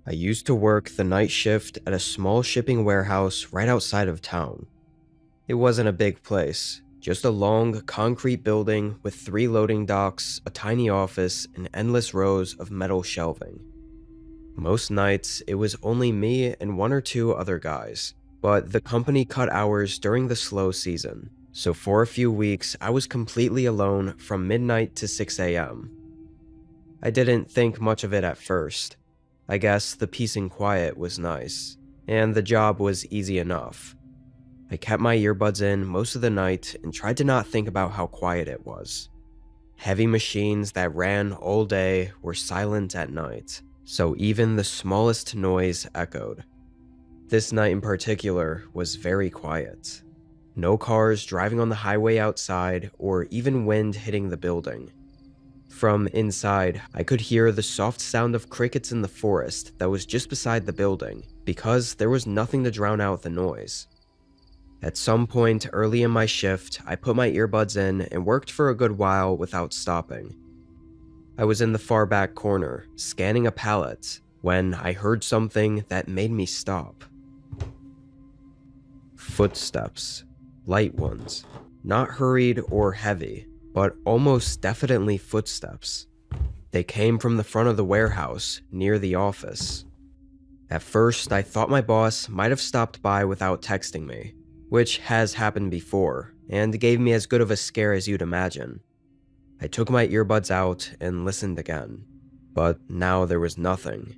I used to work the night shift at a small shipping warehouse right outside of town. It wasn't a big place, just a long concrete building with 3 loading docks, a tiny office, and endless rows of metal shelving. Most nights, it was only me and 1 or 2 other guys, but the company cut hours during the slow season, so for a few weeks I was completely alone from midnight to 6 a.m. I didn't think much of it at first. I guess the peace and quiet was nice, and the job was easy enough. I kept my earbuds in most of the night and tried to not think about how quiet it was. Heavy machines that ran all day were silent at night, so even the smallest noise echoed. This night in particular was very quiet. No cars driving on the highway outside or even wind hitting the building. From inside, I could hear the soft sound of crickets in the forest that was just beside the building, because there was nothing to drown out the noise. At some point early in my shift, I put my earbuds in and worked for a good while without stopping. I was in the far back corner, scanning a pallet, when I heard something that made me stop. Footsteps. Light ones. Not hurried or heavy, but almost definitely footsteps. They came from the front of the warehouse, near the office. At first, I thought my boss might have stopped by without texting me, which has happened before, and gave me as good of a scare as you'd imagine. I took my earbuds out and listened again, but now there was nothing.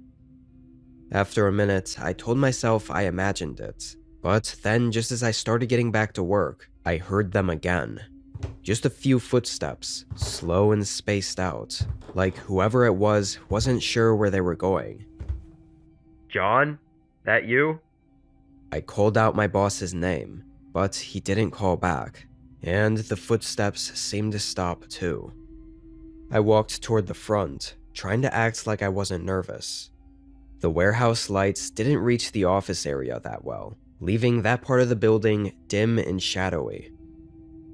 After a minute, I told myself I imagined it, but then just as I started getting back to work, I heard them again. Just a few footsteps, slow and spaced out, like whoever it was wasn't sure where they were going. John? That you? I called out my boss's name, but he didn't call back, and the footsteps seemed to stop too. I walked toward the front, trying to act like I wasn't nervous. The warehouse lights didn't reach the office area that well, leaving that part of the building dim and shadowy.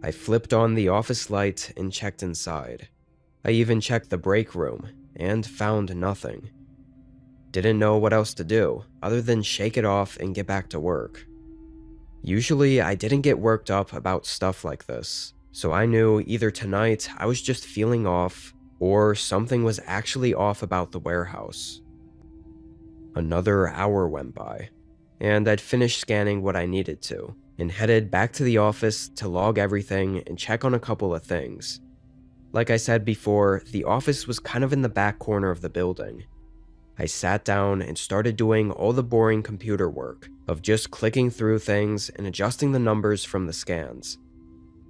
I flipped on the office light and checked inside. I even checked the break room and found nothing. Didn't know what else to do other than shake it off and get back to work. Usually, I didn't get worked up about stuff like this, so I knew either tonight I was just feeling off or something was actually off about the warehouse. Another hour went by, and I'd finished scanning what I needed to, and headed back to the office to log everything and check on a couple of things. Like I said before, the office was kind of in the back corner of the building. I sat down and started doing all the boring computer work of just clicking through things and adjusting the numbers from the scans.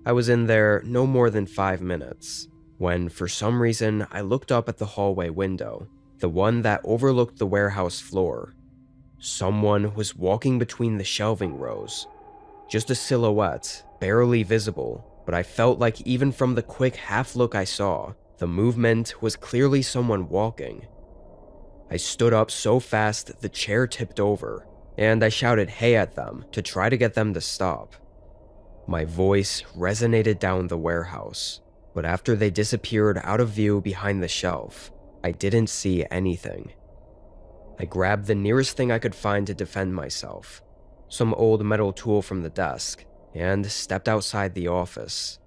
I was in there no more than 5 minutes, when for some reason I looked up at the hallway window, the one that overlooked the warehouse floor. Someone was walking between the shelving rows. Just a silhouette, barely visible, but I felt like even from the quick half look I saw, the movement was clearly someone walking. I stood up so fast the chair tipped over, and I shouted hey at them to try to get them to stop. My voice resonated down the warehouse, but after they disappeared out of view behind the shelf, I didn't see anything. I grabbed the nearest thing I could find to defend myself, some old metal tool from the desk, and stepped outside the office.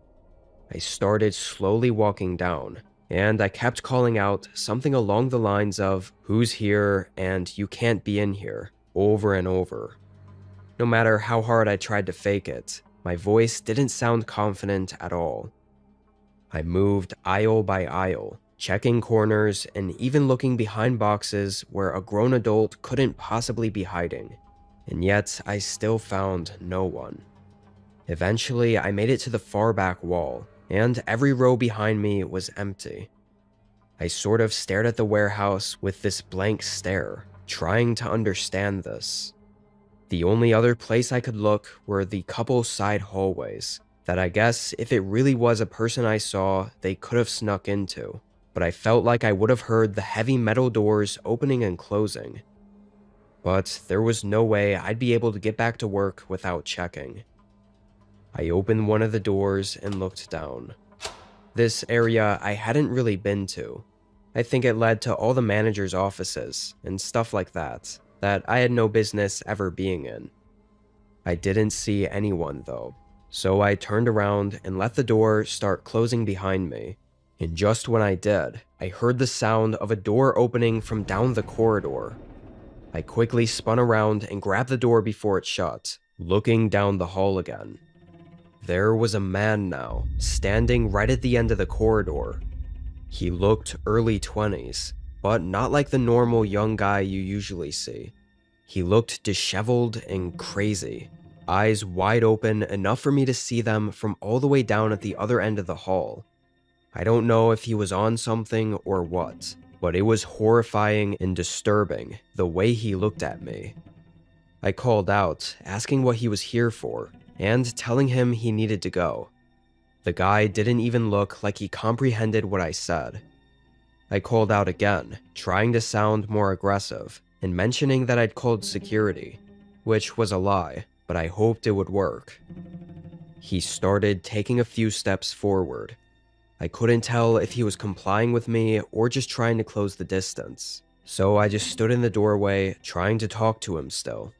I started slowly walking down, and I kept calling out something along the lines of, "Who's here?" and "You can't be in here," over and over. No matter how hard I tried to fake it, my voice didn't sound confident at all. I moved aisle by aisle, checking corners and even looking behind boxes where a grown adult couldn't possibly be hiding, and yet I still found no one. Eventually, I made it to the far back wall, and every row behind me was empty. I sort of stared at the warehouse with this blank stare, trying to understand this. The only other place I could look were the couple side hallways that I guess if it really was a person I saw, they could have snuck into, but I felt like I would have heard the heavy metal doors opening and closing. But there was no way I'd be able to get back to work without checking. I opened one of the doors and looked down. This area I hadn't really been to. I think it led to all the managers' offices and stuff like that I had no business ever being in. I didn't see anyone though, so I turned around and let the door start closing behind me. And just when I did, I heard the sound of a door opening from down the corridor. I quickly spun around and grabbed the door before it shut, looking down the hall again. There was a man now, standing right at the end of the corridor. He looked early 20s, but not like the normal young guy you usually see. He looked disheveled and crazy, eyes wide open enough for me to see them from all the way down at the other end of the hall. I don't know if he was on something or what, but it was horrifying and disturbing the way he looked at me. I called out, asking what he was here for, and telling him he needed to go. The guy didn't even look like he comprehended what I said. I called out again, trying to sound more aggressive, and mentioning that I'd called security, which was a lie, but I hoped it would work. He started taking a few steps forward. I couldn't tell if he was complying with me or just trying to close the distance, so I just stood in the doorway, trying to talk to him still.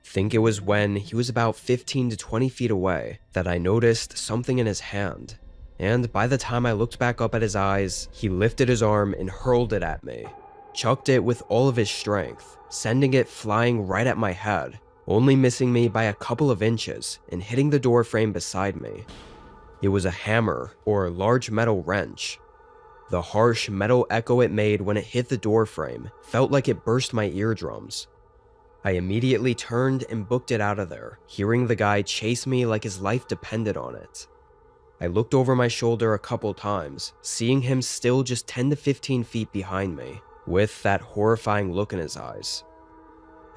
Think it was when he was about 15 to 20 feet away that I noticed something in his hand. and by the time I looked back up at his eyes, he lifted his arm and hurled it at me. Chucked it with all of his strength, sending it flying right at my head, only missing me by a couple of inches and hitting the door frame beside me. It was a hammer or large metal wrench. The harsh metal echo it made when it hit the door frame felt like it burst my eardrums. I immediately turned and booked it out of there, hearing the guy chase me like his life depended on it. I looked over my shoulder a couple times, seeing him still just 10 to 15 feet behind me, with that horrifying look in his eyes.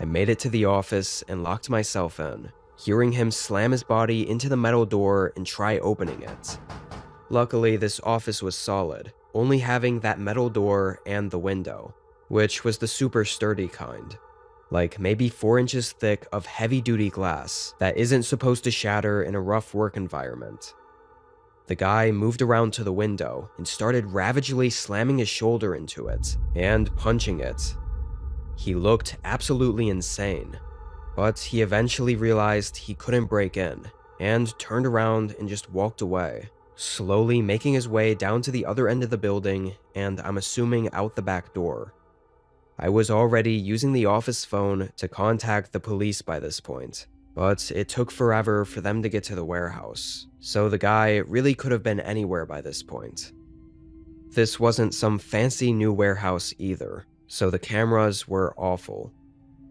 I made it to the office and locked myself in, hearing him slam his body into the metal door and try opening it. Luckily, this office was solid, only having that metal door and the window, which was the super sturdy kind. Like maybe 4 inches thick of heavy-duty glass that isn't supposed to shatter in a rough work environment. The guy moved around to the window and started ravagely slamming his shoulder into it and punching it. He looked absolutely insane, but he eventually realized he couldn't break in and turned around and just walked away, slowly making his way down to the other end of the building and I'm assuming out the back door. I was already using the office phone to contact the police by this point, but it took forever for them to get to the warehouse, so the guy really could have been anywhere by this point. This wasn't some fancy new warehouse either, so the cameras were awful.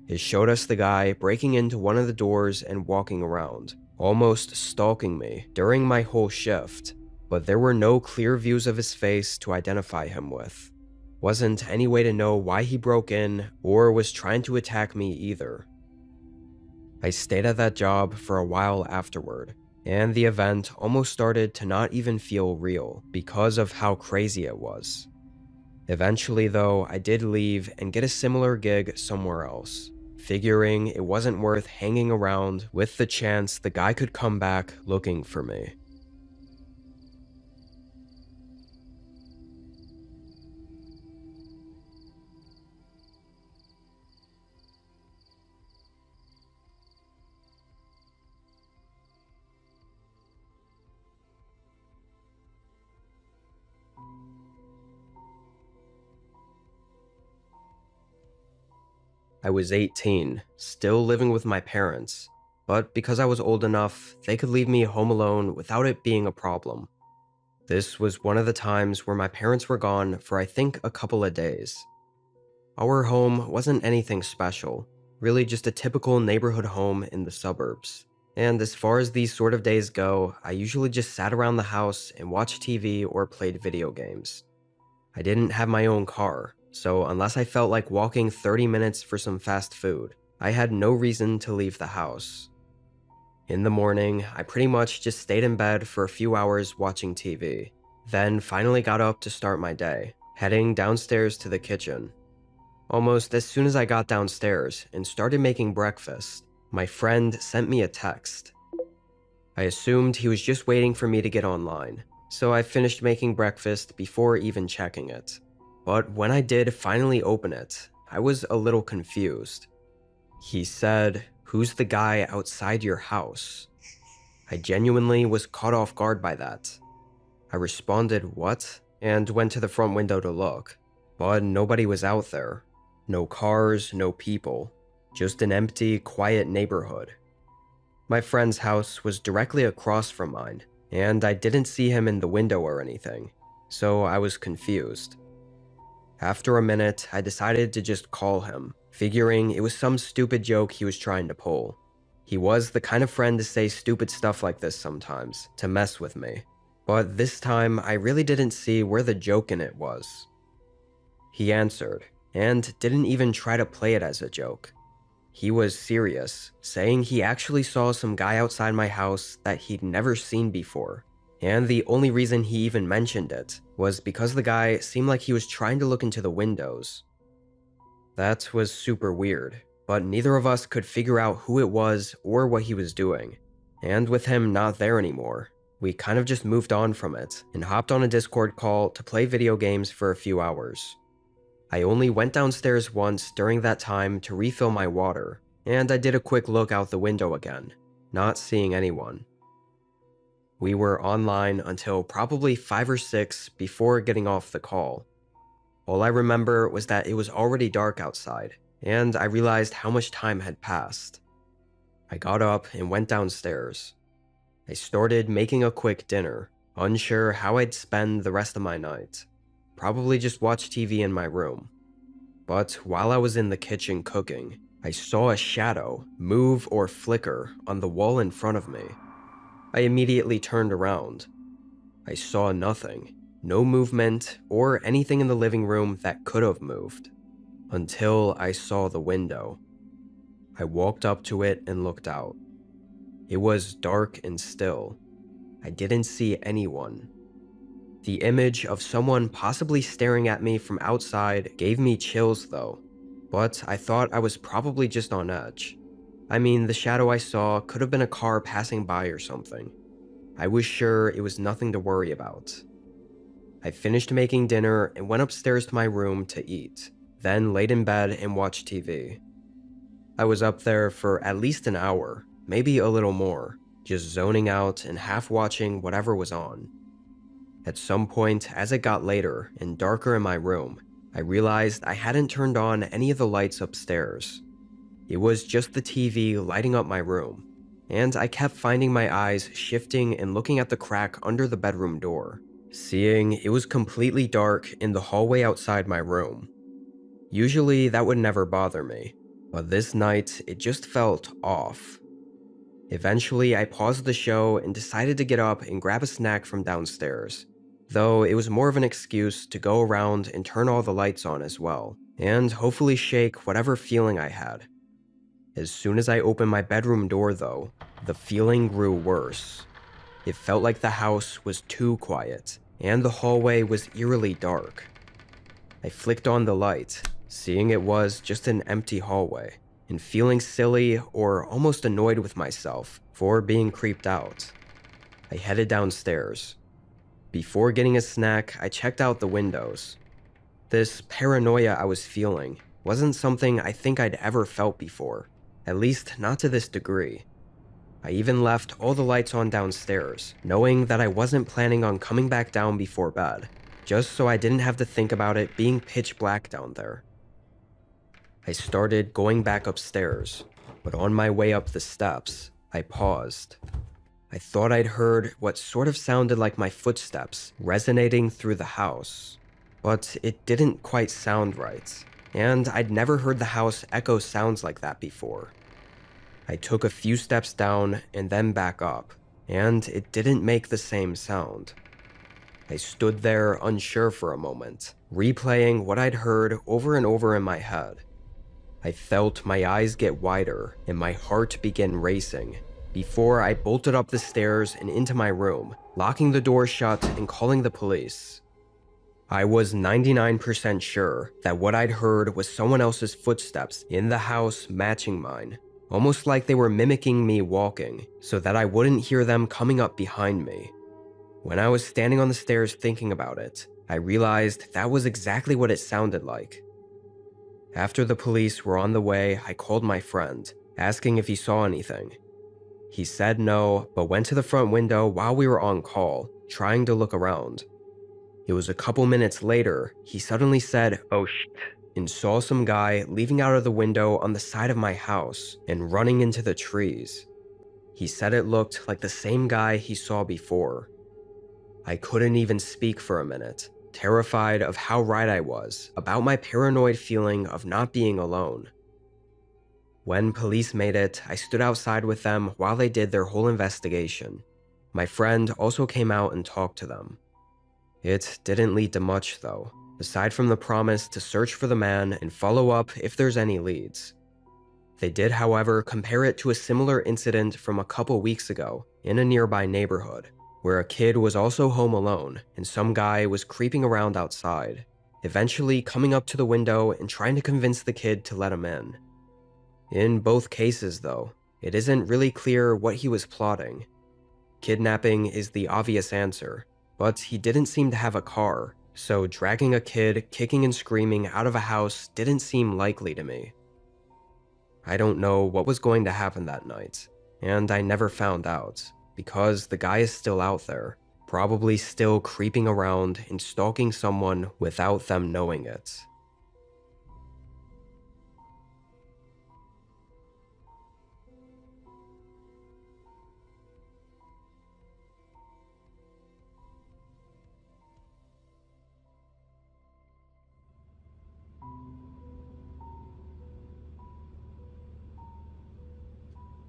It showed us the guy breaking into one of the doors and walking around, almost stalking me during my whole shift, but there were no clear views of his face to identify him with. Wasn't any way to know why he broke in or was trying to attack me either. I stayed at that job for a while afterward, and the event almost started to not even feel real because of how crazy it was. Eventually though, I did leave and get a similar gig somewhere else, figuring it wasn't worth hanging around with the chance the guy could come back looking for me. I was 18, still living with my parents, but because I was old enough, they could leave me home alone without it being a problem. This was one of the times where my parents were gone for I think a couple of days. Our home wasn't anything special, really just a typical neighborhood home in the suburbs. And as far as these sort of days go, I usually just sat around the house and watched TV or played video games. I didn't have my own car, so unless I felt like walking 30 minutes for some fast food, I had no reason to leave the house. In the morning, I pretty much just stayed in bed for a few hours watching TV, then finally got up to start my day, heading downstairs to the kitchen. Almost as soon as I got downstairs and started making breakfast, my friend sent me a text. I assumed he was just waiting for me to get online, so I finished making breakfast before even checking it. But when I did finally open it, I was a little confused. He said, "Who's the guy outside your house?" I genuinely was caught off guard by that. I responded, "What?" and went to the front window to look, but nobody was out there. No cars, no people, just an empty, quiet neighborhood. My friend's house was directly across from mine, and I didn't see him in the window or anything, so I was confused. After a minute, I decided to just call him, figuring it was some stupid joke he was trying to pull. He was the kind of friend to say stupid stuff like this sometimes, to mess with me. But this time, I really didn't see where the joke in it was. He answered, and didn't even try to play it as a joke. He was serious, saying he actually saw some guy outside my house that he'd never seen before. And the only reason he even mentioned it was because the guy seemed like he was trying to look into the windows. That was super weird, but neither of us could figure out who it was or what he was doing. And with him not there anymore, we kind of just moved on from it and hopped on a Discord call to play video games for a few hours. I only went downstairs once during that time to refill my water, and I did a quick look out the window again, not seeing anyone. We were online until probably 5 or 6 before getting off the call. All I remember was that it was already dark outside, and I realized how much time had passed. I got up and went downstairs. I started making a quick dinner, unsure how I'd spend the rest of my night. Probably just watch TV in my room. But while I was in the kitchen cooking, I saw a shadow move or flicker on the wall in front of me. I immediately turned around. I saw nothing, no movement or anything in the living room that could have moved, until I saw the window. I walked up to it and looked out. It was dark and still. I didn't see anyone. The image of someone possibly staring at me from outside gave me chills though, but I thought I was probably just on edge. I mean, the shadow I saw could have been a car passing by or something. I was sure it was nothing to worry about. I finished making dinner and went upstairs to my room to eat, then laid in bed and watched TV. I was up there for at least an hour, maybe a little more, just zoning out and half watching whatever was on. At some point, as it got later and darker in my room, I realized I hadn't turned on any of the lights upstairs. It was just the TV lighting up my room, and I kept finding my eyes shifting and looking at the crack under the bedroom door, seeing it was completely dark in the hallway outside my room. Usually that would never bother me, but this night it just felt off. Eventually I paused the show and decided to get up and grab a snack from downstairs, though it was more of an excuse to go around and turn all the lights on as well, and hopefully shake whatever feeling I had. As soon as I opened my bedroom door though, the feeling grew worse. It felt like the house was too quiet, and the hallway was eerily dark. I flicked on the light, seeing it was just an empty hallway, and feeling silly or almost annoyed with myself for being creeped out. I headed downstairs. Before getting a snack, I checked out the windows. This paranoia I was feeling wasn't something I think I'd ever felt before, at least not to this degree. I even left all the lights on downstairs, knowing that I wasn't planning on coming back down before bed, just so I didn't have to think about it being pitch black down there. I started going back upstairs, but on my way up the steps, I paused. I thought I'd heard what sort of sounded like my footsteps resonating through the house, but it didn't quite sound right, and I'd never heard the house echo sounds like that before. I took a few steps down and then back up, and it didn't make the same sound. I stood there unsure for a moment, replaying what I'd heard over and over in my head. I felt my eyes get wider and my heart begin racing before I bolted up the stairs and into my room, locking the door shut and calling the police. I was 99% sure that what I'd heard was someone else's footsteps in the house matching mine, almost like they were mimicking me walking so that I wouldn't hear them coming up behind me. When I was standing on the stairs thinking about it, I realized that was exactly what it sounded like. After the police were on the way, I called my friend, asking if he saw anything. He said no, but went to the front window while we were on call, trying to look around. It was a couple minutes later, he suddenly said, "Oh shit," and saw some guy leaving out of the window on the side of my house and running into the trees. He said it looked like the same guy he saw before. I couldn't even speak for a minute, terrified of how right I was about my paranoid feeling of not being alone. When police made it, I stood outside with them while they did their whole investigation. My friend also came out and talked to them. It didn't lead to much though, aside from the promise to search for the man and follow up if there's any leads. They did, however, compare it to a similar incident from a couple weeks ago in a nearby neighborhood, where a kid was also home alone and some guy was creeping around outside, eventually coming up to the window and trying to convince the kid to let him in. In both cases though, it isn't really clear what he was plotting. Kidnapping is the obvious answer, but he didn't seem to have a car, so dragging a kid kicking and screaming out of a house didn't seem likely to me. I don't know what was going to happen that night, and I never found out. because the guy is still out there, probably still creeping around and stalking someone without them knowing it.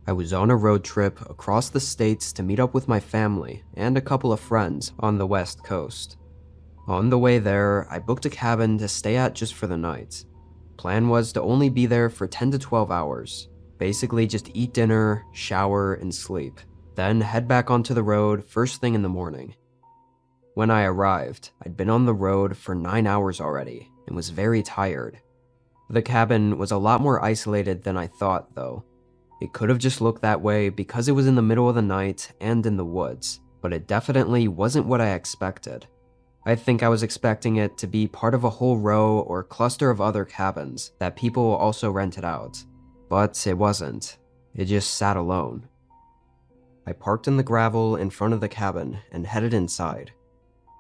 I was on a road trip across the states to meet up with my family and a couple of friends on the West Coast. On the way there, I booked a cabin to stay at just for the night. Plan was to only be there for 10 to 12 hours. Basically just eat dinner, shower, and sleep. Then head back onto the road first thing in the morning. When I arrived, I'd been on the road for 9 hours already and was very tired. The cabin was a lot more isolated than I thought, though. It could have just looked that way because it was in the middle of the night and in the woods, but it definitely wasn't what I expected. I think I was expecting it to be part of a whole row or cluster of other cabins that people also rented out, but it wasn't. It just sat alone. I parked in the gravel in front of the cabin and headed inside.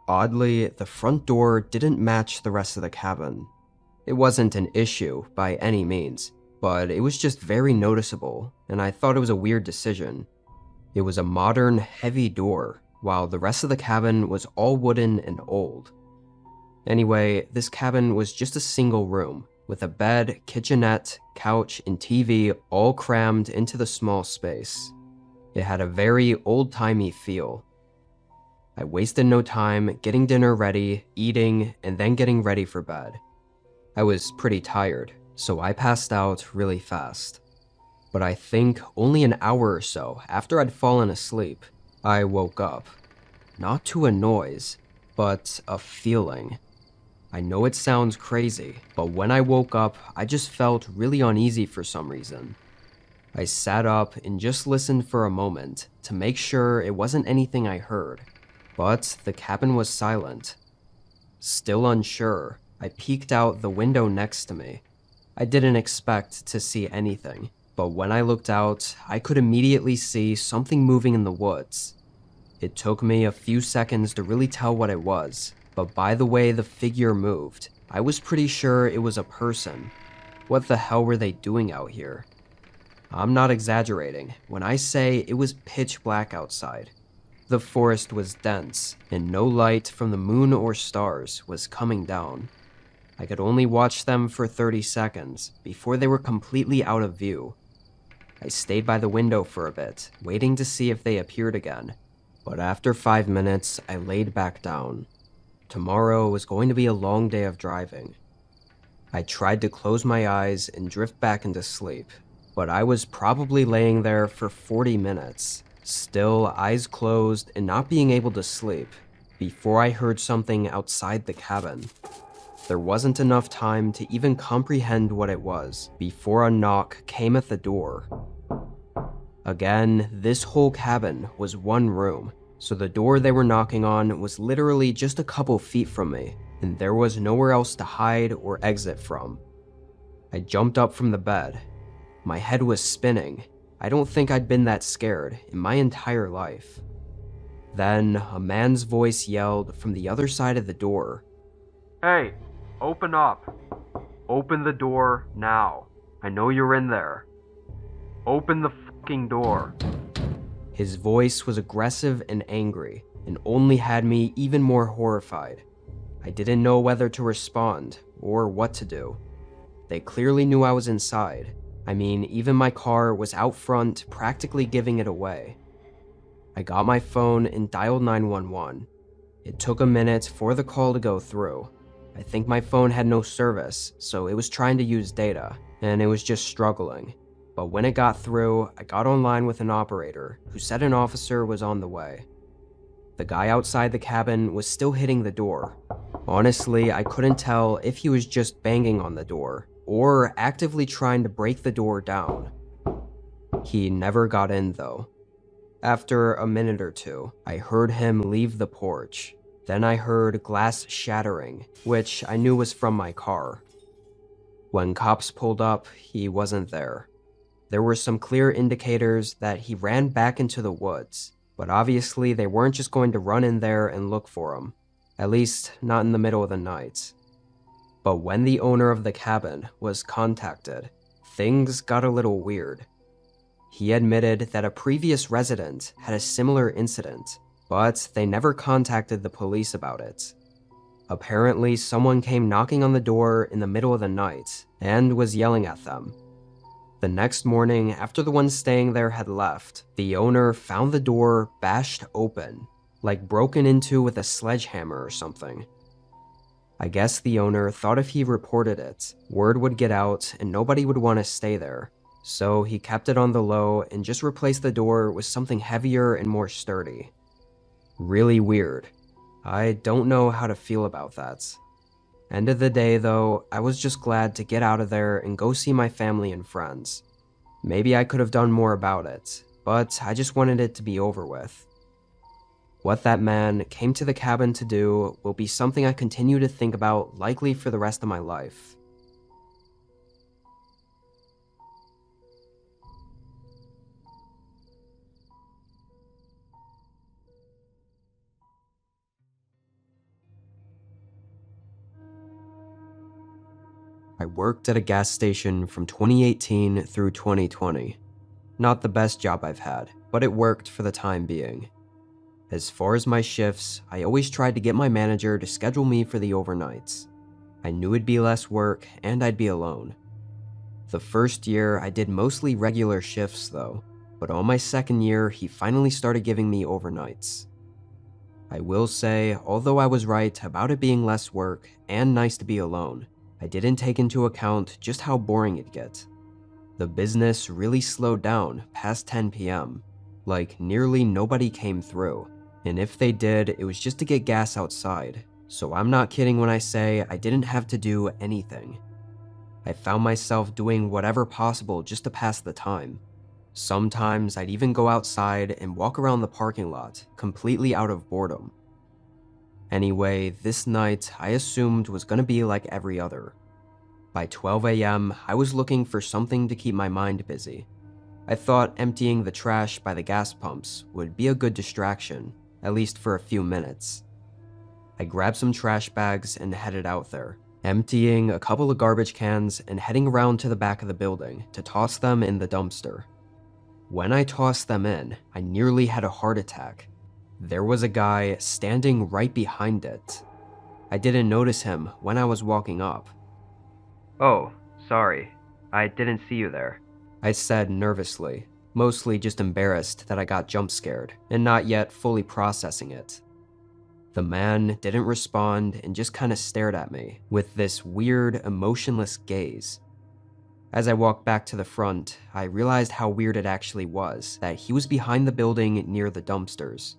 Oddly, the front door didn't match the rest of the cabin. It wasn't an issue by any means, but it was just very noticeable, and I thought it was a weird decision. It was a modern, heavy door, while the rest of the cabin was all wooden and old. Anyway, this cabin was just a single room, with a bed, kitchenette, couch, and TV all crammed into the small space. It had a very old-timey feel. I wasted no time getting dinner ready, eating, and then getting ready for bed. I was pretty tired, so I passed out really fast. But I think only an hour or so after I'd fallen asleep, I woke up. Not to a noise, but a feeling. I know it sounds crazy, but when I woke up, I just felt really uneasy for some reason. I sat up and just listened for a moment to make sure it wasn't anything I heard, but the cabin was silent. Still unsure, I peeked out the window next to me. I didn't expect to see anything, but when I looked out, I could immediately see something moving in the woods. It took me a few seconds to really tell what it was, but by the way the figure moved, I was pretty sure it was a person. What the hell were they doing out here? I'm not exaggerating when I say it was pitch black outside. The forest was dense, and no light from the moon or stars was coming down. I could only watch them for 30 seconds before they were completely out of view. I stayed by the window for a bit, waiting to see if they appeared again, but after 5 minutes, I laid back down. Tomorrow was going to be a long day of driving. I tried to close my eyes and drift back into sleep, but I was probably laying there for 40 minutes, still eyes closed and not being able to sleep, before I heard something outside the cabin. There wasn't enough time to even comprehend what it was before a knock came at the door. Again, this whole cabin was one room, so the door they were knocking on was literally just a couple feet from me, and there was nowhere else to hide or exit from. I jumped up from the bed. My head was spinning. I don't think I'd been that scared in my entire life. Then, a man's voice yelled from the other side of the door, "Hey, open up. Open the door now. I know you're in there. Open the fucking door." His voice was aggressive and angry, and only had me even more horrified. I didn't know whether to respond or what to do. They clearly knew I was inside. I mean, even my car was out front, practically giving it away. I got my phone and dialed 911. It took a minute for the call to go through. I think my phone had no service, so it was trying to use data, and it was just struggling. But when it got through, I got online with an operator who said an officer was on the way. The guy outside the cabin was still hitting the door. Honestly, I couldn't tell if he was just banging on the door or actively trying to break the door down. He never got in, though. After a minute or two, I heard him leave the porch. Then I heard glass shattering, which I knew was from my car. When cops pulled up, he wasn't there. There were some clear indicators that he ran back into the woods. But obviously, they weren't just going to run in there and look for him, at least not in the middle of the night. But when the owner of the cabin was contacted, things got a little weird. He admitted that a previous resident had a similar incident, but they never contacted the police about it. Apparently, someone came knocking on the door in the middle of the night and was yelling at them. The next morning, after the one staying there had left, the owner found the door bashed open, like broken into with a sledgehammer or something. I guess the owner thought if he reported it, word would get out and nobody would want to stay there, so he kept it on the low and just replaced the door with something heavier and more sturdy. Really weird. I don't know how to feel about that. End of the day though, I was just glad to get out of there and go see my family and friends. Maybe I could have done more about it, but I just wanted it to be over with. What that man came to the cabin to do will be something I continue to think about likely for the rest of my life. I worked at a gas station from 2018 through 2020. Not the best job I've had, but it worked for the time being. As far as my shifts, I always tried to get my manager to schedule me for the overnights. I knew it'd be less work and I'd be alone. The first year, I did mostly regular shifts though, but on my second year, he finally started giving me overnights. I will say, although I was right about it being less work and nice to be alone, I didn't take into account just how boring it'd get. The business really slowed down past 10 p.m. Like, nearly nobody came through, and if they did, it was just to get gas outside, so I'm not kidding when I say I didn't have to do anything. I found myself doing whatever possible just to pass the time. Sometimes I'd even go outside and walk around the parking lot, completely out of boredom. Anyway, this night I assumed was gonna be like every other. By 12 a.m., I was looking for something to keep my mind busy. I thought emptying the trash by the gas pumps would be a good distraction, at least for a few minutes. I grabbed some trash bags and headed out there, emptying a couple of garbage cans and heading around to the back of the building to toss them in the dumpster. When I tossed them in, I nearly had a heart attack. There was a guy standing right behind it. I didn't notice him when I was walking up. Oh, sorry. I didn't see you there. I said nervously, mostly just embarrassed that I got jump scared and not yet fully processing it. The man didn't respond and just kind of stared at me with this weird, emotionless gaze. As I walked back to the front, I realized how weird it actually was that he was behind the building near the dumpsters.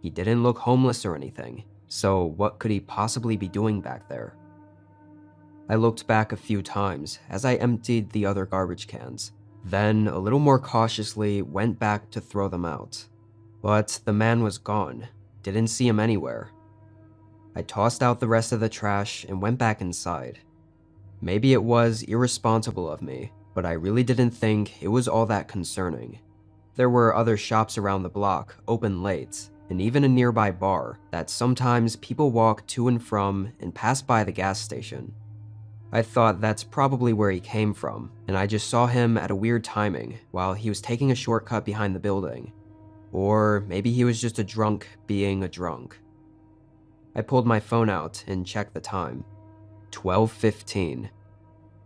He didn't look homeless or anything, so what could he possibly be doing back there? I looked back a few times as I emptied the other garbage cans, then a little more cautiously went back to throw them out. But the man was gone, didn't see him anywhere. I tossed out the rest of the trash and went back inside. Maybe it was irresponsible of me, but I really didn't think it was all that concerning. There were other shops around the block, open late, and even a nearby bar that sometimes people walk to and from and pass by the gas station. I thought that's probably where he came from, and I just saw him at a weird timing while he was taking a shortcut behind the building. Or maybe he was just a drunk being a drunk. I pulled my phone out and checked the time. 12:15.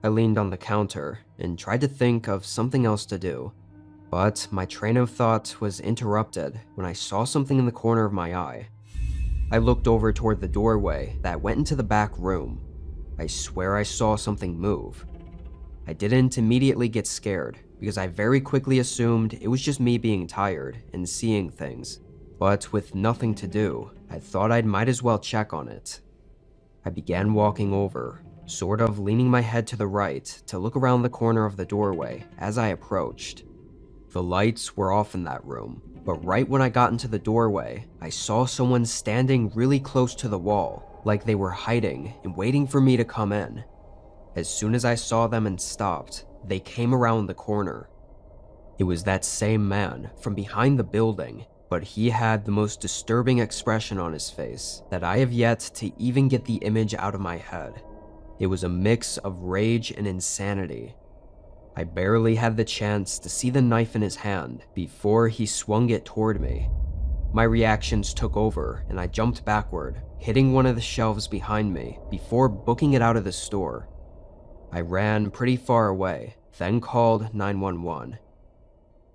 I leaned on the counter and tried to think of something else to do, but my train of thought was interrupted when I saw something in the corner of my eye. I looked over toward the doorway that went into the back room. I swear I saw something move. I didn't immediately get scared because I very quickly assumed it was just me being tired and seeing things, but with nothing to do, I thought I might as well check on it. I began walking over, sort of leaning my head to the right to look around the corner of the doorway as I approached. The lights were off in that room, but right when I got into the doorway, I saw someone standing really close to the wall, like they were hiding and waiting for me to come in. As soon as I saw them and stopped, they came around the corner. It was that same man from behind the building, but he had the most disturbing expression on his face that I have yet to even get the image out of my head. It was a mix of rage and insanity. I barely had the chance to see the knife in his hand before he swung it toward me. My reactions took over and I jumped backward, hitting one of the shelves behind me before booking it out of the store. I ran pretty far away, then called 911.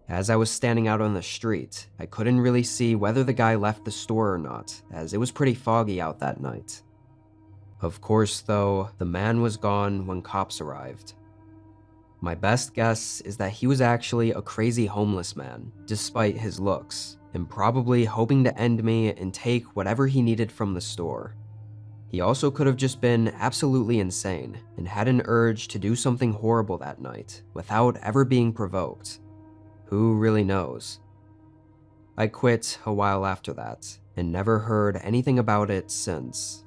As I was standing out on the street, I couldn't really see whether the guy left the store or not, as it was pretty foggy out that night. Of course, though, the man was gone when cops arrived. My best guess is that he was actually a crazy homeless man, despite his looks, and probably hoping to end me and take whatever he needed from the store. He also could have just been absolutely insane and had an urge to do something horrible that night without ever being provoked. Who really knows? I quit a while after that and never heard anything about it since.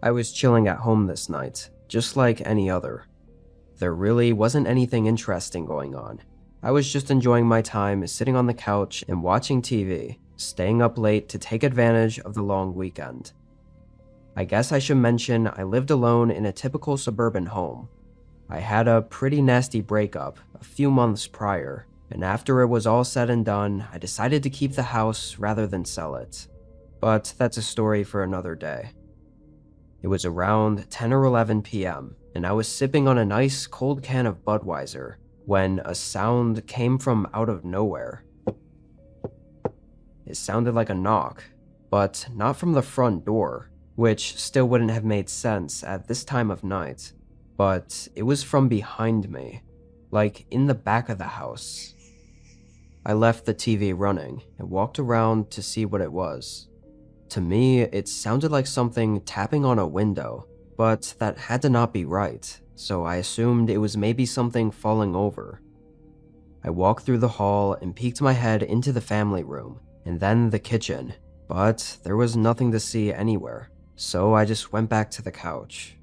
I was chilling at home this night, just like any other. There really wasn't anything interesting going on. I was just enjoying my time sitting on the couch and watching TV, staying up late to take advantage of the long weekend. I guess I should mention I lived alone in a typical suburban home. I had a pretty nasty breakup a few months prior, and after it was all said and done, I decided to keep the house rather than sell it. But that's a story for another day. It was around 10 or 11 p.m., and I was sipping on a nice cold can of Budweiser when a sound came from out of nowhere. It sounded like a knock, but not from the front door, which still wouldn't have made sense at this time of night, but it was from behind me, like in the back of the house. I left the TV running and walked around to see what it was. To me, it sounded like something tapping on a window, but that had to not be right, so I assumed it was maybe something falling over. I walked through the hall and peeked my head into the family room, and then the kitchen, but there was nothing to see anywhere, so I just went back to the couch.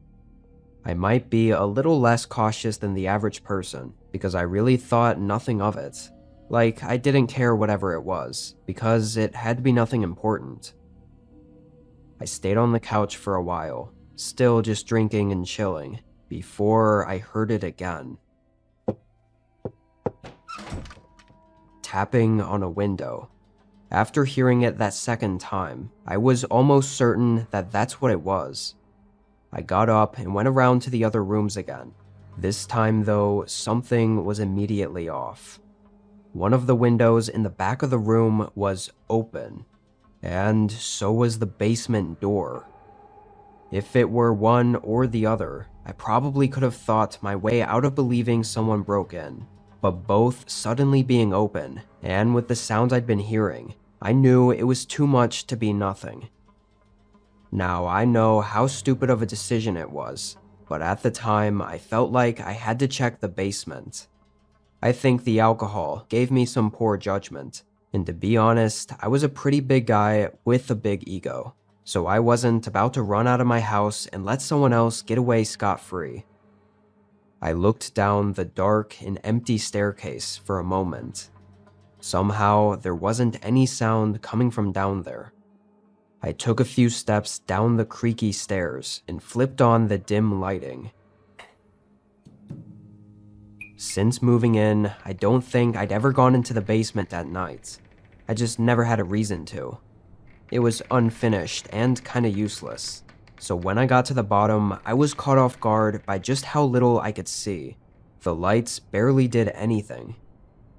I might be a little less cautious than the average person, because I really thought nothing of it. Like, I didn't care whatever it was, because it had to be nothing important. I stayed on the couch for a while, still just drinking and chilling, before I heard it again. Tapping on a window. After hearing it that second time, I was almost certain that that's what it was. I got up and went around to the other rooms again. This time, though, something was immediately off. One of the windows in the back of the room was open, and so was the basement door. If it were one or the other, I probably could have thought my way out of believing someone broke in, but both suddenly being open, and with the sounds I'd been hearing, I knew it was too much to be nothing. Now, I know how stupid of a decision it was, but at the time, I felt like I had to check the basement. I think the alcohol gave me some poor judgment, and to be honest, I was a pretty big guy with a big ego, so I wasn't about to run out of my house and let someone else get away scot-free. I looked down the dark and empty staircase for a moment. Somehow, there wasn't any sound coming from down there. I took a few steps down the creaky stairs and flipped on the dim lighting. Since moving in, I don't think I'd ever gone into the basement at night. I just never had a reason to. It was unfinished and kinda useless, so when I got to the bottom, I was caught off guard by just how little I could see. The lights barely did anything.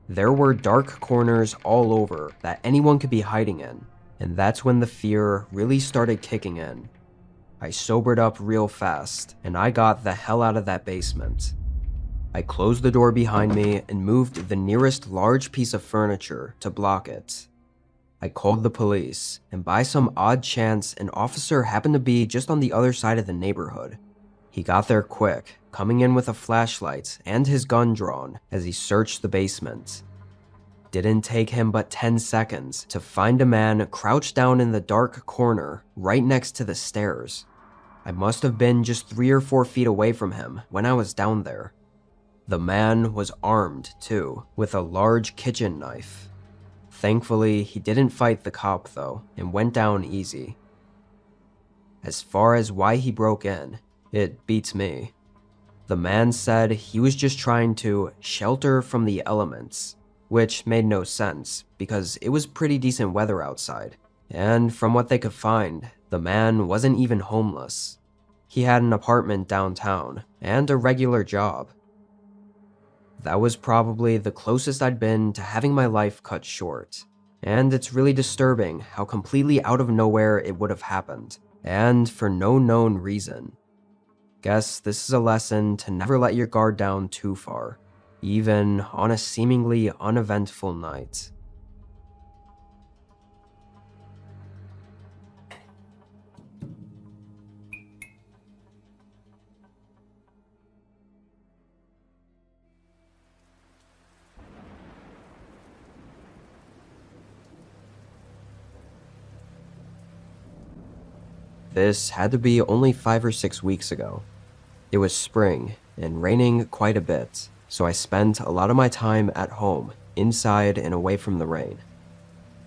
There were dark corners all over that anyone could be hiding in, and that's when the fear really started kicking in. I sobered up real fast, and I got the hell out of that basement. I closed the door behind me and moved the nearest large piece of furniture to block it. I called the police, and by some odd chance, an officer happened to be just on the other side of the neighborhood. He got there quick, coming in with a flashlight and his gun drawn as he searched the basement. Didn't take him but 10 seconds to find a man crouched down in the dark corner right next to the stairs. I must have been just 3 or 4 feet away from him when I was down there. The man was armed, too, with a large kitchen knife. Thankfully, he didn't fight the cop, though, and went down easy. As far as why he broke in, it beats me. The man said he was just trying to shelter from the elements, which made no sense because it was pretty decent weather outside, and from what they could find, the man wasn't even homeless. He had an apartment downtown and a regular job. That was probably the closest I'd been to having my life cut short, and it's really disturbing how completely out of nowhere it would have happened, and for no known reason. Guess this is a lesson to never let your guard down too far, even on a seemingly uneventful night. This had to be only 5 or 6 weeks ago. It was spring and raining quite a bit, so I spent a lot of my time at home, inside and away from the rain.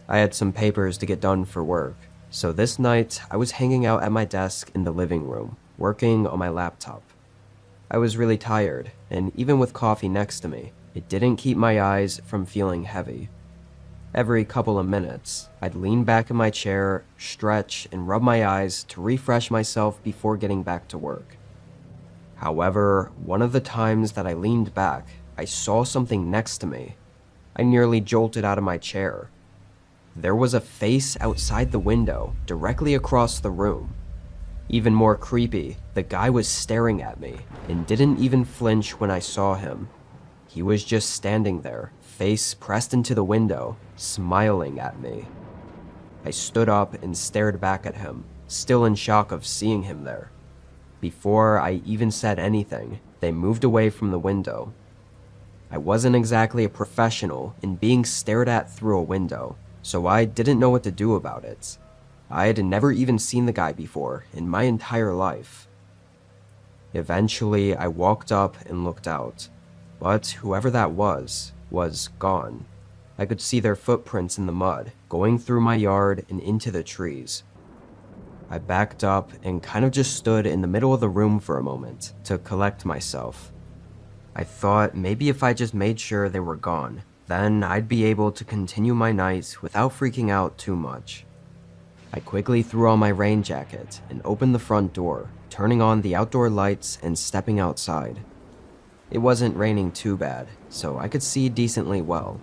I had some papers to get done for work, so this night I was hanging out at my desk in the living room, working on my laptop. I was really tired, and even with coffee next to me, it didn't keep my eyes from feeling heavy. Every couple of minutes, I'd lean back in my chair, stretch, and rub my eyes to refresh myself before getting back to work. However, one of the times that I leaned back, I saw something next to me. I nearly jolted out of my chair. There was a face outside the window, directly across the room. Even more creepy, the guy was staring at me, and didn't even flinch when I saw him. He was just standing there, face pressed into the window, smiling at me. I stood up and stared back at him, still in shock of seeing him there. Before I even said anything, they moved away from the window. I wasn't exactly a professional in being stared at through a window, so I didn't know what to do about it. I had never even seen the guy before in my entire life. Eventually, I walked up and looked out, but whoever that was gone. I could see their footprints in the mud, going through my yard and into the trees. I backed up and kind of just stood in the middle of the room for a moment to collect myself. I thought maybe if I just made sure they were gone, then I'd be able to continue my night without freaking out too much. I quickly threw on my rain jacket and opened the front door, turning on the outdoor lights and stepping outside. It wasn't raining too bad, so I could see decently well.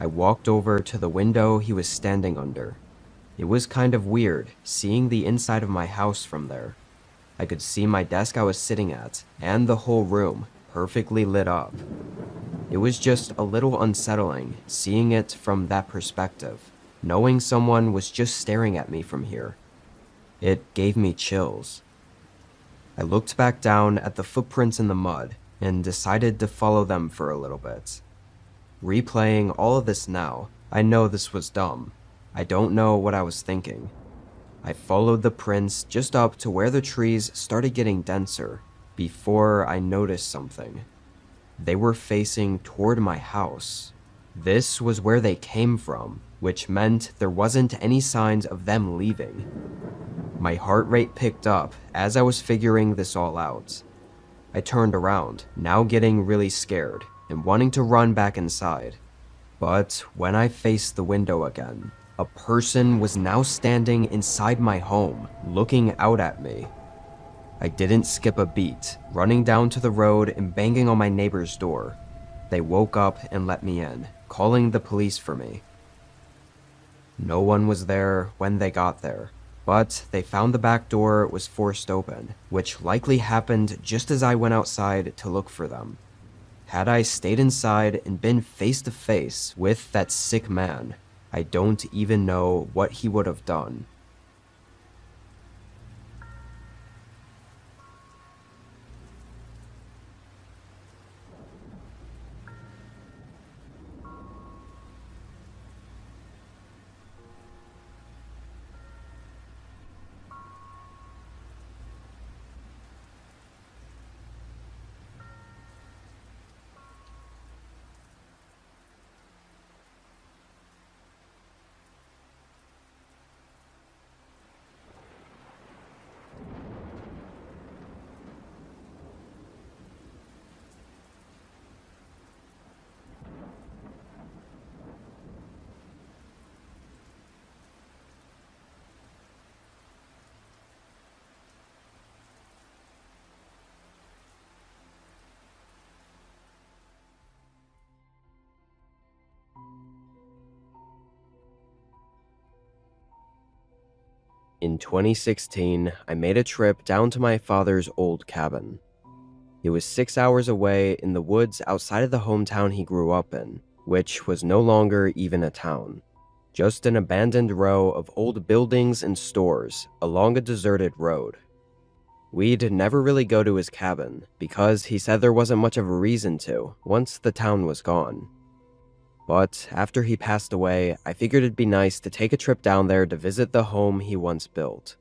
I walked over to the window he was standing under. It was kind of weird seeing the inside of my house from there. I could see my desk I was sitting at, and the whole room, perfectly lit up. It was just a little unsettling seeing it from that perspective, knowing someone was just staring at me from here. It gave me chills. I looked back down at the footprints in the mud and decided to follow them for a little bit. Replaying all of this now, I know this was dumb. I don't know what I was thinking. I followed the prints just up to where the trees started getting denser before I noticed something. They were facing toward my house. This was where they came from, which meant there wasn't any signs of them leaving. My heart rate picked up as I was figuring this all out. I turned around, now getting really scared and wanting to run back inside. But when I faced the window again, a person was now standing inside my home, looking out at me. I didn't skip a beat, running down to the road and banging on my neighbor's door. They woke up and let me in, calling the police for me. No one was there when they got there, but they found the back door was forced open, which likely happened just as I went outside to look for them. Had I stayed inside and been face to face with that sick man, I don't even know what he would have done. In 2016, I made a trip down to my father's old cabin. It was 6 hours away in the woods outside of the hometown he grew up in, which was no longer even a town. Just an abandoned row of old buildings and stores along a deserted road. We'd never really go to his cabin because he said there wasn't much of a reason to once the town was gone. But after he passed away, I figured it'd be nice to take a trip down there to visit the home he once built.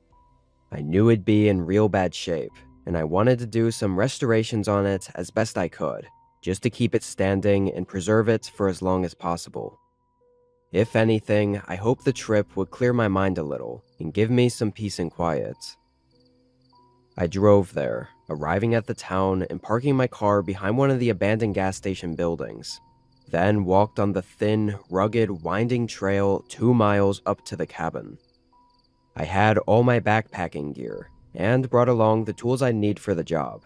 I knew it'd be in real bad shape, and I wanted to do some restorations on it as best I could, just to keep it standing and preserve it for as long as possible. If anything, I hoped the trip would clear my mind a little and give me some peace and quiet. I drove there, arriving at the town and parking my car behind one of the abandoned gas station buildings, then walked on the thin, rugged, winding trail 2 miles up to the cabin. I had all my backpacking gear, and brought along the tools I'd need for the job.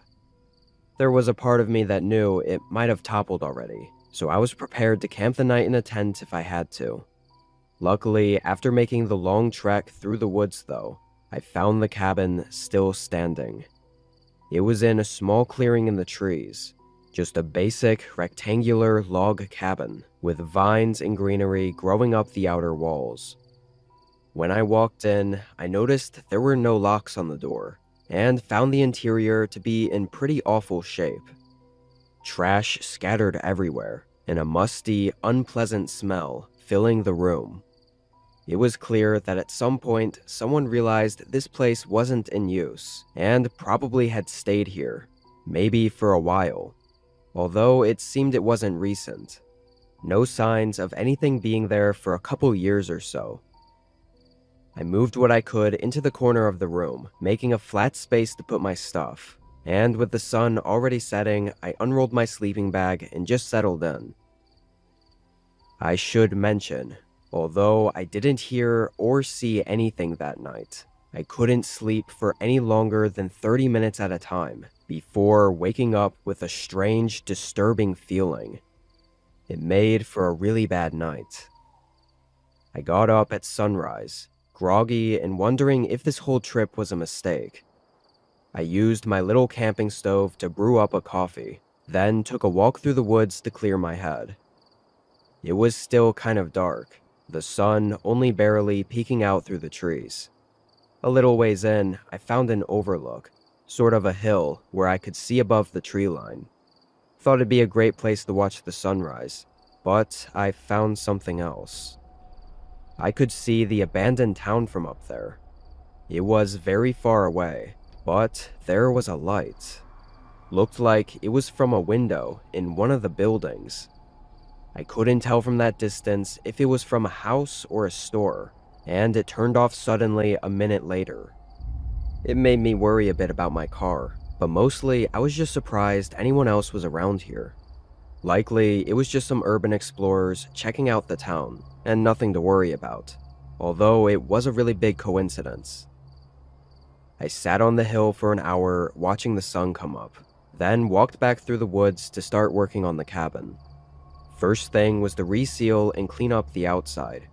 There was a part of me that knew it might have toppled already, so I was prepared to camp the night in a tent if I had to. Luckily, after making the long trek through the woods though, I found the cabin still standing. It was in a small clearing in the trees, just a basic rectangular log cabin with vines and greenery growing up the outer walls. When I walked in, I noticed there were no locks on the door, and found the interior to be in pretty awful shape. Trash scattered everywhere, and a musty, unpleasant smell filling the room. It was clear that at some point, someone realized this place wasn't in use, and probably had stayed here, maybe for a while, although it seemed it wasn't recent. No signs of anything being there for a couple years or so. I moved what I could into the corner of the room, making a flat space to put my stuff, and with the sun already setting, I unrolled my sleeping bag and just settled in. I should mention, although I didn't hear or see anything that night, I couldn't sleep for any longer than 30 minutes at a time before waking up with a strange, disturbing feeling. It made for a really bad night. I got up at sunrise, groggy and wondering if this whole trip was a mistake. I used my little camping stove to brew up a coffee, then took a walk through the woods to clear my head. It was still kind of dark, the sun only barely peeking out through the trees. A little ways in, I found an overlook, sort of a hill where I could see above the tree line. Thought it'd be a great place to watch the sunrise, but I found something else. I could see the abandoned town from up there. It was very far away, but there was a light. Looked like it was from a window in one of the buildings. I couldn't tell from that distance if it was from a house or a store, and it turned off suddenly a minute later. It made me worry a bit about my car, but mostly I was just surprised anyone else was around here. Likely, it was just some urban explorers checking out the town, and nothing to worry about, although it was a really big coincidence. I sat on the hill for an hour watching the sun come up, then walked back through the woods to start working on the cabin. First thing was to reseal and clean up the outside.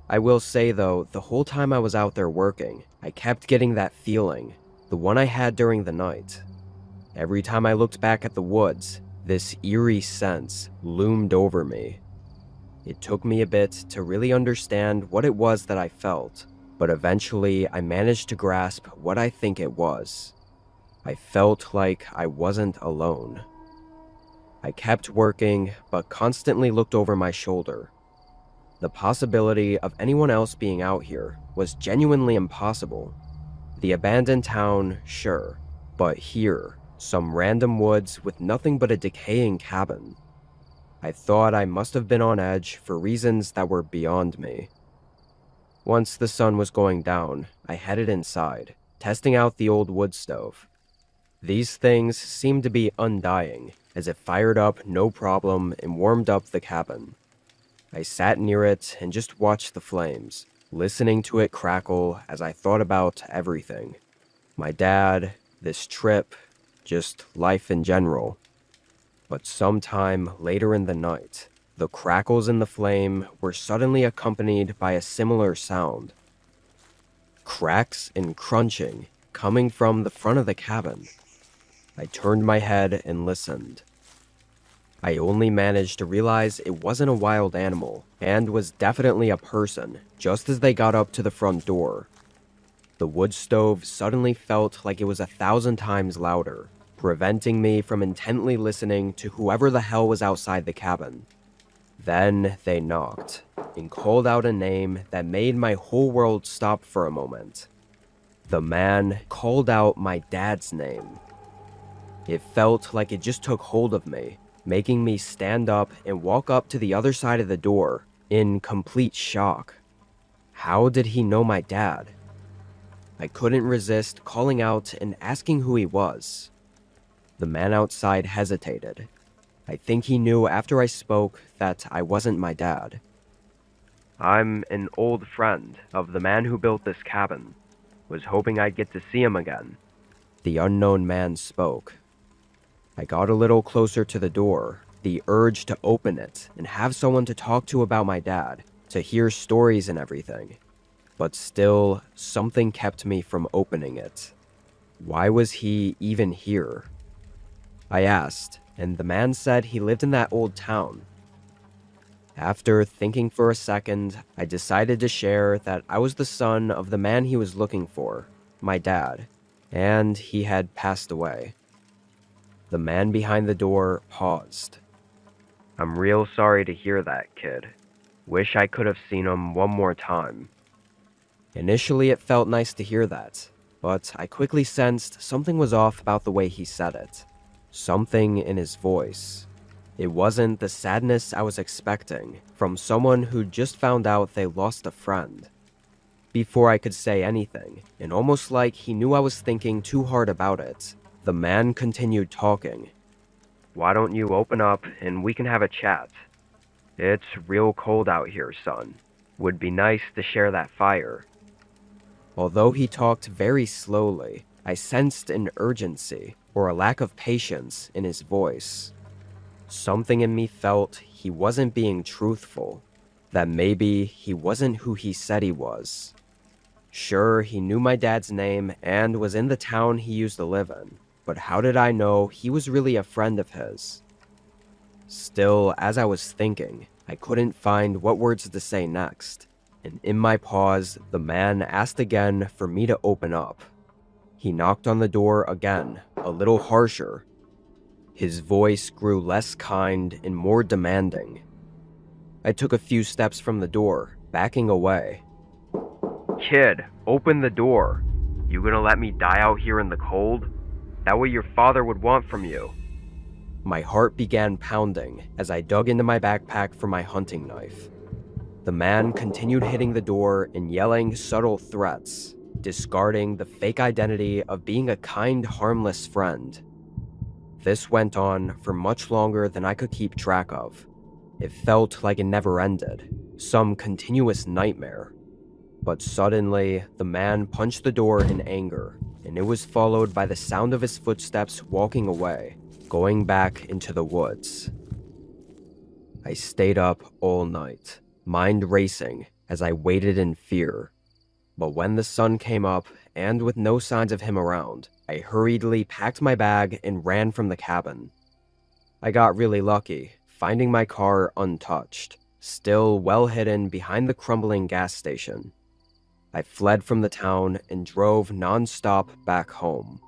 I will say though, the whole time I was out there working, I kept getting that feeling, the one I had during the night. Every time I looked back at the woods, this eerie sense loomed over me. It took me a bit to really understand what it was that I felt, but eventually I managed to grasp what I think it was. I felt like I wasn't alone. I kept working, but constantly looked over my shoulder. The possibility of anyone else being out here was genuinely impossible. The abandoned town, sure, but here, some random woods with nothing but a decaying cabin. I thought I must have been on edge for reasons that were beyond me. Once the sun was going down, I headed inside, testing out the old wood stove. These things seemed to be undying, as it fired up no problem and warmed up the cabin. I sat near it and just watched the flames, listening to it crackle as I thought about everything. My dad, this trip, just life in general. But sometime later in the night, the crackles in the flame were suddenly accompanied by a similar sound. cracks and crunching coming from the front of the cabin. I turned my head and listened. I only managed to realize it wasn't a wild animal and was definitely a person just as they got up to the front door. The wood stove suddenly felt like it was 1,000 times louder, preventing me from intently listening to whoever the hell was outside the cabin. Then they knocked and called out a name that made my whole world stop for a moment. The man called out my dad's name. It felt like it just took hold of me, making me stand up and walk up to the other side of the door in complete shock. How did he know my dad? I couldn't resist calling out and asking who he was. The man outside hesitated. I think he knew after I spoke that I wasn't my dad. I'm an old friend of the man who built this cabin. Was hoping I'd get to see him again. The unknown man spoke. I got a little closer to the door, the urge to open it and have someone to talk to about my dad, to hear stories and everything. But still, something kept me from opening it. Why was he even here? I asked, and the man said he lived in that old town. After thinking for a second, I decided to share that I was the son of the man he was looking for, my dad, and he had passed away. The man behind the door paused. I'm real sorry to hear that, kid. Wish I could have seen him one more time. Initially, it felt nice to hear that, but I quickly sensed something was off about the way he said it. Something in his voice. It wasn't the sadness I was expecting from someone who just found out they lost a friend. Before I could say anything, and almost like he knew I was thinking too hard about it, the man continued talking. Why don't you open up and we can have a chat? It's real cold out here, son. Would be nice to share that fire. Although he talked very slowly, I sensed an urgency or a lack of patience in his voice. Something in me felt he wasn't being truthful, that maybe he wasn't who he said he was. Sure, he knew my dad's name and was in the town he used to live in, but how did I know he was really a friend of his? Still, as I was thinking, I couldn't find what words to say next, and in my pause, the man asked again for me to open up. He knocked on the door again, a little harsher. His voice grew less kind and more demanding. I took a few steps from the door, backing away. Kid, open the door. You gonna let me die out here in the cold? That what your father would want from you. My heart began pounding as I dug into my backpack for my hunting knife. The man continued hitting the door and yelling subtle threats, discarding the fake identity of being a kind, harmless friend. This went on for much longer than I could keep track of. It felt like it never ended, some continuous nightmare. But suddenly, the man punched the door in anger, and it was followed by the sound of his footsteps walking away, going back into the woods. I stayed up all night, mind racing as I waited in fear. But when the sun came up, and with no signs of him around, I hurriedly packed my bag and ran from the cabin. I got really lucky, finding my car untouched, still well hidden behind the crumbling gas station. I fled from the town and drove non-stop back home.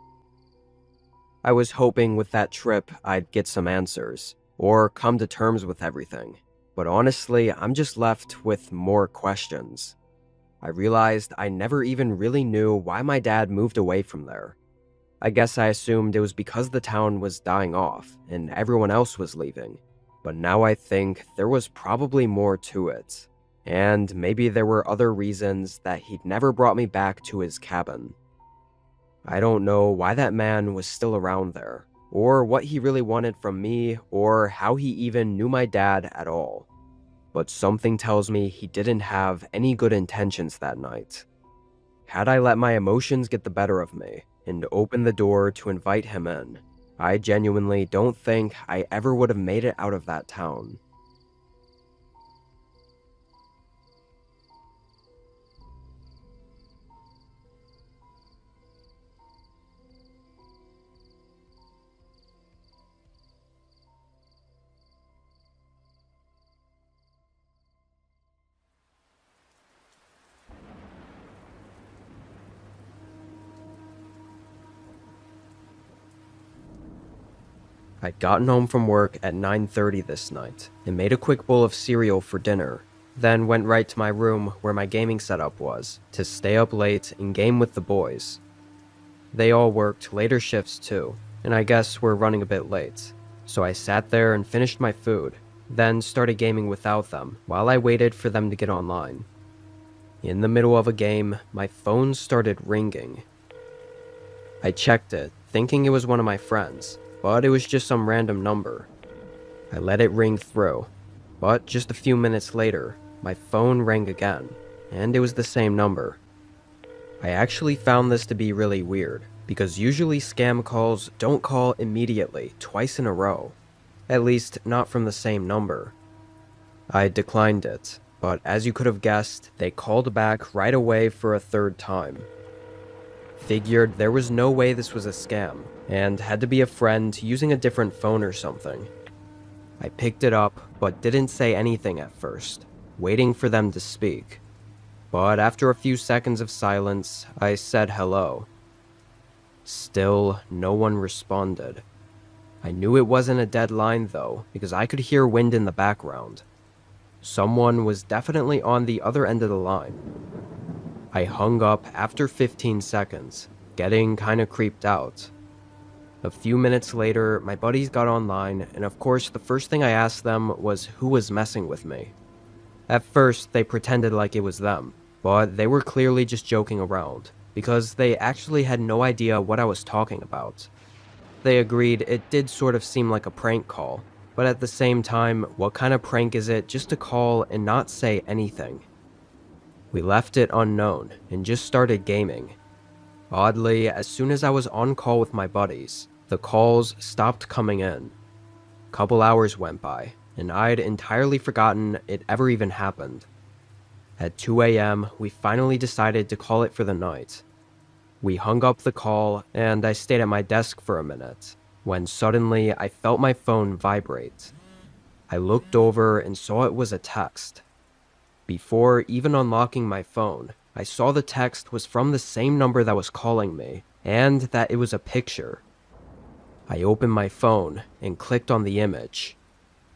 I was hoping with that trip I'd get some answers, or come to terms with everything, but honestly, I'm just left with more questions. I realized I never even really knew why my dad moved away from there. I guess I assumed it was because the town was dying off and everyone else was leaving, but now I think there was probably more to it. And maybe there were other reasons that he'd never brought me back to his cabin. I don't know why that man was still around there, or what he really wanted from me, or how he even knew my dad at all. But something tells me he didn't have any good intentions that night. Had I let my emotions get the better of me, and opened the door to invite him in, I genuinely don't think I ever would have made it out of that town. I'd gotten home from work at 9:30 this night and made a quick bowl of cereal for dinner, then went right to my room where my gaming setup was to stay up late and game with the boys. They all worked later shifts too, and I guess were running a bit late, so I sat there and finished my food, then started gaming without them while I waited for them to get online. In the middle of a game, my phone started ringing. I checked it, thinking it was one of my friends, but it was just some random number. I let it ring through, but just a few minutes later, my phone rang again, and it was the same number. I actually found this to be really weird, because usually scam calls don't call immediately, twice in a row. At least, not from the same number. I declined it, but as you could have guessed, they called back right away for a third time. Figured there was no way this was a scam, and had to be a friend using a different phone or something. I picked it up, but didn't say anything at first, waiting for them to speak. But after a few seconds of silence, I said hello. Still, no one responded. I knew it wasn't a dead line though, because I could hear wind in the background. Someone was definitely on the other end of the line. I hung up after 15 seconds, getting kinda creeped out. A few minutes later, my buddies got online, and of course the first thing I asked them was who was messing with me. At first, they pretended like it was them, but they were clearly just joking around, because they actually had no idea what I was talking about. They agreed it did sort of seem like a prank call, but at the same time, what kind of prank is it just to call and not say anything? We left it unknown and just started gaming. Oddly, as soon as I was on call with my buddies, the calls stopped coming in. Couple hours went by, and I'd entirely forgotten it ever even happened. At 2 a.m., we finally decided to call it for the night. We hung up the call, and I stayed at my desk for a minute, when suddenly I felt my phone vibrate. I looked over and saw it was a text. Before even unlocking my phone, I saw the text was from the same number that was calling me, and that it was a picture. I opened my phone and clicked on the image.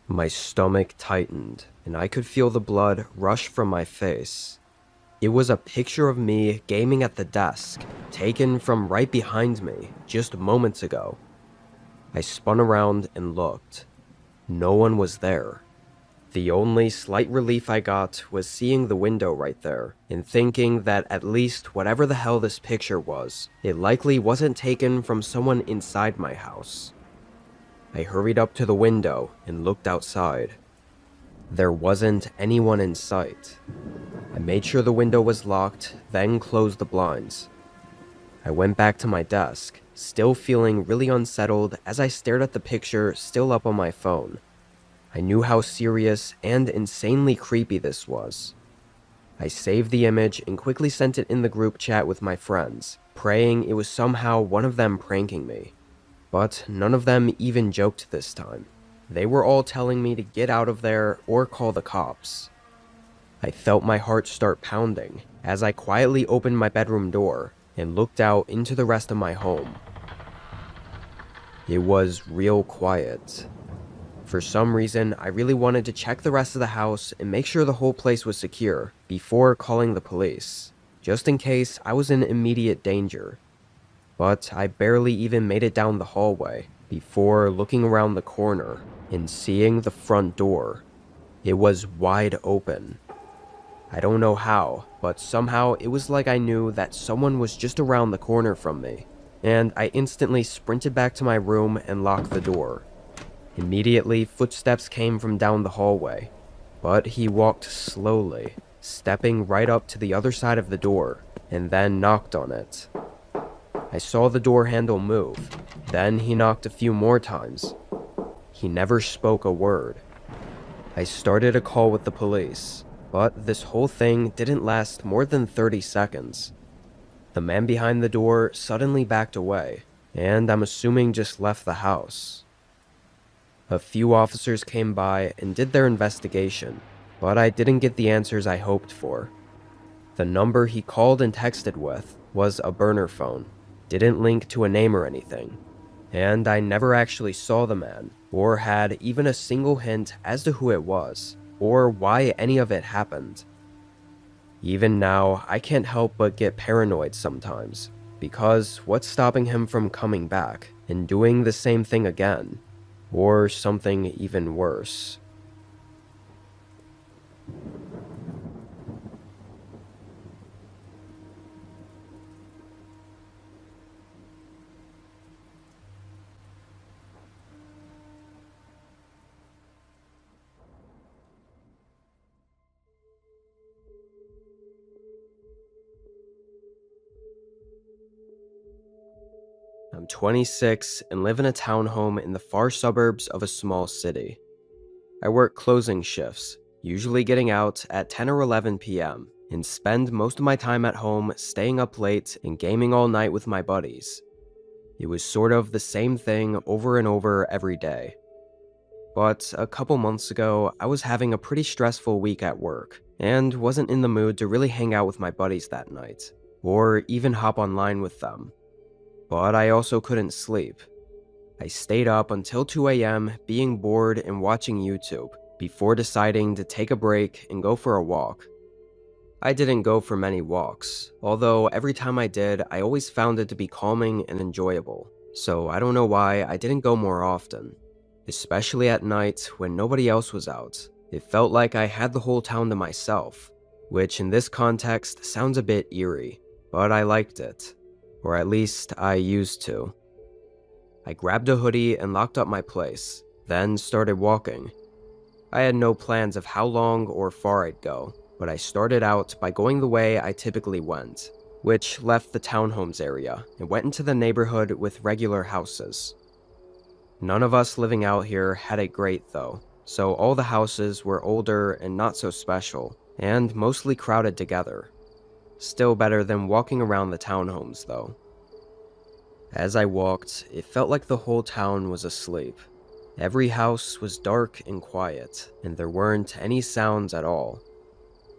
My stomach tightened, and I could feel the blood rush from my face. It was a picture of me gaming at the desk, taken from right behind me just moments ago. I spun around and looked. No one was there. The only slight relief I got was seeing the window right there, and thinking that at least whatever the hell this picture was, it likely wasn't taken from someone inside my house. I hurried up to the window and looked outside. There wasn't anyone in sight. I made sure the window was locked, then closed the blinds. I went back to my desk, still feeling really unsettled as I stared at the picture still up on my phone. I knew how serious and insanely creepy this was. I saved the image and quickly sent it in the group chat with my friends, praying it was somehow one of them pranking me. But none of them even joked this time. They were all telling me to get out of there or call the cops. I felt my heart start pounding as I quietly opened my bedroom door and looked out into the rest of my home. It was real quiet. For some reason, I really wanted to check the rest of the house and make sure the whole place was secure before calling the police, just in case I was in immediate danger. But I barely even made it down the hallway before looking around the corner and seeing the front door. It was wide open. I don't know how, but somehow it was like I knew that someone was just around the corner from me, and I instantly sprinted back to my room and locked the door. Immediately, footsteps came from down the hallway, but he walked slowly, stepping right up to the other side of the door, and then knocked on it. I saw the door handle move, then he knocked a few more times. He never spoke a word. I started a call with the police, but this whole thing didn't last more than 30 seconds. The man behind the door suddenly backed away, and I'm assuming just left the house. A few officers came by and did their investigation, but I didn't get the answers I hoped for. The number he called and texted with was a burner phone, didn't link to a name or anything, and I never actually saw the man, or had even a single hint as to who it was, or why any of it happened. Even now, I can't help but get paranoid sometimes, because what's stopping him from coming back and doing the same thing again? Or something even worse. I'm 26 and live in a townhome in the far suburbs of a small city. I work closing shifts, usually getting out at 10 or 11 p.m., and spend most of my time at home staying up late and gaming all night with my buddies. It was sort of the same thing over and over every day. But a couple months ago, I was having a pretty stressful week at work, and wasn't in the mood to really hang out with my buddies that night, or even hop online with them. But I also couldn't sleep. I stayed up until 2 a.m. being bored and watching YouTube, before deciding to take a break and go for a walk. I didn't go for many walks, although every time I did, I always found it to be calming and enjoyable, so I don't know why I didn't go more often. Especially at night when nobody else was out. It felt like I had the whole town to myself, which in this context sounds a bit eerie, but I liked it. Or at least I used to. I grabbed a hoodie and locked up my place, then started walking. I had no plans of how long or far I'd go, but I started out by going the way I typically went, which left the townhomes area and went into the neighborhood with regular houses. None of us living out here had it great though, so all the houses were older and not so special, and mostly crowded together. Still better than walking around the townhomes though. As I walked, it felt like the whole town was asleep. Every house was dark and quiet, and there weren't any sounds at all.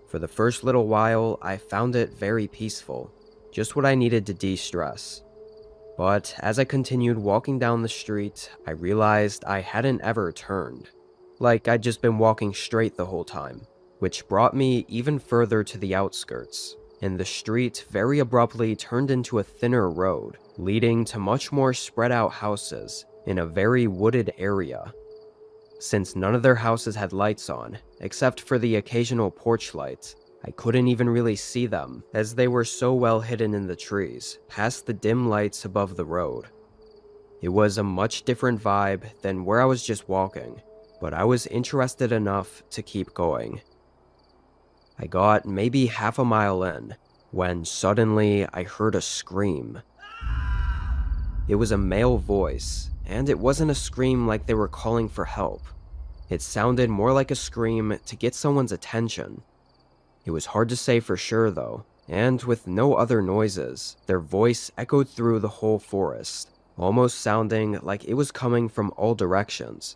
For the first little while, I found it very peaceful, just what I needed to de-stress. But as I continued walking down the street, I realized I hadn't ever turned. Like I'd just been walking straight the whole time, which brought me even further to the outskirts, and the street very abruptly turned into a thinner road, leading to much more spread out houses in a very wooded area. Since none of their houses had lights on, except for the occasional porch light, I couldn't even really see them, as they were so well hidden in the trees, past the dim lights above the road. It was a much different vibe than where I was just walking, but I was interested enough to keep going. I got maybe half a mile in, when suddenly I heard a scream. It was a male voice, and it wasn't a scream like they were calling for help. It sounded more like a scream to get someone's attention. It was hard to say for sure though, and with no other noises, their voice echoed through the whole forest, almost sounding like it was coming from all directions.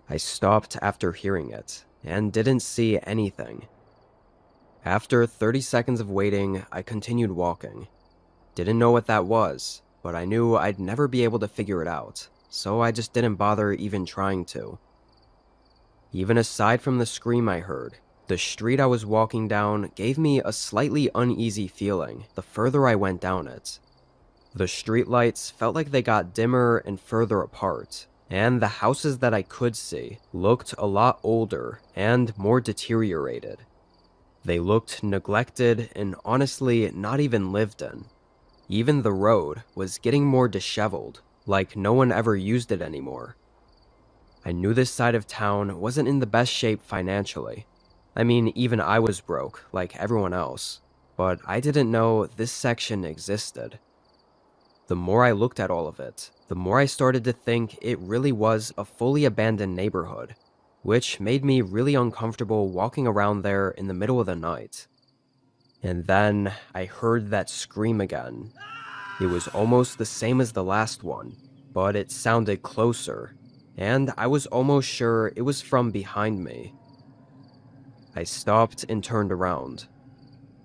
I stopped after hearing it, and didn't see anything. After 30 seconds of waiting, I continued walking. Didn't know what that was, but I knew I'd never be able to figure it out, so I just didn't bother even trying to. Even aside from the scream I heard, the street I was walking down gave me a slightly uneasy feeling the further I went down it. The streetlights felt like they got dimmer and further apart, and the houses that I could see looked a lot older and more deteriorated. They looked neglected and honestly not even lived in. Even the road was getting more disheveled, like no one ever used it anymore. I knew this side of town wasn't in the best shape financially. I mean, even I was broke, like everyone else, but I didn't know this section existed. The more I looked at all of it, the more I started to think it really was a fully abandoned neighborhood, which made me really uncomfortable walking around there in the middle of the night. And then I heard that scream again. It was almost the same as the last one, but it sounded closer, and I was almost sure it was from behind me. I stopped and turned around.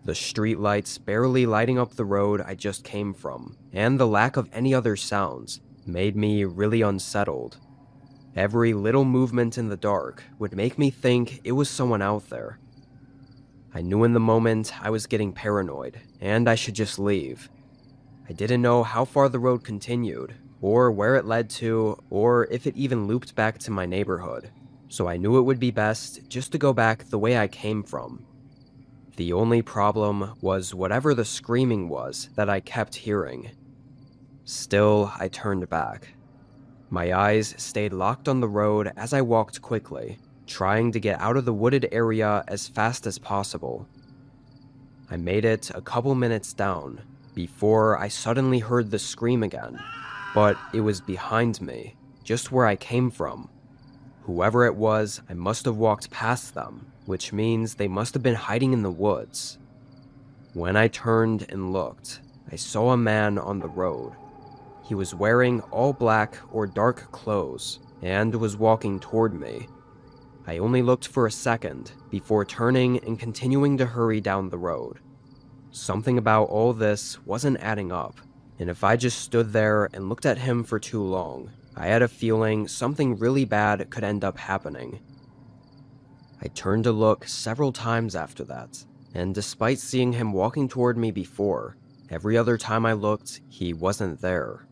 The streetlights barely lighting up the road I just came from, and the lack of any other sounds, made me really unsettled. Every little movement in the dark would make me think it was someone out there. I knew in the moment I was getting paranoid, and I should just leave. I didn't know how far the road continued, or where it led to, or if it even looped back to my neighborhood, so I knew it would be best just to go back the way I came from. The only problem was whatever the screaming was that I kept hearing. Still, I turned back. My eyes stayed locked on the road as I walked quickly, trying to get out of the wooded area as fast as possible. I made it a couple minutes down before I suddenly heard the scream again, but it was behind me, just where I came from. Whoever it was, I must have walked past them, which means they must have been hiding in the woods. When I turned and looked, I saw a man on the road. He was wearing all black or dark clothes and was walking toward me. I only looked for a second before turning and continuing to hurry down the road. Something about all this wasn't adding up, and if I just stood there and looked at him for too long, I had a feeling something really bad could end up happening. I turned to look several times after that, and despite seeing him walking toward me before, every other time I looked, he wasn't there.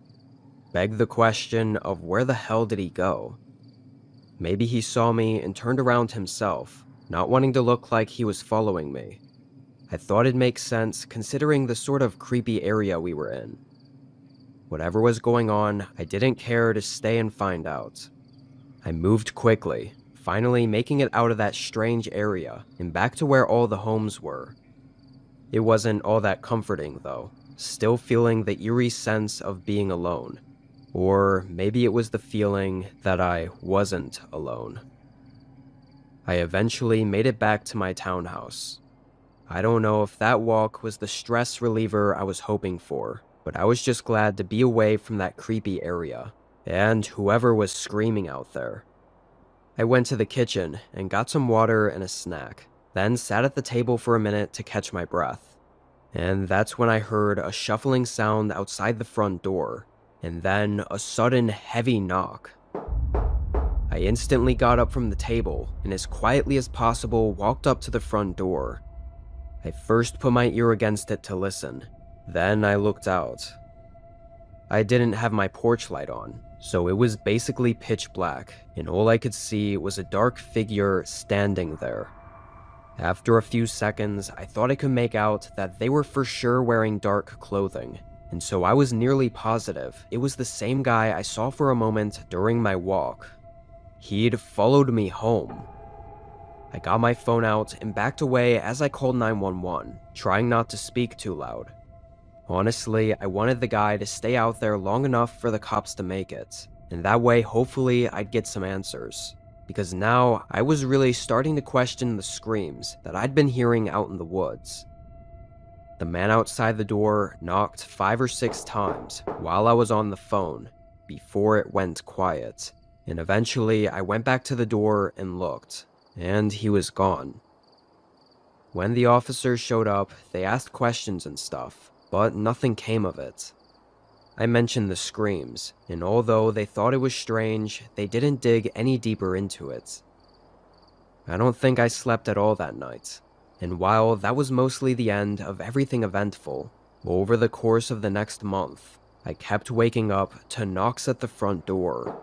Begged the question of where the hell did he go? Maybe he saw me and turned around himself, not wanting to look like he was following me. I thought it'd make sense considering the sort of creepy area we were in. Whatever was going on, I didn't care to stay and find out. I moved quickly, finally making it out of that strange area and back to where all the homes were. It wasn't all that comforting though, still feeling the eerie sense of being alone. Or maybe it was the feeling that I wasn't alone. I eventually made it back to my townhouse. I don't know if that walk was the stress reliever I was hoping for, but I was just glad to be away from that creepy area, and whoever was screaming out there. I went to the kitchen and got some water and a snack, then sat at the table for a minute to catch my breath. And that's when I heard a shuffling sound outside the front door, and then a sudden heavy knock. I instantly got up from the table and as quietly as possible walked up to the front door. I first put my ear against it to listen, then I looked out. I didn't have my porch light on, so it was basically pitch black, and all I could see was a dark figure standing there. After a few seconds, I thought I could make out that they were for sure wearing dark clothing, and so I was nearly positive it was the same guy I saw for a moment during my walk. He'd followed me home. I got my phone out and backed away as I called 911, trying not to speak too loud. Honestly, I wanted the guy to stay out there long enough for the cops to make it, and that way hopefully I'd get some answers. Because now I was really starting to question the screams that I'd been hearing out in the woods. The man outside the door knocked 5 or 6 times while I was on the phone before it went quiet, and eventually I went back to the door and looked, and he was gone. When the officers showed up, they asked questions and stuff, but nothing came of it. I mentioned the screams, and although they thought it was strange, they didn't dig any deeper into it. I don't think I slept at all that night, and while that was mostly the end of everything eventful, over the course of the next month, I kept waking up to knocks at the front door.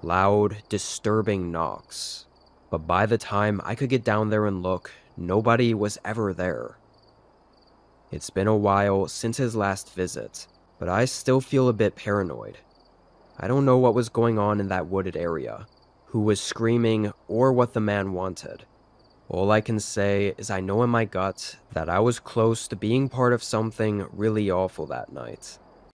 Loud, disturbing knocks. But by the time I could get down there and look, nobody was ever there. It's been a while since his last visit, but I still feel a bit paranoid. I don't know what was going on in that wooded area, who was screaming, or what the man wanted. All I can say is I know in my gut that I was close to being part of something really awful that night.